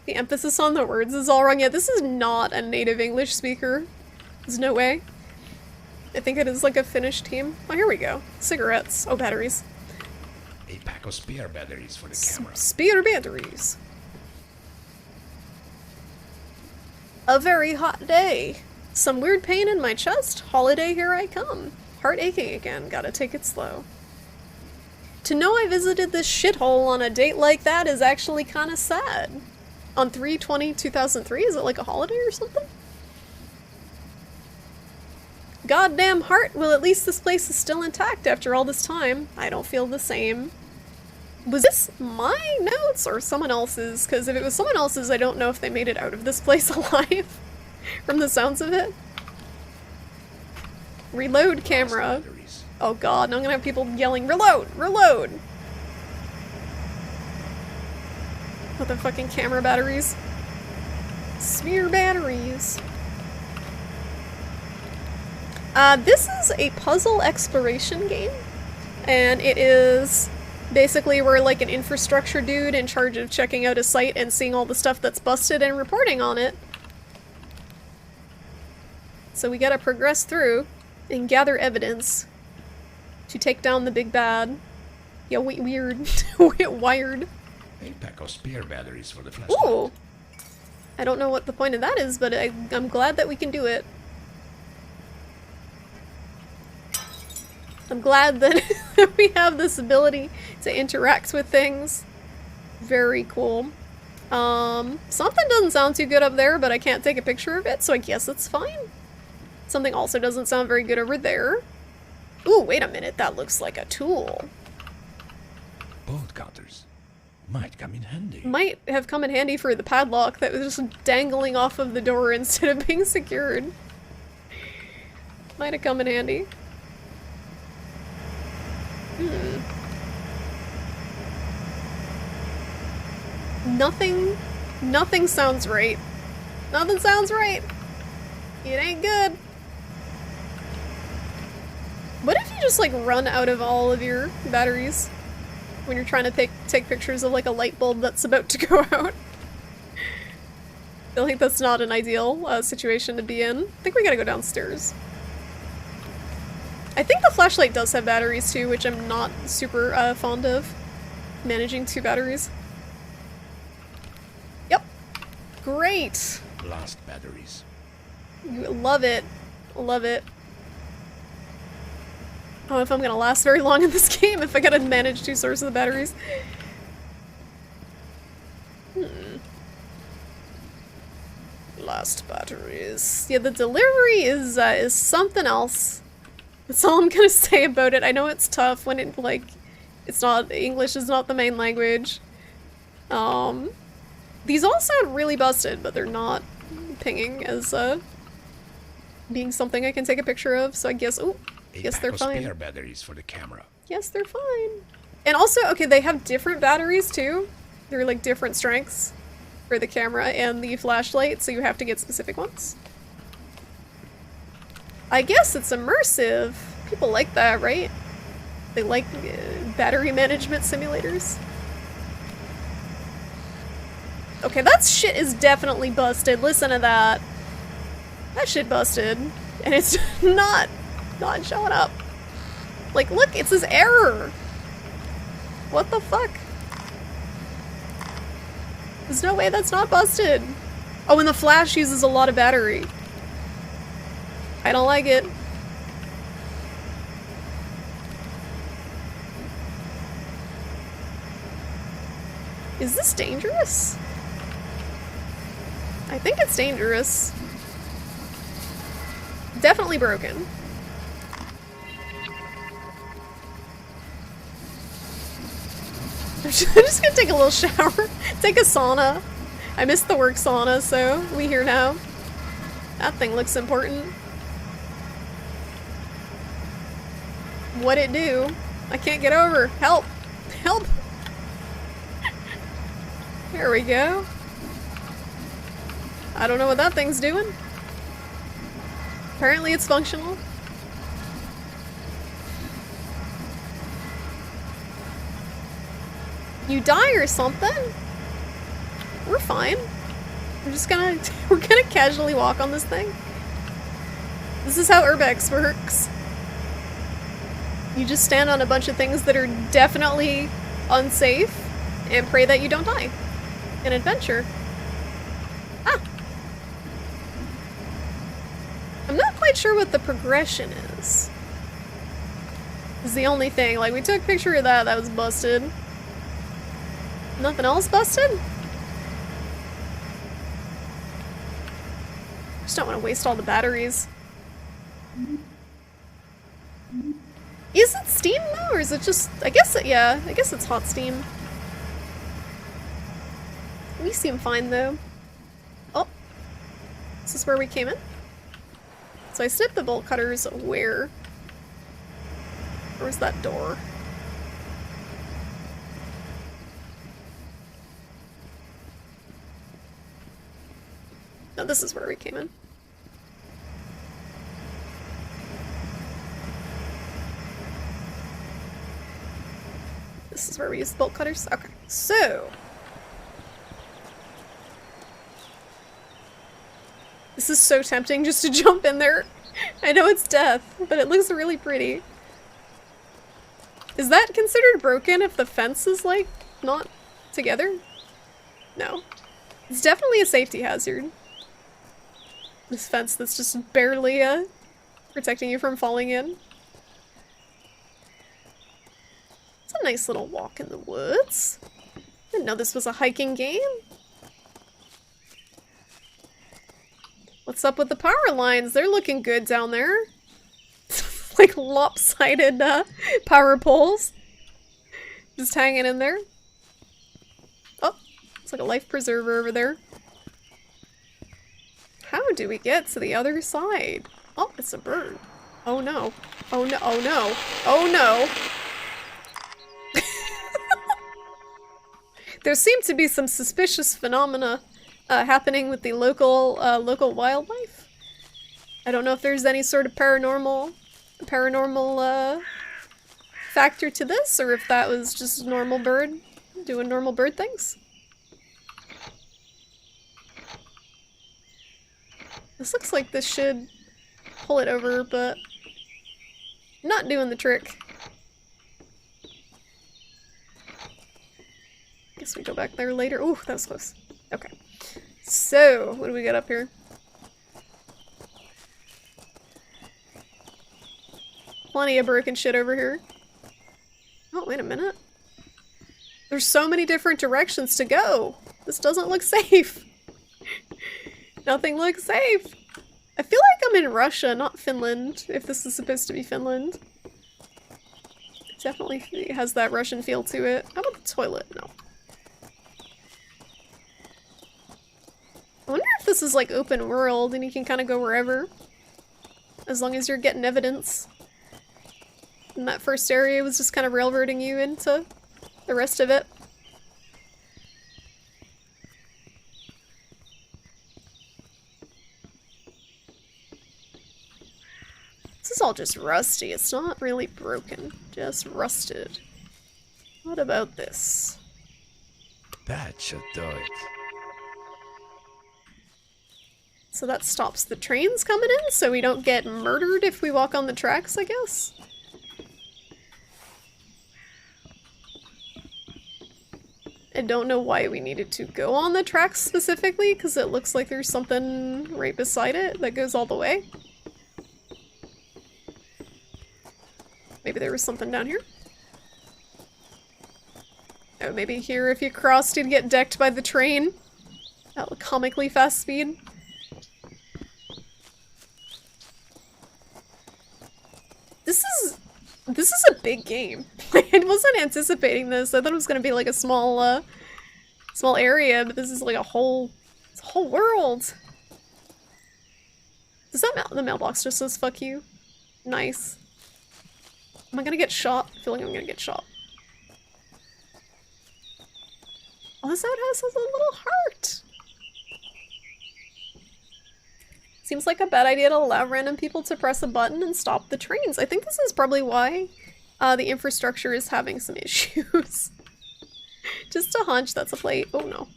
The emphasis on the words is all wrong. Yeah, this is not a native English speaker. There's no way. I think it is like a Finnish team. Oh, here we go. Cigarettes. Oh, batteries. A pack of spare batteries for the camera. Spare batteries. A very hot day. Some weird pain in my chest. Holiday, here I come. Heart aching again. Gotta take it slow. To know I visited this shithole on a date like that is actually kinda sad. On 3/20/2003? Is it like a holiday or something? Goddamn heart! Well, at least this place is still intact after all this time. I don't feel the same. Was this my notes or someone else's? Because if it was someone else's, I don't know if they made it out of this place alive. From the sounds of it. Reload camera. Oh god, now I'm gonna have people yelling, reload! Reload! With the fucking camera batteries. Smear batteries. This is a puzzle exploration game, and it is Basically, we're like an infrastructure dude in charge of checking out a site and seeing all the stuff that's busted and reporting on it. So we gotta progress through and gather evidence to take down the big bad. Yeah, weird. Wired. A pack of spare batteries for the flashlight. Ooh! I don't know what the point of that is, but I'm glad that we can do it. I'm glad that we have this ability to interact with things. Very cool. Something doesn't sound too good up there, but I can't take a picture of it, so I guess it's fine. Something also doesn't sound very good over there. Ooh, wait a minute, that looks like a tool. Bolt cutters. Might come in handy. Might have come in handy for the padlock that was just dangling off of the door instead of being secured. Might have come in handy. Nothing sounds right. Nothing sounds right. It ain't good. What if you just like run out of all of your batteries when you're trying to take pictures of like a light bulb that's about to go out? I feel like that's not an ideal situation to be in. I think we gotta go downstairs. I think the flashlight does have batteries too, which I'm not super fond of. Managing 2 batteries. Yep. Great. Last batteries. Love it. Love it. I don't know if I'm gonna last very long in this game if I gotta manage 2 sources of batteries. Last batteries. Yeah, the delivery is something else. That's all I'm gonna say about it. I know it's tough when it, like, it's not, English is not the main language. These all sound really busted, but they're not pinging as, being something I can take a picture of, so I guess, oh, yes, they're fine. Spare batteries for the camera. Yes, they're fine. And also, okay, they have different batteries too. They're like different strengths for the camera and the flashlight, so you have to get specific ones. I guess it's immersive. People like that, right? They like battery management simulators. Okay, that shit is definitely busted. Listen to that. That shit busted. And it's not showing up. Like, look, it says error. What the fuck? There's no way that's not busted. Oh, and the flash uses a lot of battery. I don't like it. Is this dangerous? I think it's dangerous. Definitely broken. I'm just gonna take a little shower. Take a sauna. I missed the work sauna, so we here now. That thing looks important. What'd it do? I can't get over. Help! Help! There we go. I don't know what that thing's doing. Apparently it's functional. You die or something? We're fine. We're gonna casually walk on this thing. This is how Urbex works. You just stand on a bunch of things that are definitely unsafe and pray that you don't die. An adventure. Ah! I'm not quite sure what the progression is. Is the only thing. Like, we took a picture of that was busted. Nothing else busted? Just don't want to waste all the batteries. Is it steam though, or is it just, I guess it's hot steam. We seem fine though. Oh, this is where we came in. So I snipped the bolt cutters where? Where's that door? No, this is where we came in. This is where we use the bolt cutters? Okay, so... This is so tempting just to jump in there. I know it's death, but it looks really pretty. Is that considered broken if the fence is, like, not together? No. It's definitely a safety hazard. This fence that's just barely, protecting you from falling in. It's a nice little walk in the woods. Didn't know this was a hiking game. What's up with the power lines? They're looking good down there. Like lopsided power poles. Just hanging in there. Oh, it's like a life preserver over there. How do we get to the other side? Oh, it's a bird. Oh no. Oh no. Oh no. Oh no. There seem to be some suspicious phenomena happening with the local wildlife. I don't know if there's any sort of paranormal factor to this, or if that was just a normal bird doing normal bird things. This looks like this should pull it over, but not doing the trick. Guess we go back there later. Ooh, that was close. Okay. So, what do we got up here? Plenty of broken shit over here. Oh, wait a minute. There's so many different directions to go. This doesn't look safe. Nothing looks safe. I feel like I'm in Russia, not Finland, if this is supposed to be Finland. It definitely has that Russian feel to it. How about the toilet? No. I wonder if this is like open world and you can kind of go wherever. As long as you're getting evidence. And that first area was just kind of railroading you into the rest of it. This is all just rusty. It's not really broken. Just rusted. What about this? That should do it. So that stops the trains coming in, so we don't get murdered if we walk on the tracks, I guess? I don't know why we needed to go on the tracks specifically, because it looks like there's something right beside it that goes all the way. Maybe there was something down here? Oh, maybe here if you crossed you'd get decked by the train at comically fast speed. This is a big game. I wasn't anticipating this. I thought it was gonna be like a small area, but this is like it's a whole world. Does that the mailbox just says fuck you? Nice. Am I gonna get shot? I feel like I'm gonna get shot. Oh, this outhouse has a little heart. Seems like a bad idea to allow random people to press a button and stop the trains. I think this is probably why the infrastructure is having some issues. Just a hunch, that's a plate. Oh no.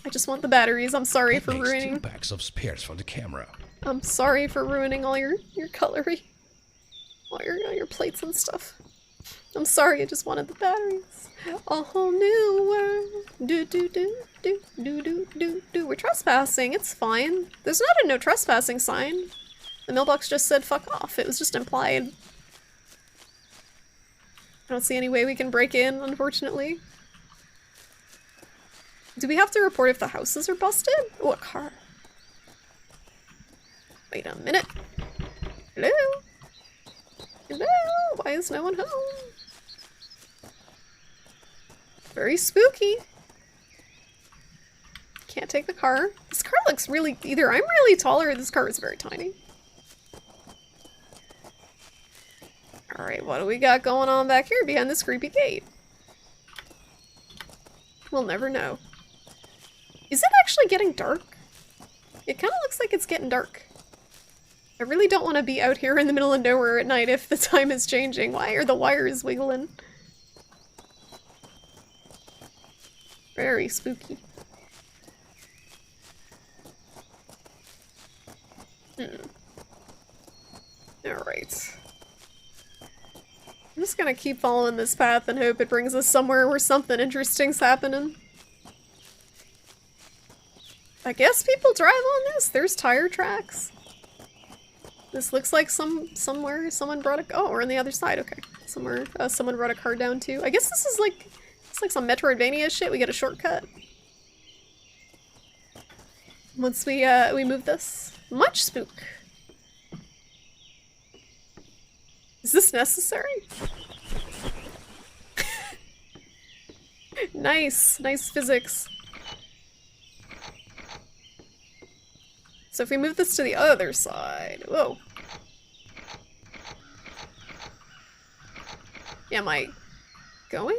I just want the batteries. I'm sorry for ruining... 2 packs of spares for the camera. I'm sorry for ruining all your cutlery. All your plates and stuff. I'm sorry, I just wanted the batteries. A whole new world. Do do do do do do do do. We're trespassing, it's fine. There's not a no trespassing sign. The mailbox just said fuck off. It was just implied. I don't see any way we can break in, unfortunately. Do we have to report if the houses are busted? Oh, a car. Wait a minute. Hello? Hello? Why is no one home? Very spooky. Can't take the car. This car looks really... Either I'm really tall or this car is very tiny. Alright, what do we got going on back here behind this creepy gate? We'll never know. Is it actually getting dark? It kind of looks like it's getting dark. I really don't want to be out here in the middle of nowhere at night if the time is changing. Why are the wires wiggling? Very spooky. Alright. I'm just gonna keep following this path and hope it brings us somewhere where something interesting's happening. I guess people drive on this? There's tire tracks. This looks like somewhere someone brought a- oh, we're on the other side, okay. Somewhere someone brought a car down too. I guess this is like, it's like some Metroidvania shit, we get a shortcut. Once we move this. Much spook. Is this necessary? Nice, nice physics. So if we move this to the other side, whoa. Am I going?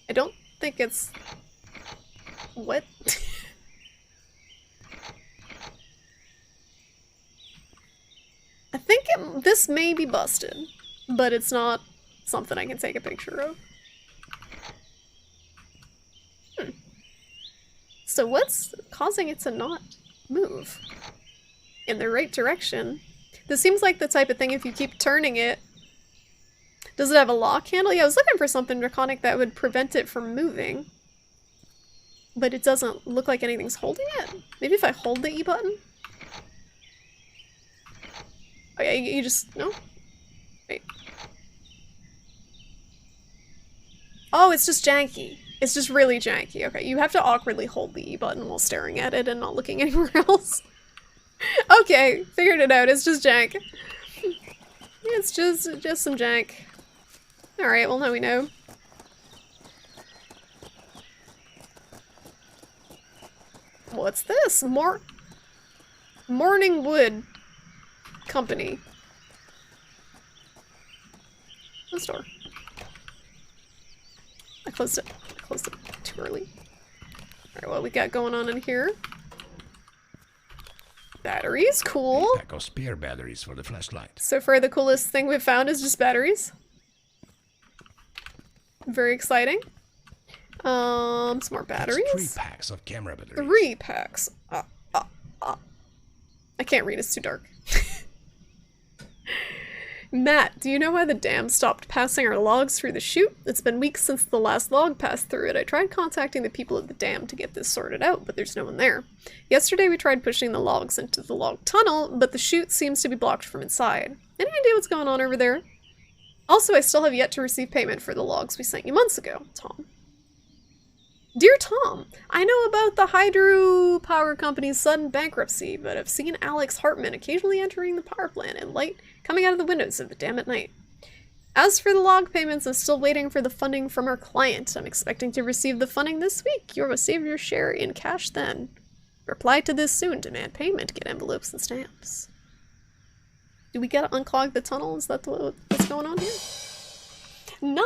I don't think it's... What? I think this may be busted, but it's not something I can take a picture of. So what's causing it to not move in the right direction? This seems like the type of thing if you keep turning it. Does it have a lock handle? Yeah, I was looking for something draconic that would prevent it from moving. But it doesn't look like anything's holding it. Maybe if I hold the E button? Oh yeah, you just... no? Wait. Oh, it's just janky. It's just really janky. Okay, you have to awkwardly hold the E button while staring at it and not looking anywhere else. Okay, figured it out. It's just jank. It's just some jank. Alright, well now we know. What's this? Morning Wood Company. Close door. I closed it too early. Alright, what we got going on in here? Batteries, cool. Pack of spare batteries for the flashlight. So far the coolest thing we've found is just batteries. Very exciting. Some more batteries. It's 3 packs of camera batteries. 3 packs. I can't read, it's too dark. Matt, do you know why the dam stopped passing our logs through the chute? It's been weeks since the last log passed through it. I tried contacting the people at the dam to get this sorted out, but there's no one there. Yesterday we tried pushing the logs into the log tunnel, but the chute seems to be blocked from inside. Any idea what's going on over there? Also, I still have yet to receive payment for the logs we sent you months ago, Tom. Dear Tom, I know about the Hydro Power Company's sudden bankruptcy, but I've seen Alex Hartman occasionally entering the power plant and light coming out of the windows of the dam at night. As for the log payments, I'm still waiting for the funding from our client. I'm expecting to receive the funding this week. You'll receive your share in cash then. Reply to this soon. Demand payment. Get envelopes and stamps. Do we gotta unclog the tunnel? Is that what's going on here? Nines!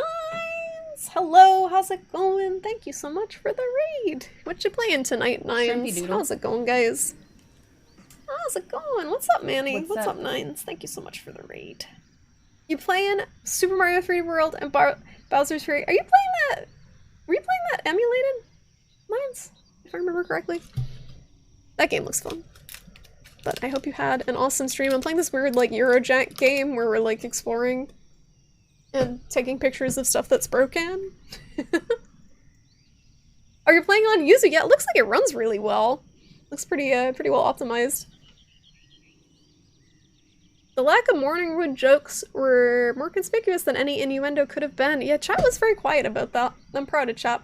Hello, how's it going? Thank you so much for the raid. What you playing tonight, Nines? How's it going, guys? How's it going? What's up, Manny? What's up, Nines? Thank you so much for the raid. You playing Super Mario 3D World and Bowser's Fury? Are you playing that? Were you playing that emulated? Nines? If I remember correctly. That game looks fun. But I hope you had an awesome stream. I'm playing this weird, like, Eurojack game where we're, like, exploring and taking pictures of stuff that's broken. Are you playing on Yuzu? Yeah, it looks like it runs really well. Looks pretty well optimized. The lack of Morningwood jokes were more conspicuous than any innuendo could have been. Yeah, chat was very quiet about that. I'm proud of chat.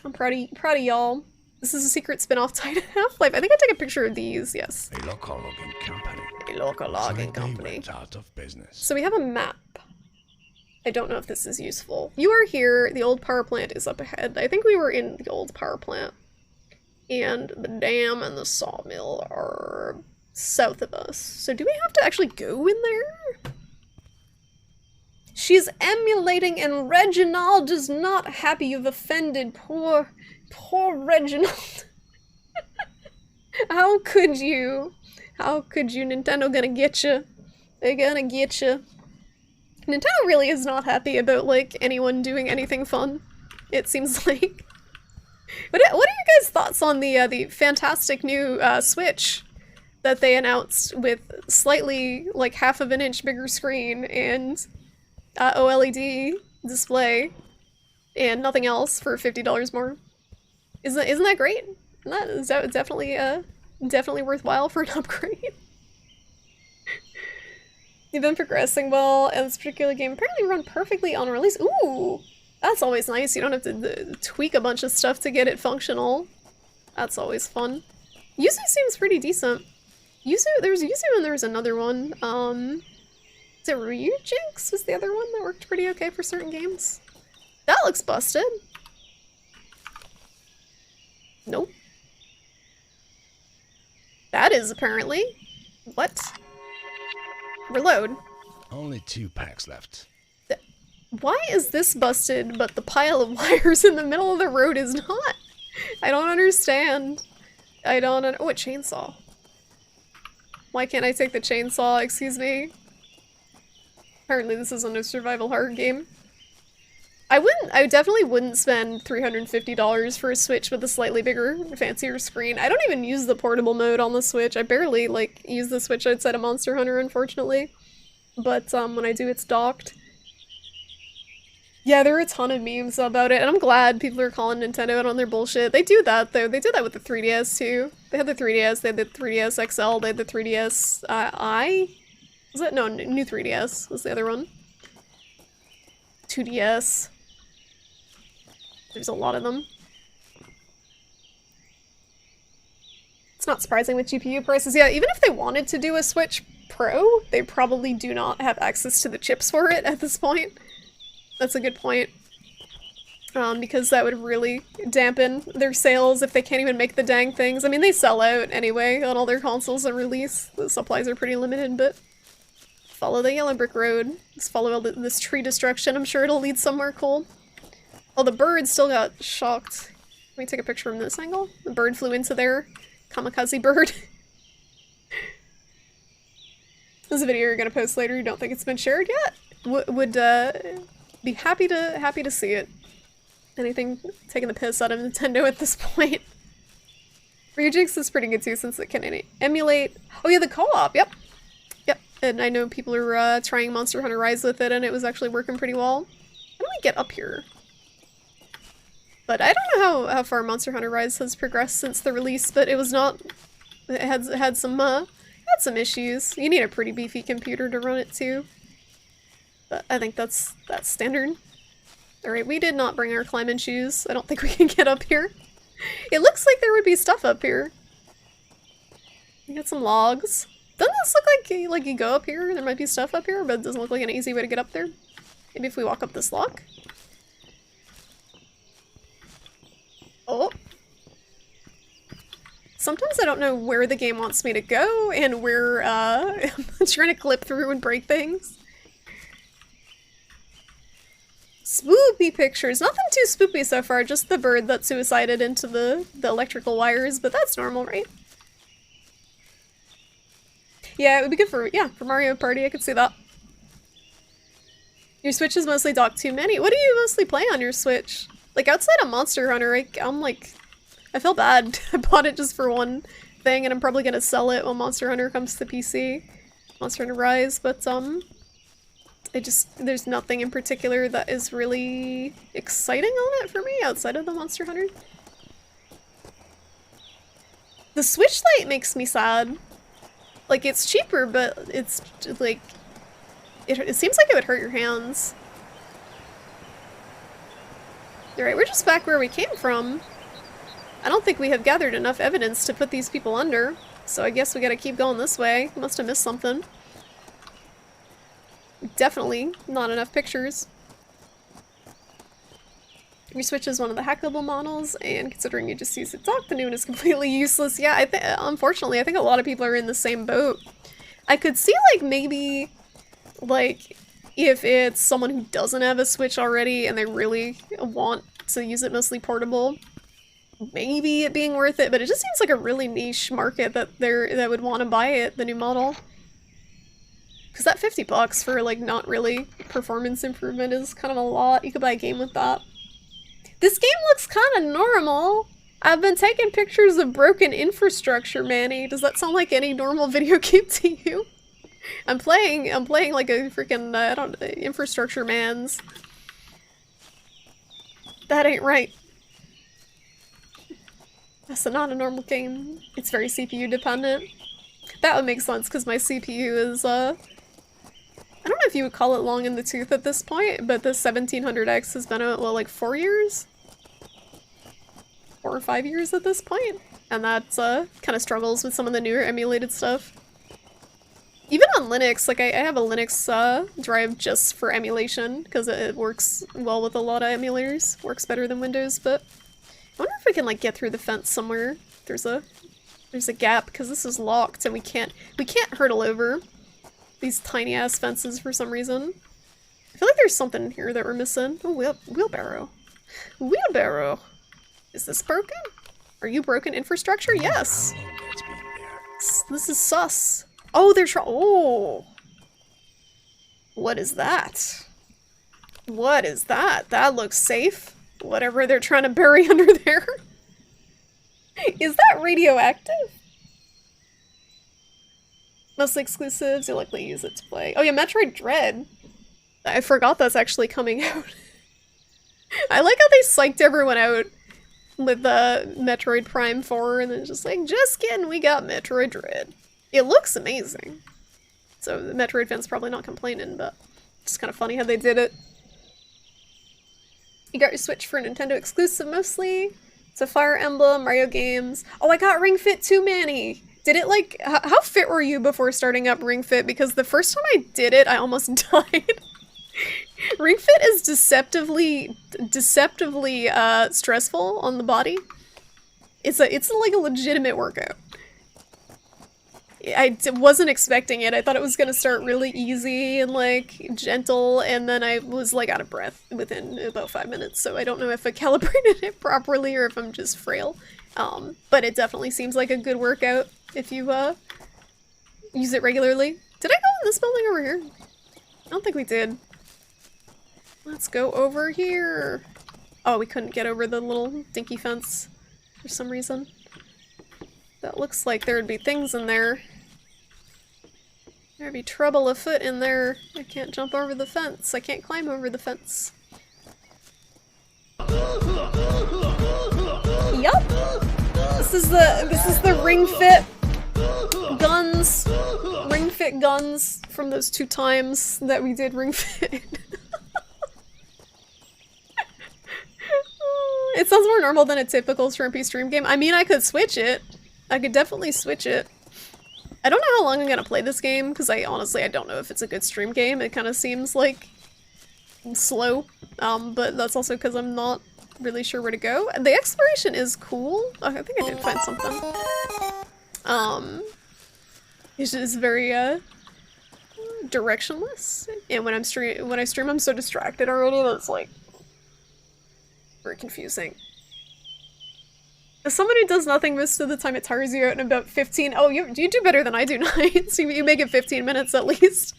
I'm proud of y'all. This is a secret spin-off tied to Half-Life. I think I took a picture of these, yes. A local logging company. A local logging company. Went out of business. So we have a map. I don't know if this is useful. You are here, the old power plant is up ahead. I think we were in the old power plant. And the dam and the sawmill are south of us. So do we have to actually go in there? She's emulating and Reginald is not happy you've offended poor Reginald. How could you? How could you? Nintendo gonna get you. They're gonna get you. Nintendo really is not happy about, like, anyone doing anything fun. it seems like. What are your guys' thoughts on the fantastic new Switch that they announced with slightly like half of an inch bigger screen and OLED display and nothing else for $50 more? Isn't that great? That is definitely definitely worthwhile for an upgrade. You've been progressing well, and this particular game apparently run perfectly on release. Ooh, that's always nice. You don't have to tweak a bunch of stuff to get it functional. That's always fun. Yuzu seems pretty decent. There's Yuzu and there's another one. Is it Ryujinx was the other one that worked pretty okay for certain games? That looks busted. Nope. That is apparently. What? Reload. Only 2 packs left. Why is this busted, but the pile of wires in the middle of the road is not? I don't understand. I don't oh, a chainsaw. Why can't I take the chainsaw? Excuse me. Apparently this isn't a survival horror game. I definitely wouldn't spend $350 for a Switch with a slightly bigger, fancier screen. I don't even use the portable mode on the Switch. I barely, like, use the Switch outside of Monster Hunter, unfortunately. But, when I do, it's docked. Yeah, there are a ton of memes about it, and I'm glad people are calling Nintendo out on their bullshit. They do that, though. They did that with the 3DS, too. They had the 3DS, they had the 3DS XL, they had the 3DS, I? Was it? No, new 3DS was the other one. 2DS. There's a lot of them. It's not surprising with GPU prices. Yeah, even if they wanted to do a Switch Pro, they probably do not have access to the chips for it at this point. That's a good point. Because that would really dampen their sales if they can't even make the dang things. I mean, they sell out anyway on all their consoles at release. The supplies are pretty limited, but follow the yellow brick road. Just follow all this tree destruction. I'm sure it'll lead somewhere cool. Oh, the bird still got shocked. Let me take a picture from this angle. The bird flew into there. Kamikaze bird. This is a video you're gonna post later. You don't think it's been shared yet? Would be happy to see it. Anything taking the piss out of Nintendo at this point. Ryujinx is pretty good too since it can emulate. Oh yeah, the co-op. Yep. Yep. And I know people are trying Monster Hunter Rise with it, and it was actually working pretty well. How do we get up here? But I don't know how far Monster Hunter Rise has progressed since the release, but it was not. It had some issues. You need a pretty beefy computer to run it too. But I think that's standard. Alright, we did not bring our climbing shoes. I don't think we can get up here. It looks like there would be stuff up here. We got some logs. Doesn't this look like you go up here? There might be stuff up here, but it doesn't look like an easy way to get up there. Maybe if we walk up this log? Oh. Sometimes I don't know where the game wants me to go and where I'm trying to clip through and break things. Spoopy pictures. Nothing too spoopy so far, just the bird that suicided into the electrical wires, but that's normal, right? Yeah, it would be good for Mario Party, I could see that. Your Switch is mostly docked too many. What do you mostly play on your Switch? Like, outside of Monster Hunter, I feel bad. I bought it just for one thing, and I'm probably gonna sell it when Monster Hunter comes to PC. Monster Hunter Rise, but, there's nothing in particular that is really exciting on it for me outside of the Monster Hunter. The Switch Lite makes me sad. Like, it's cheaper, but it's, like, it seems like it would hurt your hands. Alright, we're just back where we came from. I don't think we have gathered enough evidence to put these people under, so I guess we gotta keep going this way. Must have missed something. Definitely not enough pictures. Your Switch is one of the hackable models, and considering you just use it dock, the new one is completely useless. Yeah, unfortunately, I think a lot of people are in the same boat. I could see, like, maybe, like, if it's someone who doesn't have a Switch already and they really want to use it mostly portable, maybe it being worth it, but it just seems like a really niche market that would want to buy it, the new model. Because that $50 for, like, not really performance improvement is kind of a lot. You could buy a game with that. This game looks kind of normal. I've been taking pictures of broken infrastructure, Manny. Does that sound like any normal video game to you? I'm playing like a freaking, I don't know, infrastructure mans. That ain't right. That's not a normal game. It's very CPU dependent. That would make sense because my CPU is, I don't know if you would call it long in the tooth at this point, but the 1700X has been out, well, like 4 years? 4 or 5 years at this point. And that's, kind of struggles with some of the newer emulated stuff. Even on Linux, like I have a Linux drive just for emulation because it works well with a lot of emulators. Works better than Windows, but I wonder if we can like get through the fence somewhere. There's a gap because this is locked and we can't hurdle over these tiny ass fences for some reason. I feel like there's something in here that we're missing. Oh, wheelbarrow. Wheelbarrow. Is this broken? Are you broken infrastructure? Yes. This is sus. Oh, they're oh! What is that? What is that? That looks safe. Whatever they're trying to bury under there. Is that radioactive? Mostly exclusives, you'll likely use it to play. Oh yeah, Metroid Dread. I forgot that's actually coming out. I like how they psyched everyone out with Metroid Prime 4 and then just like, just kidding, we got Metroid Dread. It looks amazing. So the Metroid fans probably not complaining, but it's kind of funny how they did it. You got your Switch for Nintendo exclusive mostly. It's a Fire Emblem, Mario games. Oh, I got Ring Fit too, Manny! Did it like, how fit were you before starting up Ring Fit? Because the first time I did it, I almost died. Ring Fit is deceptively stressful on the body. It's like a legitimate workout. I wasn't expecting it. I thought it was gonna start really easy and like gentle, and then I was like out of breath within about 5 minutes, so I don't know if I calibrated it properly or if I'm just frail. But it definitely seems like a good workout if you use it regularly. Did I go in this building over here? I don't think we did. Let's go over here. Oh, we couldn't get over the little dinky fence for some reason. That looks like there would be things in there. There'd be trouble afoot in there. I can't jump over the fence. I can't climb over the fence. Yup. This is the Ring Fit guns. Ring Fit guns from those 2 times that we did Ring Fit. It sounds more normal than a typical Shrimpy stream game. I mean, I could switch it. I could definitely switch it. I don't know how long I'm gonna play this game, because I don't know if it's a good stream game. It kind of seems like slow, but that's also because I'm not really sure where to go. And the exploration is cool. Oh, I think I did find something. It's just very, directionless. And when I stream, I'm so distracted already that it's like very confusing. As someone who does nothing most of the time, it tires you out in about 15. Oh, you do better than I do, Nights. You make it 15 minutes at least.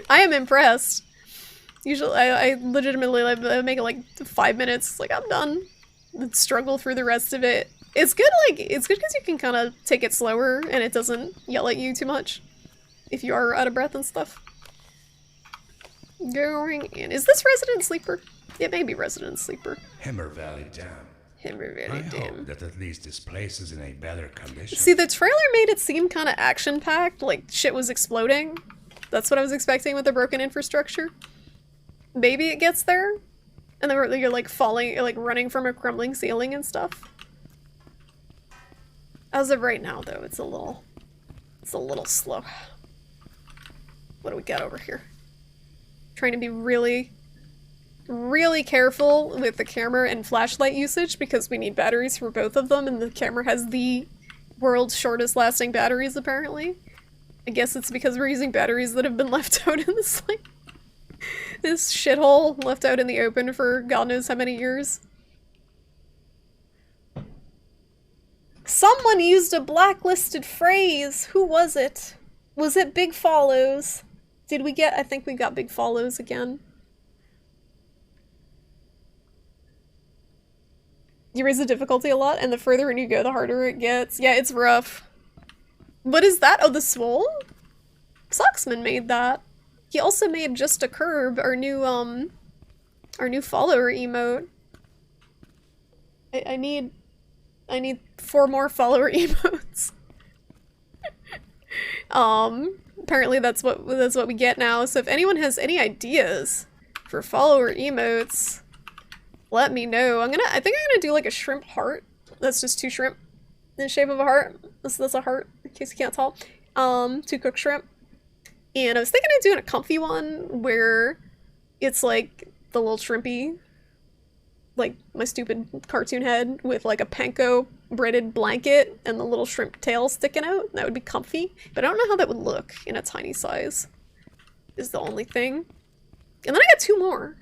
I am impressed. Usually, I legitimately make it like 5 minutes. Like, I'm done. And struggle through the rest of it. It's good, it's good because you can kind of take it slower and it doesn't yell at you too much if you are out of breath and stuff. Going in. Is this Resident Sleeper? It may be Resident Sleeper. Hammer Valley Dam. Hammer Valley I Dam. hope that at least this place is in a better condition. See, the trailer made it seem kind of action-packed, like shit was exploding. That's what I was expecting with the broken infrastructure. Maybe it gets there, and then you're like falling, like running from a crumbling ceiling and stuff. As of right now, though, it's a little slow. What do we got over here? Trying to be really careful with the camera and flashlight usage because we need batteries for both of them, and the camera has the world's shortest lasting batteries, apparently. I guess it's because we're using batteries that have been left out in this, like, this shithole left out in the open for God knows how many years. Someone used a blacklisted phrase! Who was it? Was it Big Follows? Did we get— I think we got Big Follows again. You raise the difficulty a lot, and the further in you go, the harder it gets. Yeah, it's rough. What is that? Oh, the swole? Socksman made that. He also made Just a Curb, our new follower emote. I need 4 more follower emotes. Apparently that's what we get now. So if anyone has any ideas for follower emotes, let me know. I think I'm gonna do like a shrimp heart. That's just 2 shrimp in the shape of a heart. That's a heart, in case you can't tell. 2 cooked shrimp. And I was thinking of doing a comfy one where it's like the little shrimpy, like my stupid cartoon head with like a panko braided blanket and the little shrimp tail sticking out. That would be comfy, but I don't know how that would look in a tiny size, is the only thing. And then I got 2 more.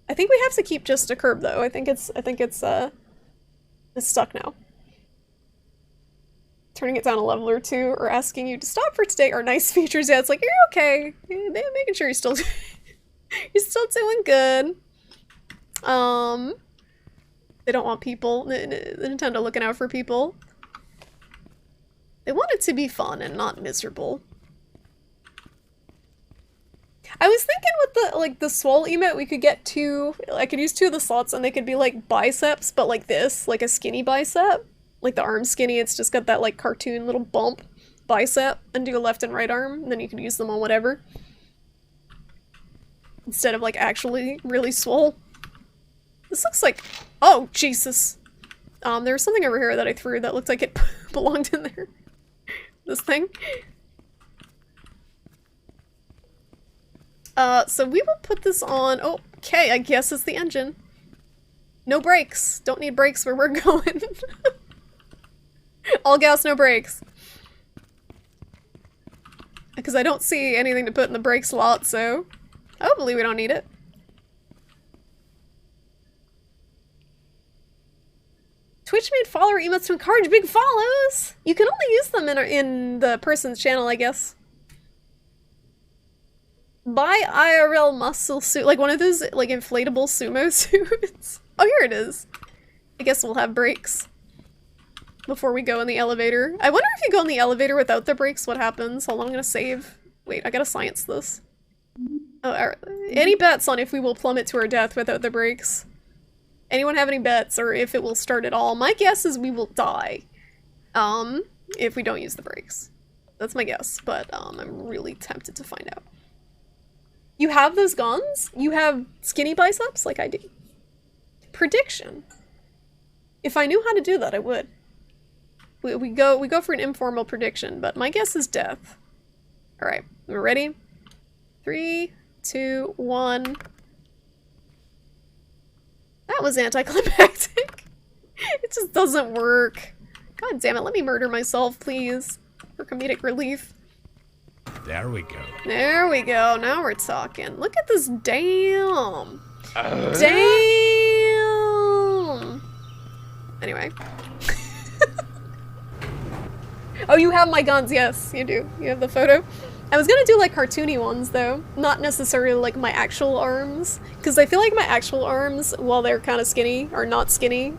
I think we have to keep Just a Curb though. I think it's stuck now. Turning it down a level or 2 or asking you to stop for today are nice features. Yeah, it's like, you're okay. Making sure you're still you're still doing good. They don't want people, Nintendo looking out for people. They want it to be fun and not miserable. I was thinking with the swole emote, we could get 2, I could use 2 of the slots and they could be like biceps, but like this, like a skinny bicep. Like the arm's skinny, it's just got that like cartoon little bump bicep, and do a left and right arm, and then you could use them on whatever. Instead of like actually really swole. This looks like, oh Jesus. There was something over here that I threw that looked like it belonged in there. This thing. So we will put this on, oh, okay, I guess it's the engine. No brakes, don't need brakes where we're going. All gas, no brakes. Because I don't see anything to put in the brake slot, so hopefully we don't need it. Twitch made follower emotes to encourage big follows! You can only use them in the person's channel, I guess. Buy IRL muscle suit, like one of those like inflatable sumo suits. Oh, here it is. I guess we'll have brakes before we go in the elevator. I wonder if you go in the elevator without the brakes, what happens? Hold on, I'm gonna save. Wait, I gotta science this. Oh, any bets on if we will plummet to our death without the brakes? Anyone have any bets, or if it will start at all? My guess is we will die, if we don't use the brakes. That's my guess, but I'm really tempted to find out. You have those guns? You have skinny biceps like I do? Prediction. If I knew how to do that, I would. We go for an informal prediction, but my guess is death. Alright, we're ready? 3, 2, 1. That was anticlimactic. It just doesn't work. God damn it, let me murder myself, please. For comedic relief. There we go. There we go, now we're talking. Look at this, damn. Damn! Anyway. Oh, you have my guns, yes, you do. You have the photo. I was gonna do like cartoony ones though, not necessarily like my actual arms, because I feel like my actual arms, while they're kind of skinny, are not skinny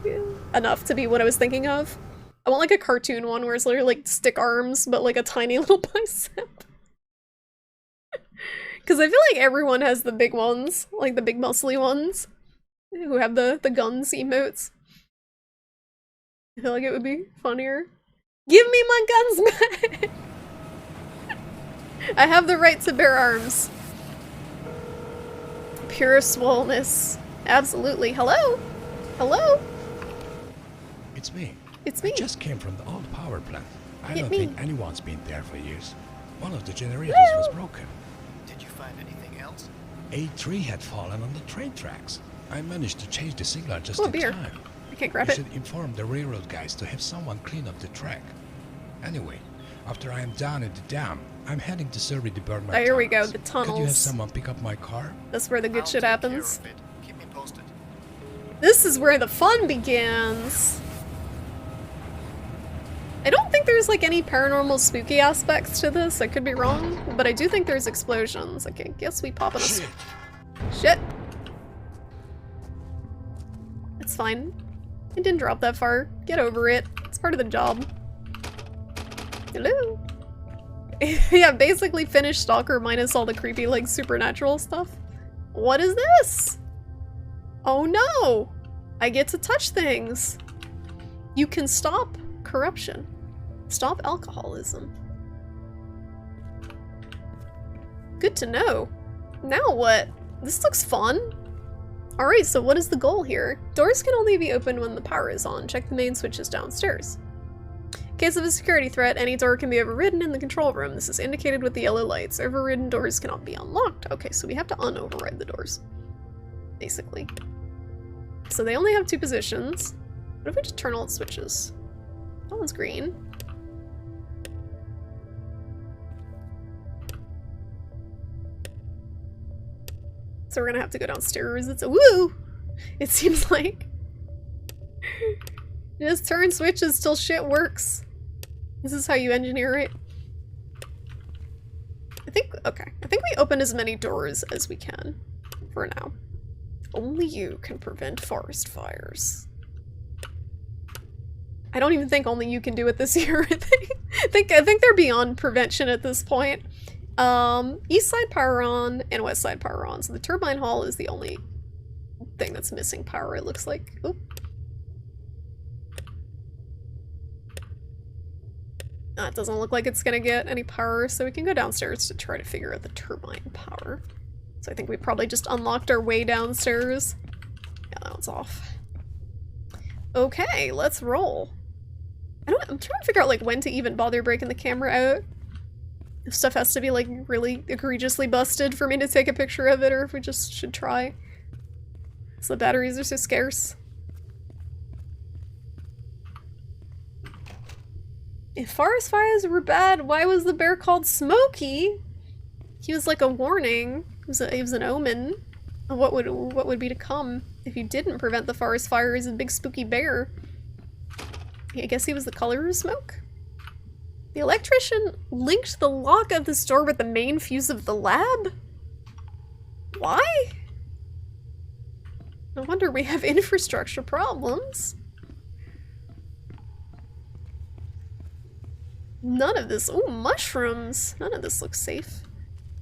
enough to be what I was thinking of. I want like a cartoon one where it's literally like stick arms, but like a tiny little bicep. Because I feel like everyone has the big ones, like the big muscly ones, who have the guns emotes. I feel like it would be funnier. Give me my guns back! I have the right to bear arms. Pure swollenness. Absolutely. Hello? Hello? It's me. It's me. I just came from the old power plant. I It's don't me. think anyone's been there for years. One of the generators was broken. Did you find anything else? A tree had fallen on the train tracks. I managed to change the signal just Oh, in beer. time. I can't grab You it. should inform the railroad guys to have someone clean up the track. Anyway, after I am down at the dam, I'm heading to survey the burned Oh, here we go, tunnels. the Could you have tunnels. someone pick up my car? That's where the good I'll shit take happens. care of it. Keep me posted. This is where the fun begins. I don't think there's like any paranormal spooky aspects to this. I could be wrong, but I do think there's explosions. Okay, guess we pop in a Shit. Shit. It's fine. It didn't drop that far. Get over it. It's part of the job. Hello? Yeah, basically finished Stalker minus all the creepy, like, supernatural stuff. What is this? Oh no! I get to touch things! You can stop corruption. Stop alcoholism. Good to know. Now what? This looks fun. Alright, so what is the goal here? Doors can only be opened when the power is on. Check the main switches downstairs. In case of a security threat, any door can be overridden in the control room. This is indicated with the yellow lights. Overridden doors cannot be unlocked. Okay, so we have to un-override the doors. Basically. So they only have 2 positions. What if we just turn all the switches? That one's green. So we're gonna have to go downstairs. It's a woo! It seems like. Just turn switches till shit works. This is how you engineer it. Okay. I think we open as many doors as we can. For now. Only you can prevent forest fires. I don't even think only you can do it this year. I think they're beyond prevention at this point. East side power on and west side power on. So the turbine hall is the only thing that's missing power, it looks like. Oop. It doesn't look like it's gonna get any power, so we can go downstairs to try to figure out the turbine power. So I think we probably just unlocked our way downstairs. Yeah, that one's off. Okay, let's roll. I'm trying to figure out like when to even bother breaking the camera out. If stuff has to be like really egregiously busted for me to take a picture of it, or if we just should try. So the batteries are so scarce. If forest fires were bad, why was the bear called Smokey? He was like a warning. He was an omen of what would be to come if you didn't prevent the forest fires. A big spooky bear. I guess he was the color of smoke. The electrician linked the lock of this door with the main fuse of the lab? Why? No wonder we have infrastructure problems. None of this. Ooh, mushrooms. None of this looks safe.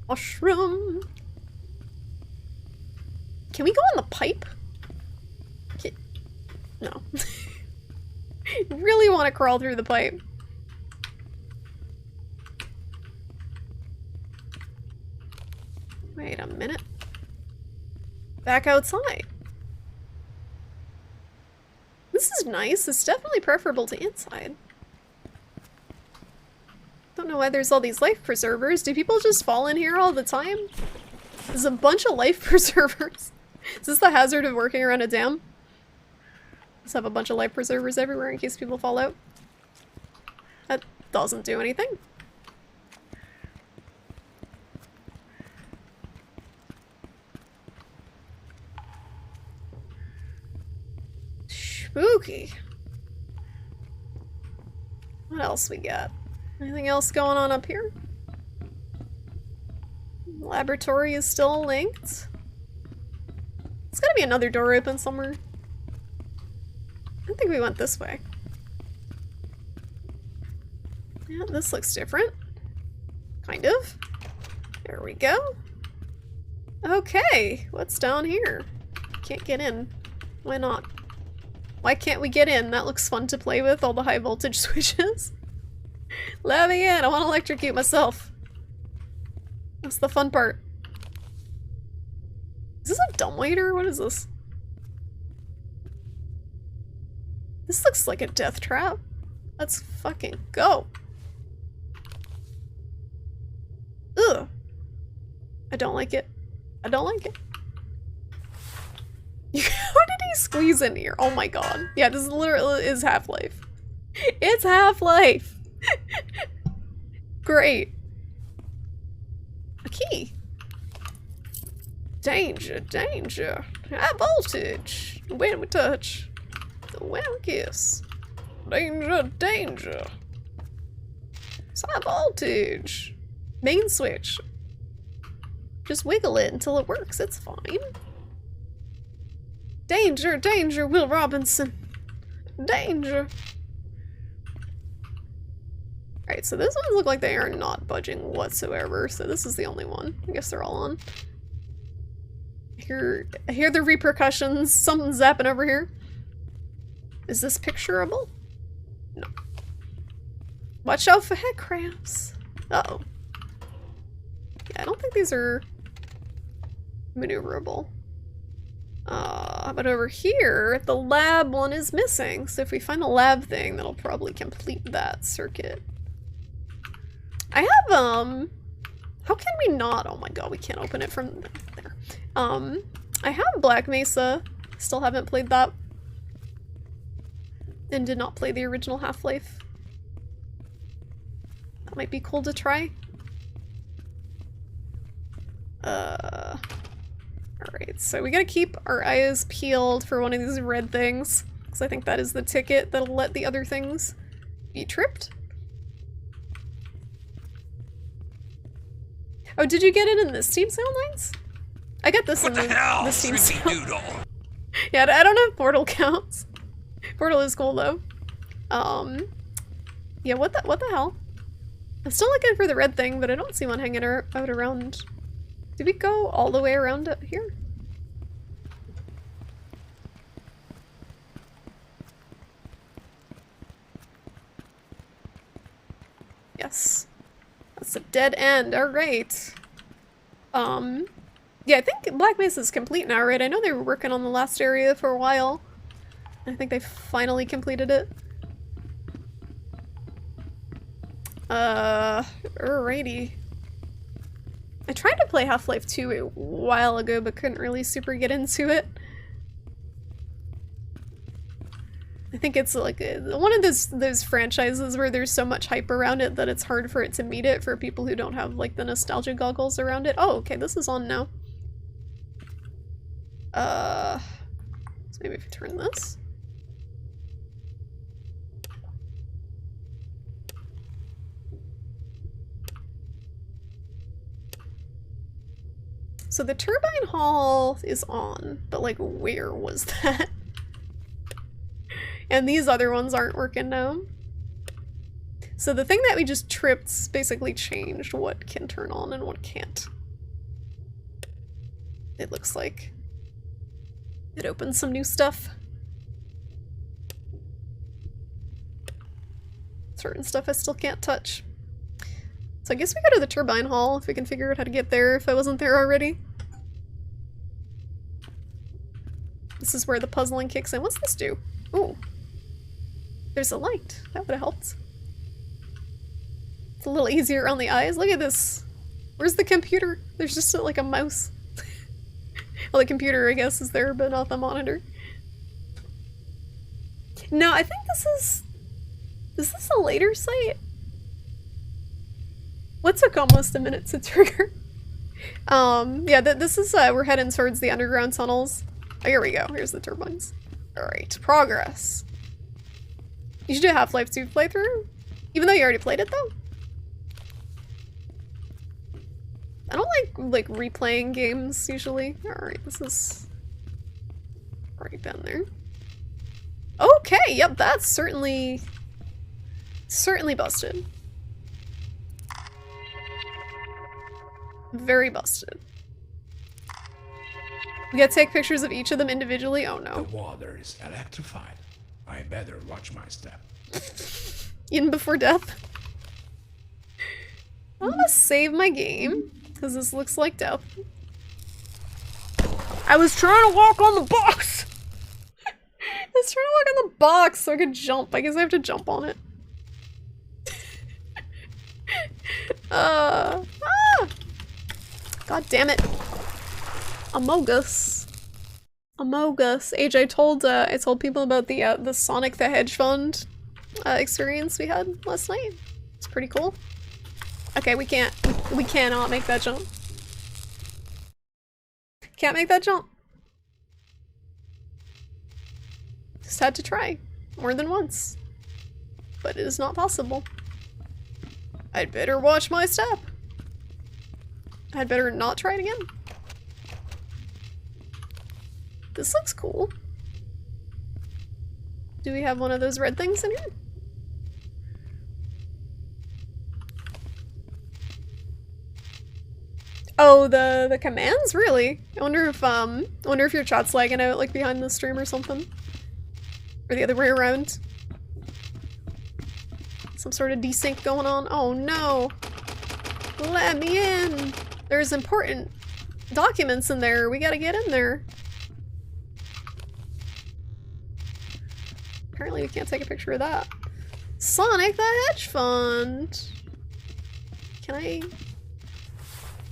Mushroom. Can we go on the pipe? No. Really want to crawl through the pipe. Wait a minute. Back outside. This is nice. It's definitely preferable to inside. Don't know why there's all these life preservers. Do people just fall in here all the time? There's a bunch of life preservers. Is this the hazard of working around a dam? Just have a bunch of life preservers everywhere in case people fall out. That doesn't do anything. Spooky. What else we got? Anything else going on up here? Laboratory is still linked. There's gotta be another door open somewhere. I think we went this way. Yeah, this looks different. Kind of. There we go. Okay, what's down here? Can't get in. Why not? Why can't we get in? That looks fun to play with, all the high voltage switches. Let me in, I want to electrocute myself. That's the fun part. Is this a dumbwaiter? What is this? This looks like a death trap. Let's fucking go. Ugh. I don't like it. I don't like it. How did he squeeze in here? Oh my god. Yeah, this literally is Half-Life. It's Half-Life! Great. A key. Danger, danger. High voltage. When we touch. When we kiss. Danger, danger. It's high voltage. Main switch. Just wiggle it until it works. It's fine. Danger, danger, Will Robinson. Danger. Alright, so those ones look like they are not budging whatsoever, so this is the only one. I guess they're all on. I hear the repercussions. Something's zapping over here. Is this picturable? No. Watch out for head cramps. Uh-oh. Yeah, I don't think these are maneuverable. But over here, the lab one is missing. So if we find a lab thing, that'll probably complete that circuit. I have, how can we not? Oh my god, we can't open it from there. I have Black Mesa. Still haven't played that. And did not play the original Half-Life. That might be cool to try. Alright, so we gotta keep our eyes peeled for one of these red things. Because I think that is the ticket that'll let the other things be tripped. Oh, did you get it in the Steam sale nights? I got this in the Steam sale. Yeah, I don't know if Portal counts. Portal is cool though. Yeah, what the hell? I'm still looking for the red thing, but I don't see one hanging out around. Did we go all the way around up here? Yes. That's a dead end, alright. Yeah, I think Black Mesa is complete now, right? I know they were working on the last area for a while. I think they finally completed it. Alrighty. I tried to play Half-Life 2 a while ago, but couldn't really super get into it. I think it's like one of those franchises where there's so much hype around it that it's hard for it to meet it for people who don't have like the nostalgia goggles around it. Oh, okay, this is on now. So maybe if we turn this. So the turbine hall is on, but like where was that? And these other ones aren't working now. So the thing that we just tripped basically changed what can turn on and what can't. It looks like it opened some new stuff. Certain stuff I still can't touch. So I guess we go to the turbine hall if we can figure out how to get there if I wasn't there already. This is where the puzzling kicks in. What's this do? Ooh. There's a light. That would have helped. It's a little easier on the eyes. Look at this. Where's the computer? There's just like a mouse. Well, the computer, I guess, is there, but not the monitor. No, I think this is... Is this a later site? What took almost a minute to trigger? Yeah, this is, we're heading towards the underground tunnels. Oh, here we go. Here's the turbines. Alright, progress. You should do a Half-Life 2 playthrough? Even though you already played it, though? I don't like replaying games, usually. Alright, this is... right down there. Okay, yep, that's certainly busted. Very busted. We gotta take pictures of each of them individually? Oh no. The water is electrified. I better watch my step. Even before death? I'm gonna save my game, because this looks like death. I was trying to walk on the box! I was trying to walk on the box so I could jump. I guess I have to jump on it. God damn it. Amogus. I told people about the Sonic the Hedgehog experience we had last night. It's pretty cool. Okay, we cannot make that jump. Can't make that jump. Just had to try more than once. But it is not possible. I'd better watch my step. I'd better not try it again. This looks cool. Do we have one of those red things in here? Oh, the commands? Really? I wonder if your chat's lagging out like behind the stream or something. Or the other way around. Some sort of desync going on. Oh no! Let me in! There's important documents in there. We gotta get in there. Apparently we can't take a picture of that. Sonic the Hedge Fund! Can I...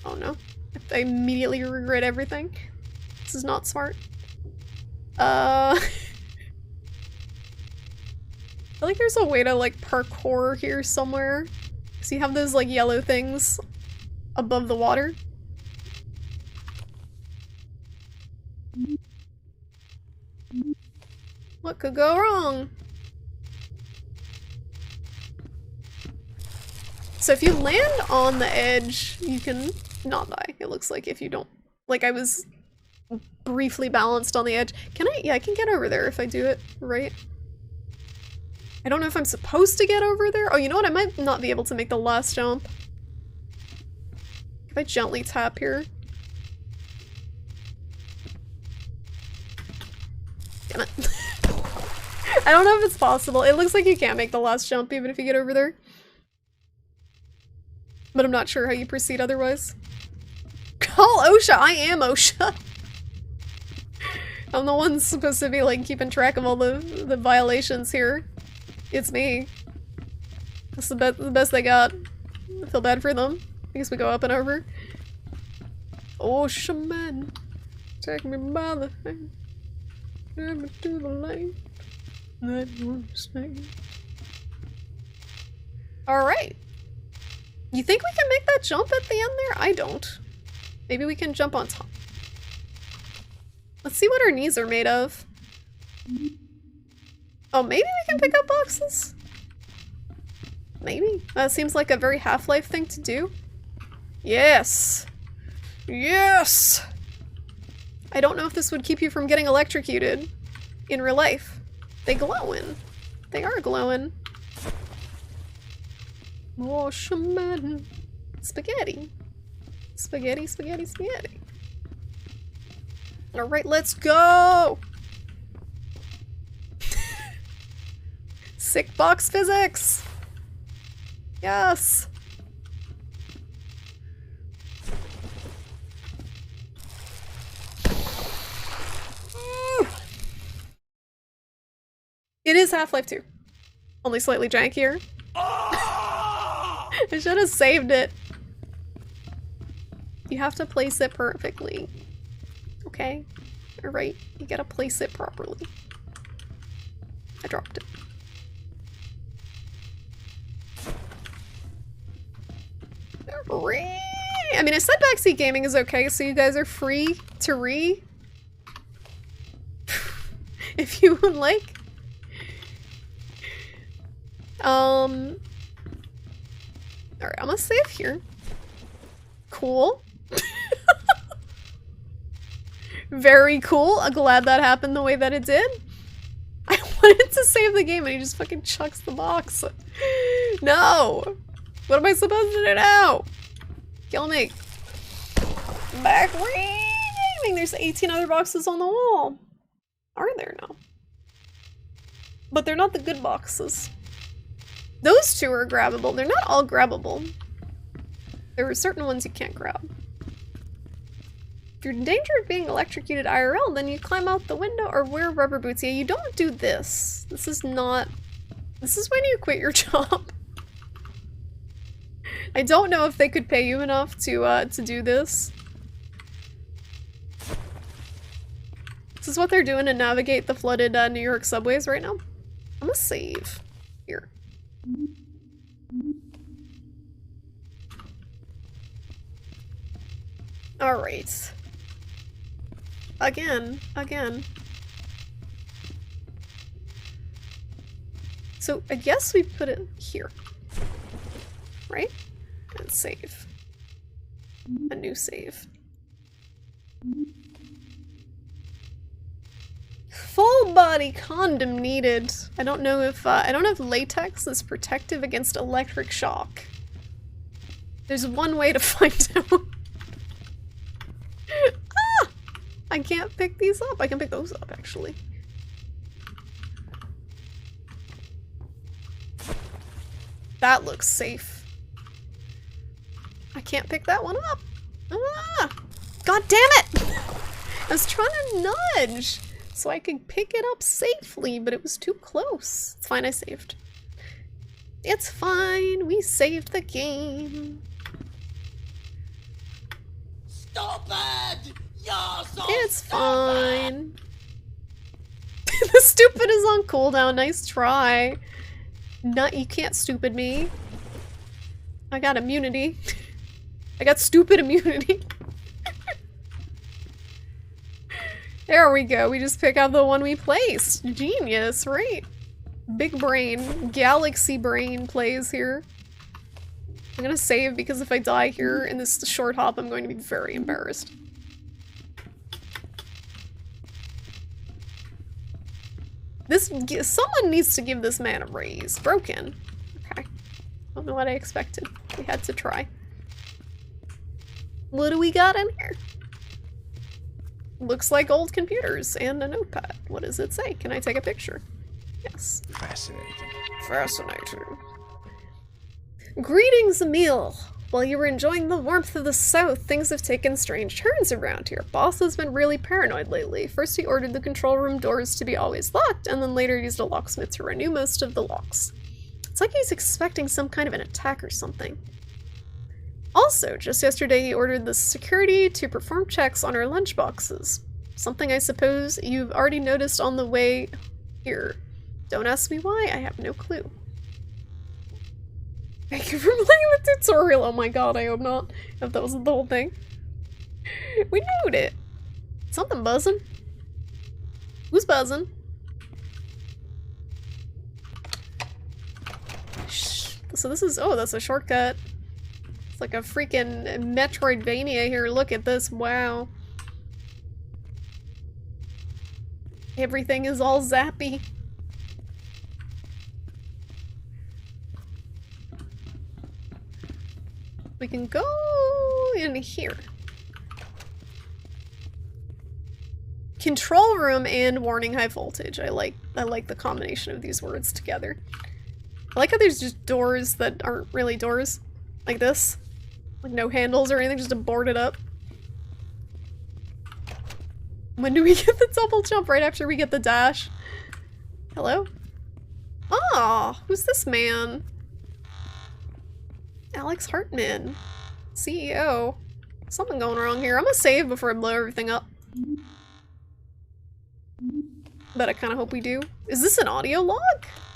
Oh no. I immediately regret everything. This is not smart. I feel like there's a way to like parkour here somewhere. So you have those like yellow things above the water. What could go wrong? So if you land on the edge, you can not die. It looks like if you don't. Like I was briefly balanced on the edge. Can I? Yeah, I can get over there if I do it right. I don't know if I'm supposed to get over there. Oh, you know what? I might not be able to make the last jump. If I gently tap here. Damn it. I don't know if it's possible. It looks like you can't make the last jump even if you get over there. But I'm not sure how you proceed otherwise. Call OSHA! I am OSHA! I'm the one supposed to be like keeping track of all the violations here. It's me. That's the best they got. I feel bad for them. I guess we go up and over. OSHA man, take me by the hand. Take me to the lane. That you understand. Alright. You think we can make that jump at the end there? I don't. Maybe we can jump on top. Let's see what our knees are made of. Oh, maybe we can pick up boxes? Maybe. That seems like a very Half-Life thing to do. Yes! Yes! I don't know if this would keep you from getting electrocuted in real life. They glowing. They are glowing. Oh, shaman. Spaghetti. Spaghetti, spaghetti, spaghetti. Alright, let's go! Sick box physics! Yes! It is Half-Life 2. Only slightly jankier. I should have saved it. You have to place it perfectly. Okay? Alright, you gotta place it properly. I dropped it. I mean, I said backseat gaming is okay, so you guys are free to if you would like. Alright, I'm gonna save here. Cool. Very cool. I'm glad that happened the way that it did. I wanted to save the game and he just fucking chucks the box. No! What am I supposed to do now? Kill me. Back gaming! There's 18 other boxes on the wall. Are there now? But they're not the good boxes. Those two are grabbable. They're not all grabbable. There are certain ones you can't grab. If you're in danger of being electrocuted IRL, then you climb out the window or wear rubber boots. Yeah, you don't do this. This is not... This is when you quit your job. I don't know if they could pay you enough to do this. This is what they're doing to navigate the flooded New York subways right now. I'm gonna save. Here. Alright. Again. So I guess we put it here. Right? And save. A new save. Full body condom needed. I don't know if latex is protective against electric shock. There's one way to find out. Ah! I can't pick these up. I can pick those up, actually. That looks safe. I can't pick that one up. Ah! God damn it! I was trying to nudge so I could pick it up safely, but it was too close. It's fine, I saved. It's fine, we saved the game. Stupid! You're so It's stupid! fine. The stupid is on cooldown, nice try. Not, you can't stupid me. I got immunity. I got stupid immunity. There we go, we just pick out the one we placed. Genius, right? Big brain, galaxy brain plays here. I'm gonna save because if I die here in this short hop, I'm going to be very embarrassed. Someone needs to give this man a raise. Broken. Okay. Don't know what I expected. We had to try. What do we got in here? Looks like old computers and a notepad. What does it say? Can I take a picture? Yes. Fascinating. Fascinating. Greetings, Emil. While you were enjoying the warmth of the south, things have taken strange turns around here. Boss has been really paranoid lately. First he ordered the control room doors to be always locked, and then later used a locksmith to renew most of the locks. It's like he's expecting some kind of an attack or something. Also, just yesterday he ordered the security to perform checks on our lunchboxes. Something I suppose you've already noticed on the way here. Don't ask me why, I have no clue. Thank you for playing the tutorial. Oh my god, I hope not. If that wasn't the whole thing. We knew it. Something buzzing. Who's buzzing? Shh. So this is, oh, that's a shortcut. It's like a freaking Metroidvania here. Look at this. Wow. Everything is all zappy. We can go in here. Control room and warning high voltage. I like the combination of these words together. I like how there's just doors that aren't really doors. Like this. Like no handles or anything, just to board it up. When do we get the double jump? Right after we get the dash? Hello? Ah, who's this man? Alex Hartman, CEO. Something going wrong here. I'm gonna save before I blow everything up. But I kind of hope we do. Is this an audio log?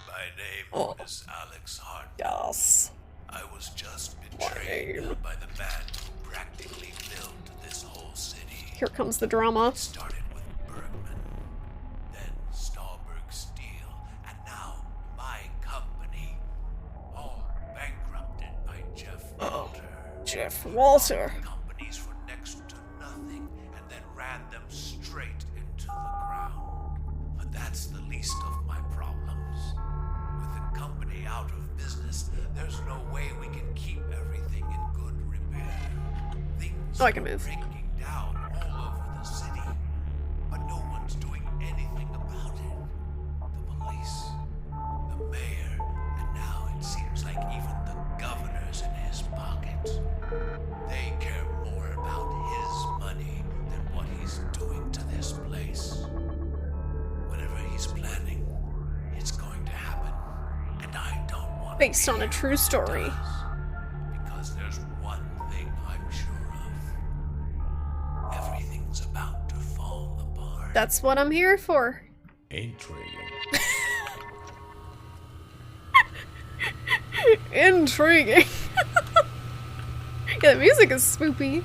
My name is Alex Hartman. Yes. I was just betrayed by the man who practically built this whole city. Here comes the drama. It started with Bergman, then Stahlberg Steel, and now my company. All bankrupted by Jeff Walter. Jeff Walter. Companies for next to nothing, and then ran them straight into the ground. But that's the least of my problems. With the company out of business, there's no way we can keep everything in good repair. Things I can move. breaking down all over the city, but no one's doing anything about it. The police, the mayor, and now it seems like even the governor's in his pocket. They care more about his money than what he's doing to this place. Whatever he's planning, it's going to happen, and I don't want Based on a true story. because there's one thing I'm sure of. Everything's about to fall apart. That's what I'm here for. Intriguing. Intriguing. Yeah, the music is spoopy.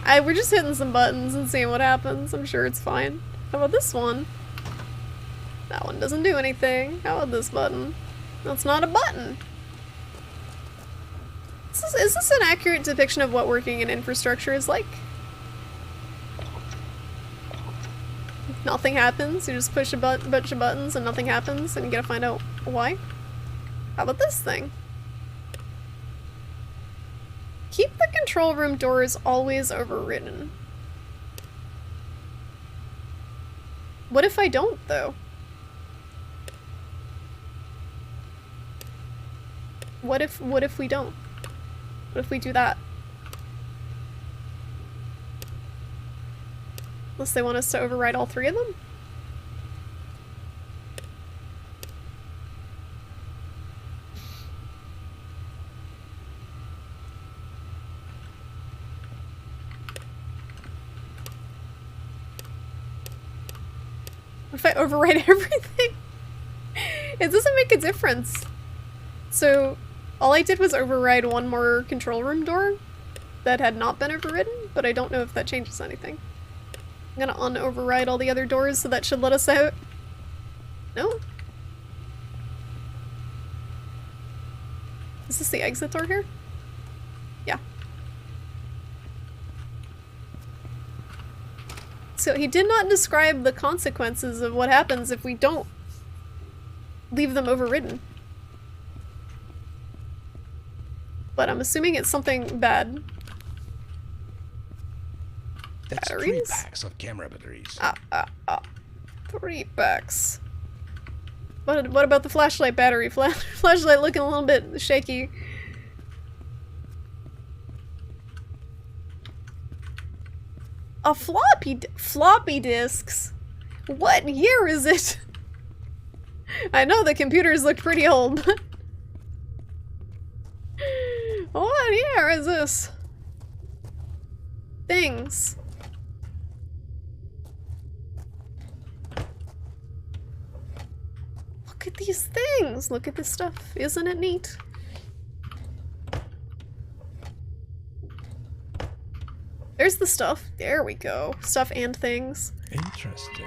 We're just hitting some buttons and seeing what happens. I'm sure it's fine. How about this one? That one doesn't do anything. How about this button? That's not a button. Is this an accurate depiction of what working in infrastructure is like? Nothing happens. You just push a bunch of buttons and nothing happens, and you gotta find out why. How about this thing? Keep the control room doors always overridden. What if I don't, though? What if we don't? What if we do that? Unless they want us to override all three of them? What if I override everything? It doesn't make a difference. So, all I did was override one more control room door that had not been overridden, but I don't know if that changes anything. I'm gonna un-override all the other doors, so that should let us out. No? Is this the exit door here? Yeah. So he did not describe the consequences of what happens if we don't leave them overridden. But I'm assuming it's something bad. That's Batteries? 3 packs of camera batteries. 3 packs. What about the flashlight battery? Flashlight looking a little bit shaky. A floppy disks? What year is it? I know the computers look pretty old, but what year is this? Things. Look at these things! Look at this stuff. Isn't it neat? There's the stuff. There we go. Stuff and things. Interesting.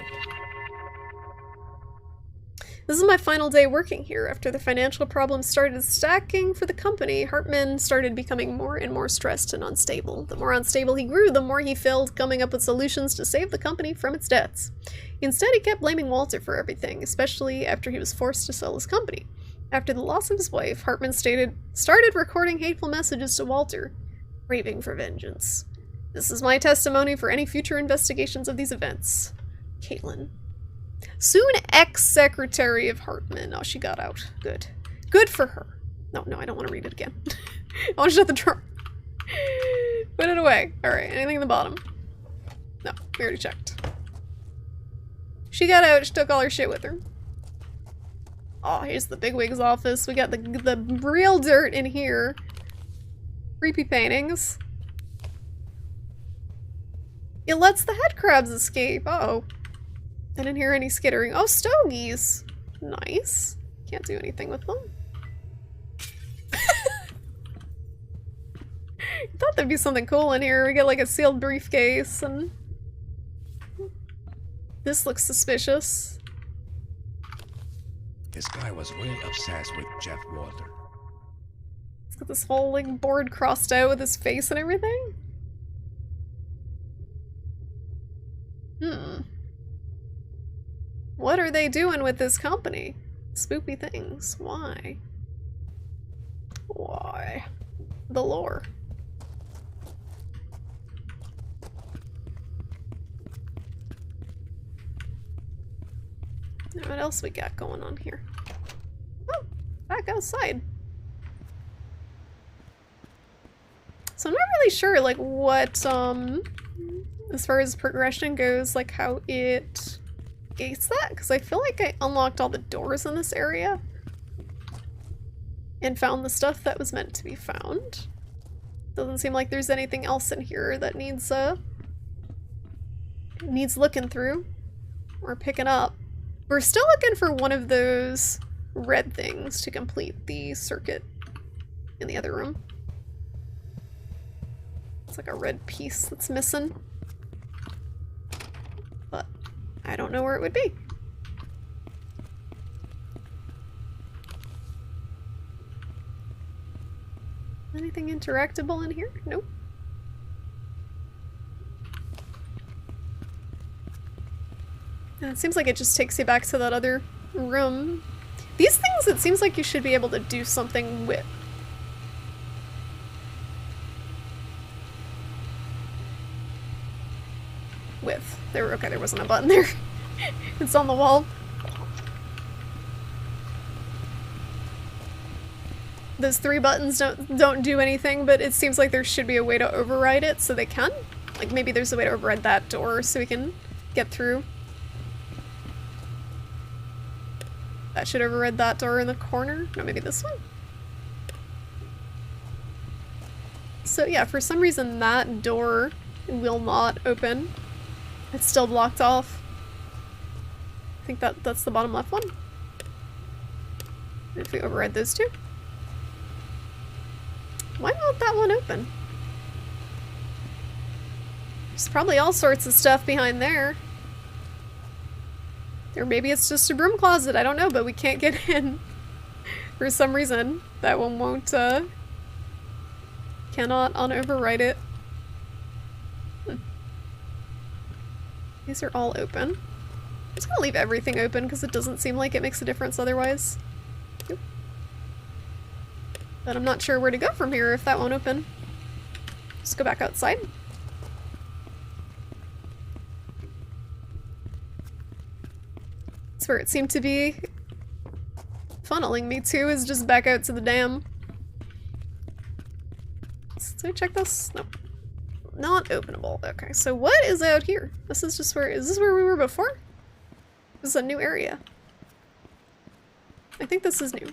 This is my final day working here. After the financial problems started stacking for the company, Hartman started becoming more and more stressed and unstable. The more unstable he grew, the more he failed coming up with solutions to save the company from its debts. Instead, he kept blaming Walter for everything, especially after he was forced to sell his company. After the loss of his wife, Hartman started recording hateful messages to Walter, craving for vengeance. This is my testimony for any future investigations of these events. Caitlin. Soon ex-secretary of Hartman. Oh, she got out. Good. Good for her. No, I don't want to read it again. I want to shut the drawer. Put it away. Alright, anything in the bottom? No, we already checked. She got out, she took all her shit with her. Oh, here's the bigwig's office. We got the real dirt in here. Creepy paintings. It lets the head crabs escape. Uh-oh. I didn't hear any skittering. Oh, stogies! Nice. Can't do anything with them. I thought there'd be something cool in here. We get like a sealed briefcase and... This looks suspicious. This guy was really obsessed with Jeff Walter. It's got this whole like board crossed out with his face and everything. What are they doing with this company? Spoopy things. Why? Why? The lore. Now what else we got going on here? Oh, back outside. So I'm not really sure, like, what, as far as progression goes, like, how it gates that, because I feel like I unlocked all the doors in this area and found the stuff that was meant to be found. Doesn't seem like there's anything else in here that needs looking through or picking up. We're still looking for one of those red things to complete the circuit in the other room. It's like a red piece that's missing. But I don't know where it would be. Anything interactable in here? Nope. And it seems like it just takes you back to that other room. These things, it seems like you should be able to do something with. Okay, there wasn't a button there. It's on the wall. Those 3 buttons don't do anything, but it seems like there should be a way to override it so they can. Like maybe there's a way to override that door so we can get through. That should override that door in the corner. No, maybe this one. So yeah, for some reason that door will not open. It's still blocked off. I think that's the bottom left one. If we override those 2. Why won't that one open? There's probably all sorts of stuff behind there. Or maybe it's just a broom closet, I don't know, but we can't get in. For some reason, that one won't, cannot un-overwrite it. These are all open. I'm just gonna leave everything open because it doesn't seem like it makes a difference otherwise. Yep. But I'm not sure where to go from here if that won't open. Just go back outside. That's where it seemed to be funneling me to, is just back out to the dam. So check this? Nope. Not openable. Okay, so what is out here? This is just where, is this where we were before? This is a new area. I think this is new.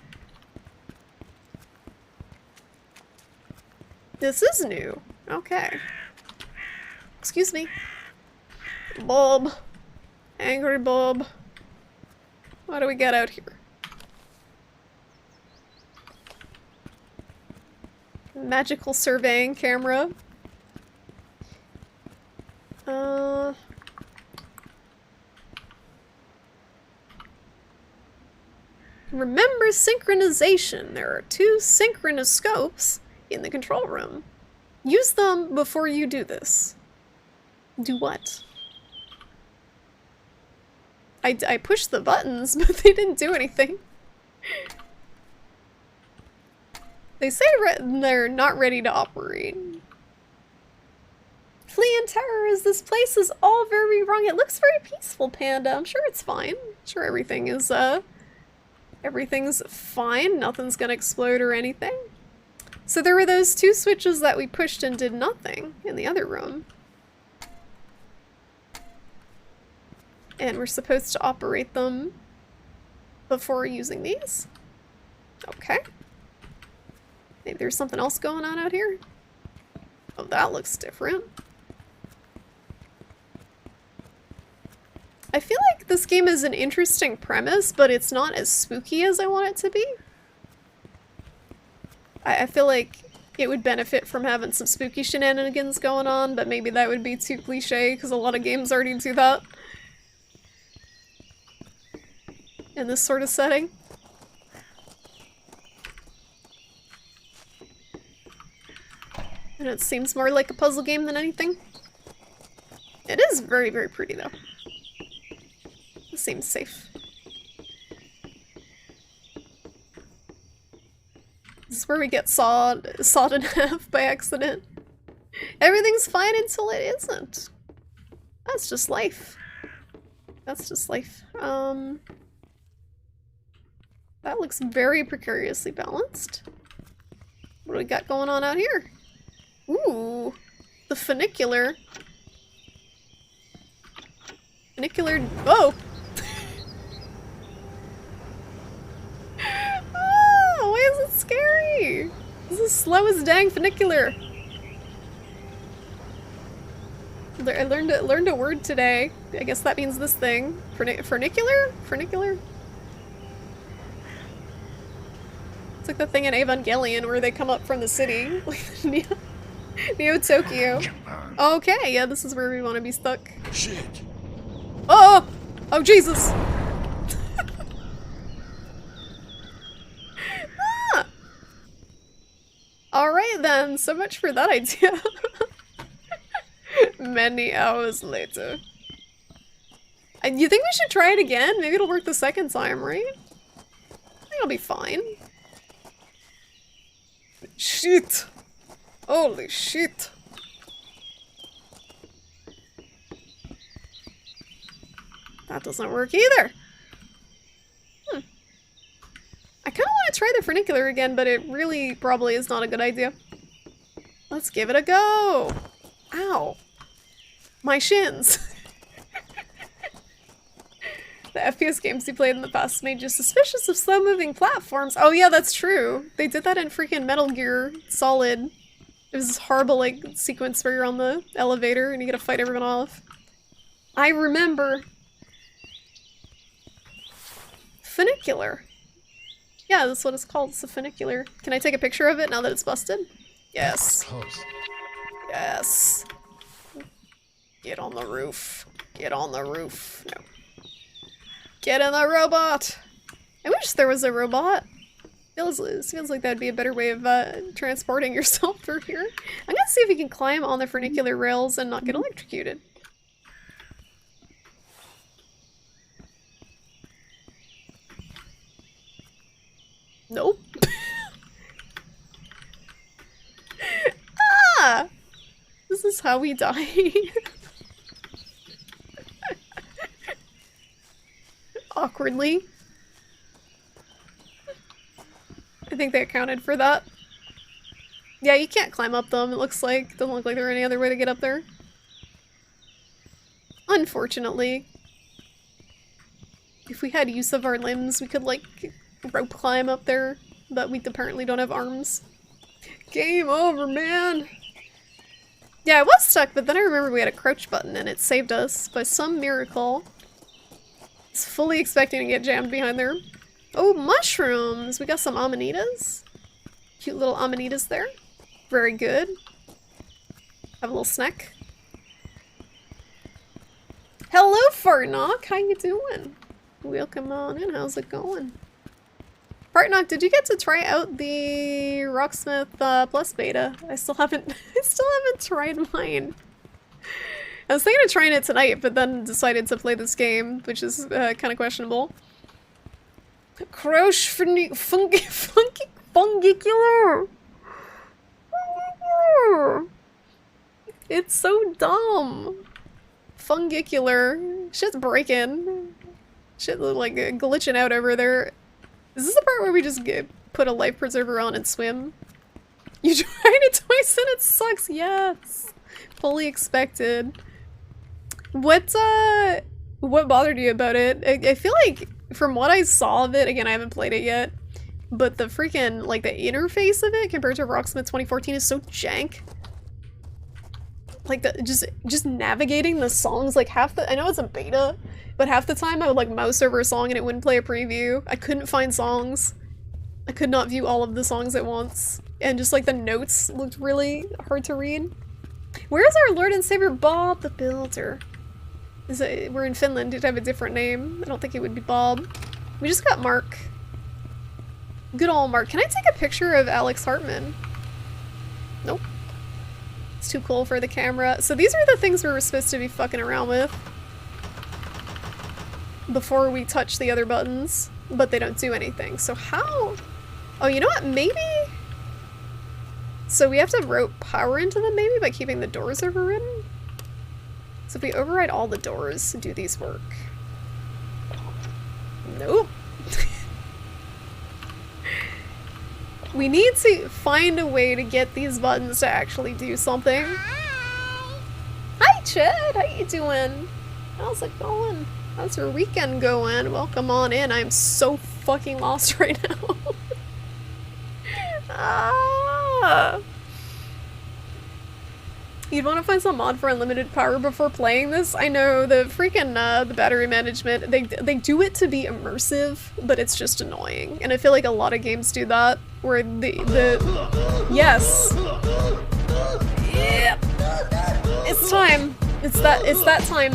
This is new. Okay. Excuse me. Bob. Angry Bob. What do we got out here? Magical surveying camera. Remember synchronization. There are 2 synchronous scopes in the control room. Use them before you do this. Do what? I pushed the buttons, but they didn't do anything. They say they're not ready to operate. Flee in terror as this place is all very wrong. It looks very peaceful, Panda. I'm sure it's fine. I'm sure everything is, everything's fine. Nothing's gonna explode or anything. So there were those 2 switches that we pushed and did nothing in the other room. And we're supposed to operate them before using these? Okay. Maybe there's something else going on out here? Oh, that looks different. I feel like this game is an interesting premise, but it's not as spooky as I want it to be. I feel like it would benefit from having some spooky shenanigans going on, but maybe that would be too cliche because a lot of games already do that. In this sort of setting. And it seems more like a puzzle game than anything. It is very, very pretty though. It seems safe. This is where we get sawed in half by accident. Everything's fine until it isn't. That's just life. That's just life. That looks very precariously balanced. What do we got going on out here? Ooh, the funicular. Funicular. Oh! Oh, why is it scary? This is the slowest dang funicular. I learned a word today. I guess that means this thing. Funicular? Funicular? It's like the thing in Evangelion where they come up from the city. Neo Tokyo. Okay, yeah, this is where we want to be stuck. Shit. Oh! Oh, Jesus! Ah! Alright then, so much for that idea. Many hours later. You think we should try it again? Maybe it'll work the second time, right? I think it'll be fine. Shit! Holy shit! That doesn't work either! I kinda wanna try the funicular again, but it really probably is not a good idea. Let's give it a go! Ow! My shins! The FPS games you played in the past made you suspicious of slow-moving platforms. Oh yeah, that's true. They did that in freaking Metal Gear Solid. It was this horrible, like, sequence where you're on the elevator and you gotta fight everyone off. I remember. Funicular. Yeah, that's what it's called. It's a funicular. Can I take a picture of it now that it's busted? Yes. Yes. Get on the roof. Get on the roof. No. Get in the robot! I wish there was a robot. Feels like that'd be a better way of transporting yourself through here. I'm gonna see if we can climb on the funicular rails and not get electrocuted. Nope. Ah! This is how we die. Awkwardly. I think they accounted for that. Yeah, you can't climb up them, it looks like. Doesn't look like there's any other way to get up there. Unfortunately. If we had use of our limbs, we could, like, rope climb up there, but we apparently don't have arms. Game over, man! Yeah, I was stuck, but then I remember we had a crouch button and it saved us by some miracle. I was fully expecting to get jammed behind there. Oh, mushrooms! We got some amanitas. Cute little amanitas there. Very good. Have a little snack. Hello, Fartnock! How you doing? Welcome on in. How's it going? Fartnock, did you get to try out the Rocksmith Plus beta? I still haven't tried mine. I was thinking of trying it tonight, but then decided to play this game, which is kind of questionable. Crouch fungicular! It's so dumb! Fungicular. Shit's breaking. Shit like glitching out over there. Is this the part where we just put a life preserver on and swim? You tried it twice and it sucks, yes! Fully expected. What bothered you about it? I feel like, from what I saw of it, again, I haven't played it yet, but the freaking, like, the interface of it compared to Rocksmith 2014 is so jank. Like, just navigating the songs, like, I know it's a beta, but half the time I would, like, mouse over a song and it wouldn't play a preview. I couldn't find songs. I could not view all of the songs at once. And just, like, the notes looked really hard to read. Where's our Lord and Savior Bob the Builder? We're in Finland, it'd have a different name. I don't think it would be Bob. We just got Mark. Good old Mark. Can I take a picture of Alex Hartman? Nope. It's too cool for the camera. So these are the things we were supposed to be fucking around with before we touch the other buttons, but they don't do anything. So how? Oh, you know what? Maybe? So we have to rope power into them maybe by keeping the doors overridden? So if we override all the doors, do these work? Nope. We need to find a way to get these buttons to actually do something. Hi, Chad! How you doing? How's it going? How's your weekend going? Welcome on in. I'm so fucking lost right now. Ah. You'd want to find some mod for unlimited power before playing this? I know, the freaking, the battery management, they do it to be immersive, but it's just annoying. And I feel like a lot of games do that, where yes! Yep! It's time! It's that time.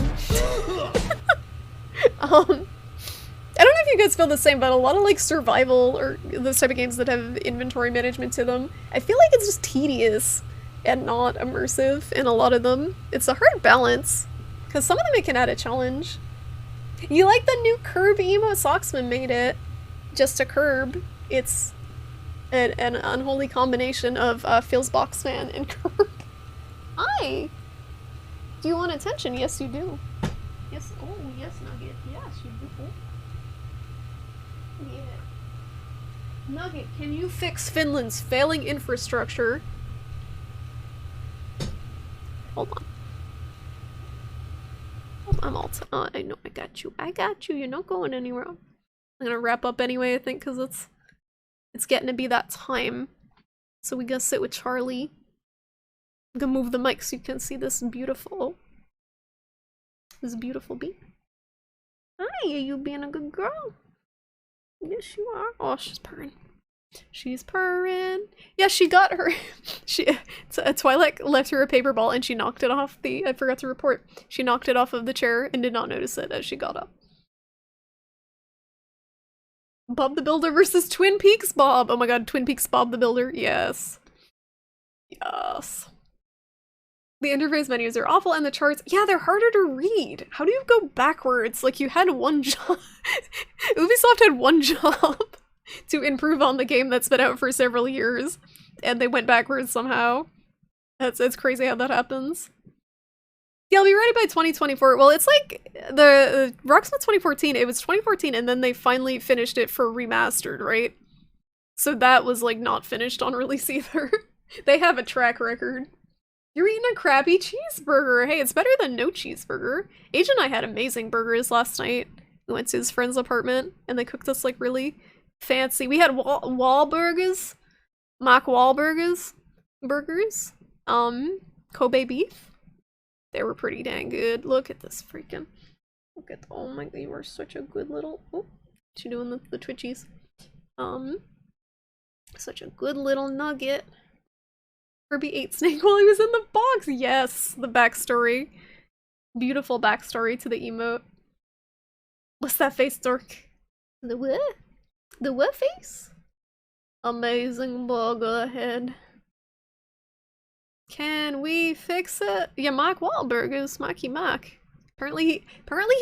I don't know if you guys feel the same, but a lot of, like, survival, or those type of games that have inventory management to them, I feel like it's just tedious and not immersive in a lot of them. It's a hard balance, because some of them it can add a challenge. You like the new curb emo? Socksman made it. Just a curb. It's an unholy combination of Phil's Box Fan and curb. Hi! Do you want attention? Yes, you do. Yes, oh, yes, Nugget. Yes, you do. Yeah. Nugget, can you fix Finland's failing infrastructure? Hold on. I'm all I know I got you. I got you. You're not going anywhere. I'm gonna wrap up anyway, I think, because it's getting to be that time. So we gotta sit with Charlie. I'm gonna move the mic so you can see this beautiful bee. Hi, are you being a good girl? Yes, you are. Oh, she's purring. She's purring. Yeah, she got her. Twilight left her a paper ball and she knocked it off I forgot to report. She knocked it off of the chair and did not notice it as she got up. Bob the Builder versus Twin Peaks Bob. Oh my god, Twin Peaks Bob the Builder. Yes. Yes. The interface menus are awful and the charts, yeah, they're harder to read. How do you go backwards? Like, you had one job. Ubisoft had one job to improve on the game that's been out for several years, and they went backwards somehow. It's crazy how that happens. Yeah, I'll be ready by 2024. Well, it's like the Rocksmith 2014, it was 2014 and then they finally finished it for remastered, right? So that was like not finished on release either. They have a track record. You're eating a crappy cheeseburger. Hey, it's better than no cheeseburger. Age and I had amazing burgers last night. We went to his friend's apartment and they cooked us like really fancy. We had Wahlburgers, Mark Wahlburgers, burgers, Kobe beef. They were pretty dang good. Look at this freaking, look at, oh my god, you are such a good little, oh, she doing the twitchies. Such a good little nugget. Kirby ate Snake while he was in the box. Yes, the backstory. Beautiful backstory to the emote. What's that face, Dork? The what? The what face? Amazing burger head. Can we fix it? Yeah, Mark Wahlberg is Marky Mark. Apparently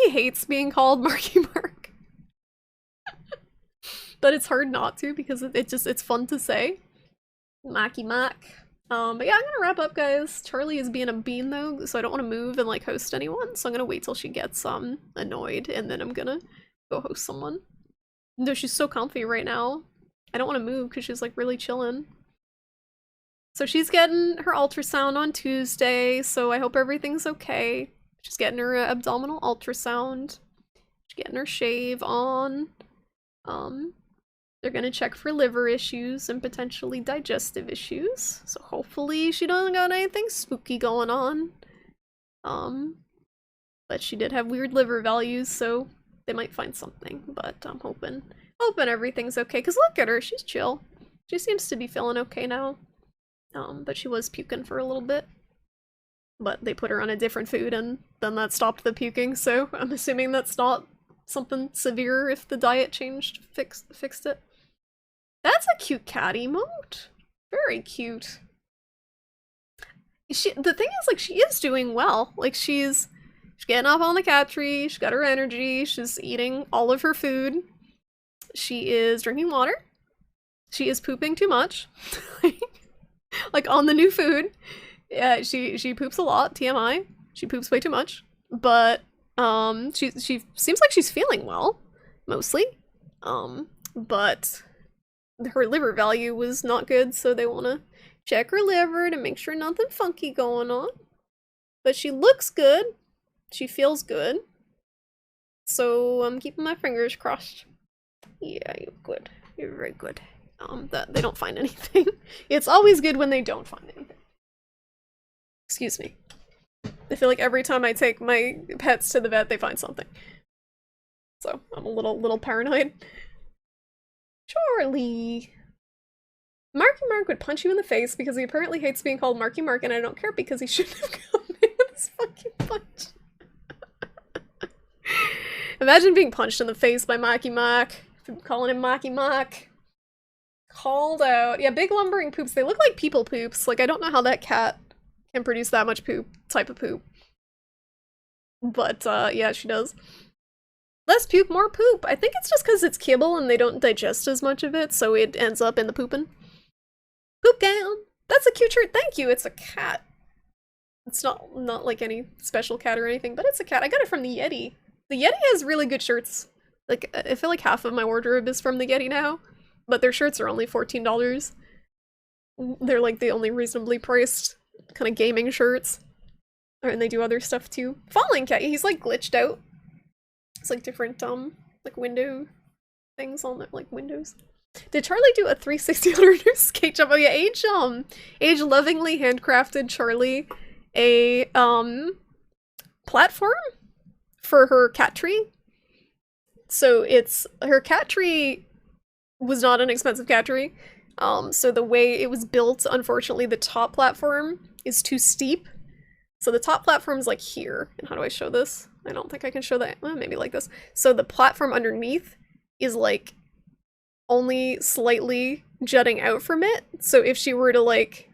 he hates being called Marky Mark. But it's hard not to because it's fun to say. Marky Mark. But yeah, I'm gonna wrap up, guys. Charlie is being a bean though, so I don't want to move and like host anyone, so I'm gonna wait till she gets annoyed and then I'm gonna go host someone. Though she's so comfy right now. I don't want to move because she's like really chilling. So she's getting her ultrasound on Tuesday, so I hope everything's okay. She's getting her abdominal ultrasound. She's getting her shave on. They're gonna check for liver issues and potentially digestive issues. So hopefully she doesn't got anything spooky going on. But she did have weird liver values, so they might find something. But I'm hoping everything's okay. Cause look at her, she's chill. She seems to be feeling okay now. But she was puking for a little bit. But they put her on a different food and then that stopped the puking, so I'm assuming that's not something severe if the diet changed, fixed it. That's a cute cat emote. Very cute. The thing is, like, she is doing well. Like, she's getting off on the cat tree, she's got her energy, she's eating all of her food. She is drinking water. She is pooping too much. Like, on the new food. Yeah, she poops a lot, TMI. She poops way too much. But, she seems like she's feeling well, mostly. But her liver value was not good, so they want to check her liver to make sure nothing funky going on. But she looks good. She feels good. So I'm keeping my fingers crossed. Yeah, you're good. You're very good. That they don't find anything. It's always good when they don't find anything. Excuse me. I feel like every time I take my pets to the vet, they find something. So I'm a little paranoid. Charlie! Marky Mark would punch you in the face because he apparently hates being called Marky Mark, and I don't care because he shouldn't have come in with this fucking punch. Imagine being punched in the face by Marky Mark. Calling him Marky Mark. Called out. Yeah, big lumbering poops. They look like people poops. Like, I don't know how that cat can produce that much poop, type of poop. But, yeah, she does. Less puke, more poop. I think it's just because it's kibble and they don't digest as much of it, so it ends up in the poopin'. Poop gown! That's a cute shirt, thank you! It's a cat. It's not like any special cat or anything, but it's a cat. I got it from the Yeti. The Yeti has really good shirts. Like, I feel like half of my wardrobe is from the Yeti now, but their shirts are only $14. They're like the only reasonably priced kind of gaming shirts. And they do other stuff too. Falling Cat, he's like glitched out. It's like different, like window things on the, like windows. Did Charlie do a 360 on her new skate jump? Oh yeah, Age lovingly handcrafted Charlie a, platform for her cat tree. So her cat tree was not an expensive cat tree. So the way it was built, unfortunately, the top platform is too steep. So the top platform is like here. And how do I show this? I don't think I can show that. Well, maybe like this. So the platform underneath is like only slightly jutting out from it. So if she were to like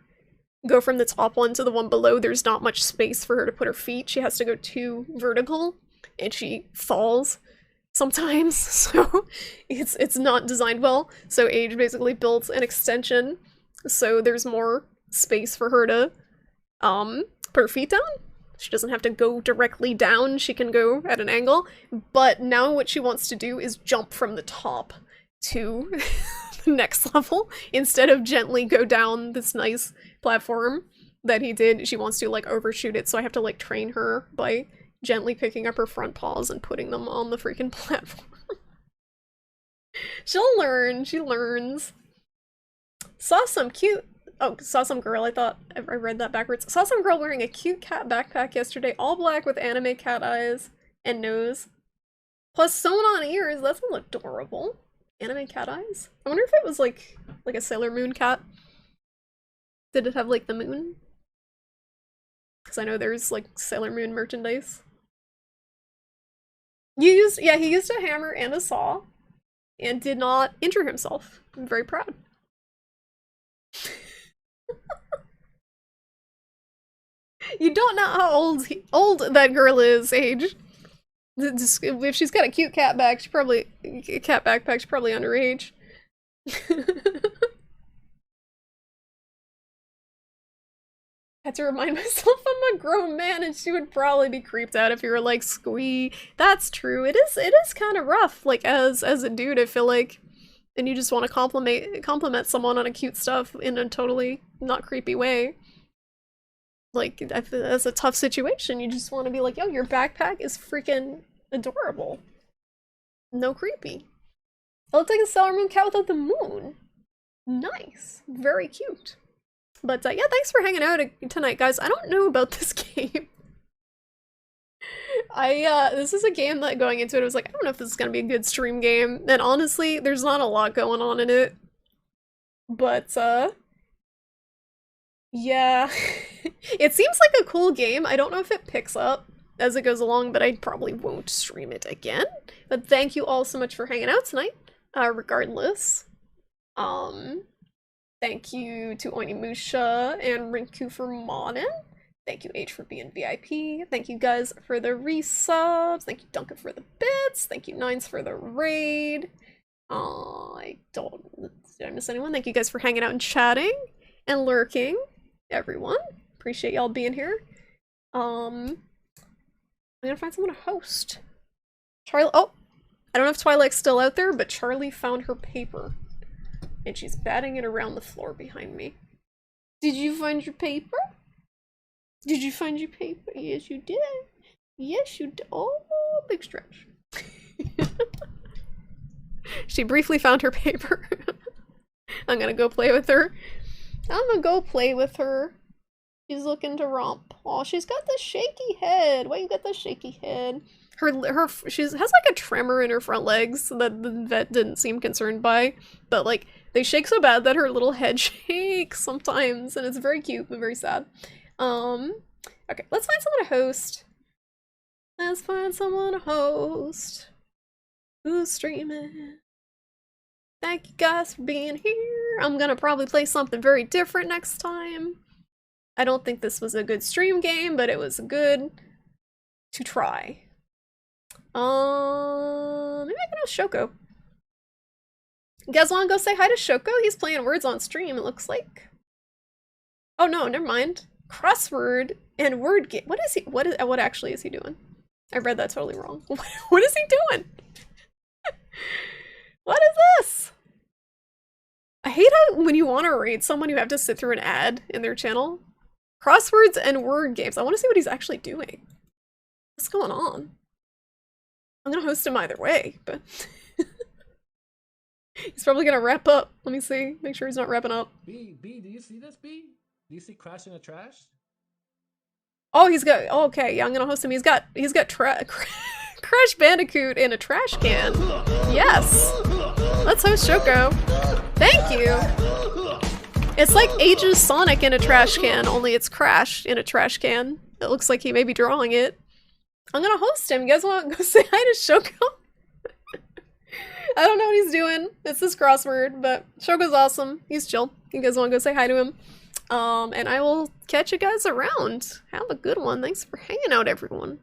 go from the top one to the one below, there's not much space for her to put her feet. She has to go too vertical and she falls sometimes. So it's not designed well. So Age basically built an extension so there's more space for her to put her feet down. She doesn't have to go directly down, she can go at an angle. But now what she wants to do is jump from the top to the next level instead of gently go down this nice platform that he did. She wants to like overshoot it, so I have to like train her by gently picking up her front paws and putting them on the freaking platform. She'll learn, she learns. Saw some girl, I thought I read that backwards. Saw some girl wearing a cute cat backpack yesterday, all black with anime cat eyes and nose. Plus sewn on ears, that's adorable. Anime cat eyes? I wonder if it was like a Sailor Moon cat. Did it have like the moon? Because I know there's like Sailor Moon merchandise. He used a hammer and a saw and did not injure himself. I'm very proud. You don't know how old that girl is, Age. If she's got a cute cat backpack, she's probably underage. Had to remind myself I'm a grown man, and she would probably be creeped out if you were like squee. That's true. It is kind of rough. Like as a dude, I feel like, and you just want to compliment someone on a cute stuff in a totally not creepy way. Like that's a tough situation. You just want to be like, yo, your backpack is freaking adorable. No creepy. It looks like a Sailor Moon cat without the moon. Nice. Very cute. But yeah, thanks for hanging out tonight, guys. I don't know about this game. This is a game that going into it, I was like, I don't know if this is gonna be a good stream game. And honestly, there's not a lot going on in it. But, yeah. It seems like a cool game. I don't know if it picks up as it goes along, but I probably won't stream it again. But thank you all so much for hanging out tonight, regardless. Thank you to Onimusha and Rinku for modding. Thank you, H, for being VIP. Thank you guys for the resubs. Thank you, Duncan, for the bits. Thank you, Nines, for the raid. Did I miss anyone? Thank you guys for hanging out and chatting and lurking, everyone. Appreciate y'all being here. I'm gonna find someone to host. Charlie, oh! I don't know if Twilight's still out there, but Charlie found her paper. And she's batting it around the floor behind me. Did you find your paper? Did you find your paper? Yes, you did. Yes, you did. Oh, big stretch. She briefly found her paper. I'm gonna go play with her. She's looking to romp. Oh, she's got the shaky head. Why you got the shaky head? She has like a tremor in her front legs that the vet didn't seem concerned by, but like they shake so bad that her little head shakes sometimes, and it's very cute but very sad. Okay, let's find someone to host. Let's find someone to host. Who's streaming? Thank you guys for being here. I'm gonna probably play something very different next time. I don't think this was a good stream game, but it was good to try. Maybe I can ask Shoko. You guys want to go say hi to Shoko? He's playing words on stream, it looks like. Oh no, never mind. Crossword and word game. What is he? What actually is he doing? I read that totally wrong. What is he doing? What is this? I hate how when you want to raid someone, you have to sit through an ad in their channel. Crosswords and word games. I want to see what he's actually doing. What's going on? I'm gonna host him either way, but he's probably gonna wrap up. Let me see. Make sure he's not wrapping up. B, do you see this, B? Do you see Crash in the Trash? Oh, he's got. Oh, okay, yeah, I'm gonna host him. He's got Crash Bandicoot in a trash can. Yes. Let's host Shoko. Thank you. It's like Age's Sonic in a trash can, only it's Crash in a trash can. It looks like he may be drawing it. I'm gonna host him. You guys want to go say hi to Shoko? I don't know what he's doing. It's this crossword, but Shoko's awesome. He's chill. You guys want to go say hi to him? And I will catch you guys around. Have a good one. Thanks for hanging out, everyone.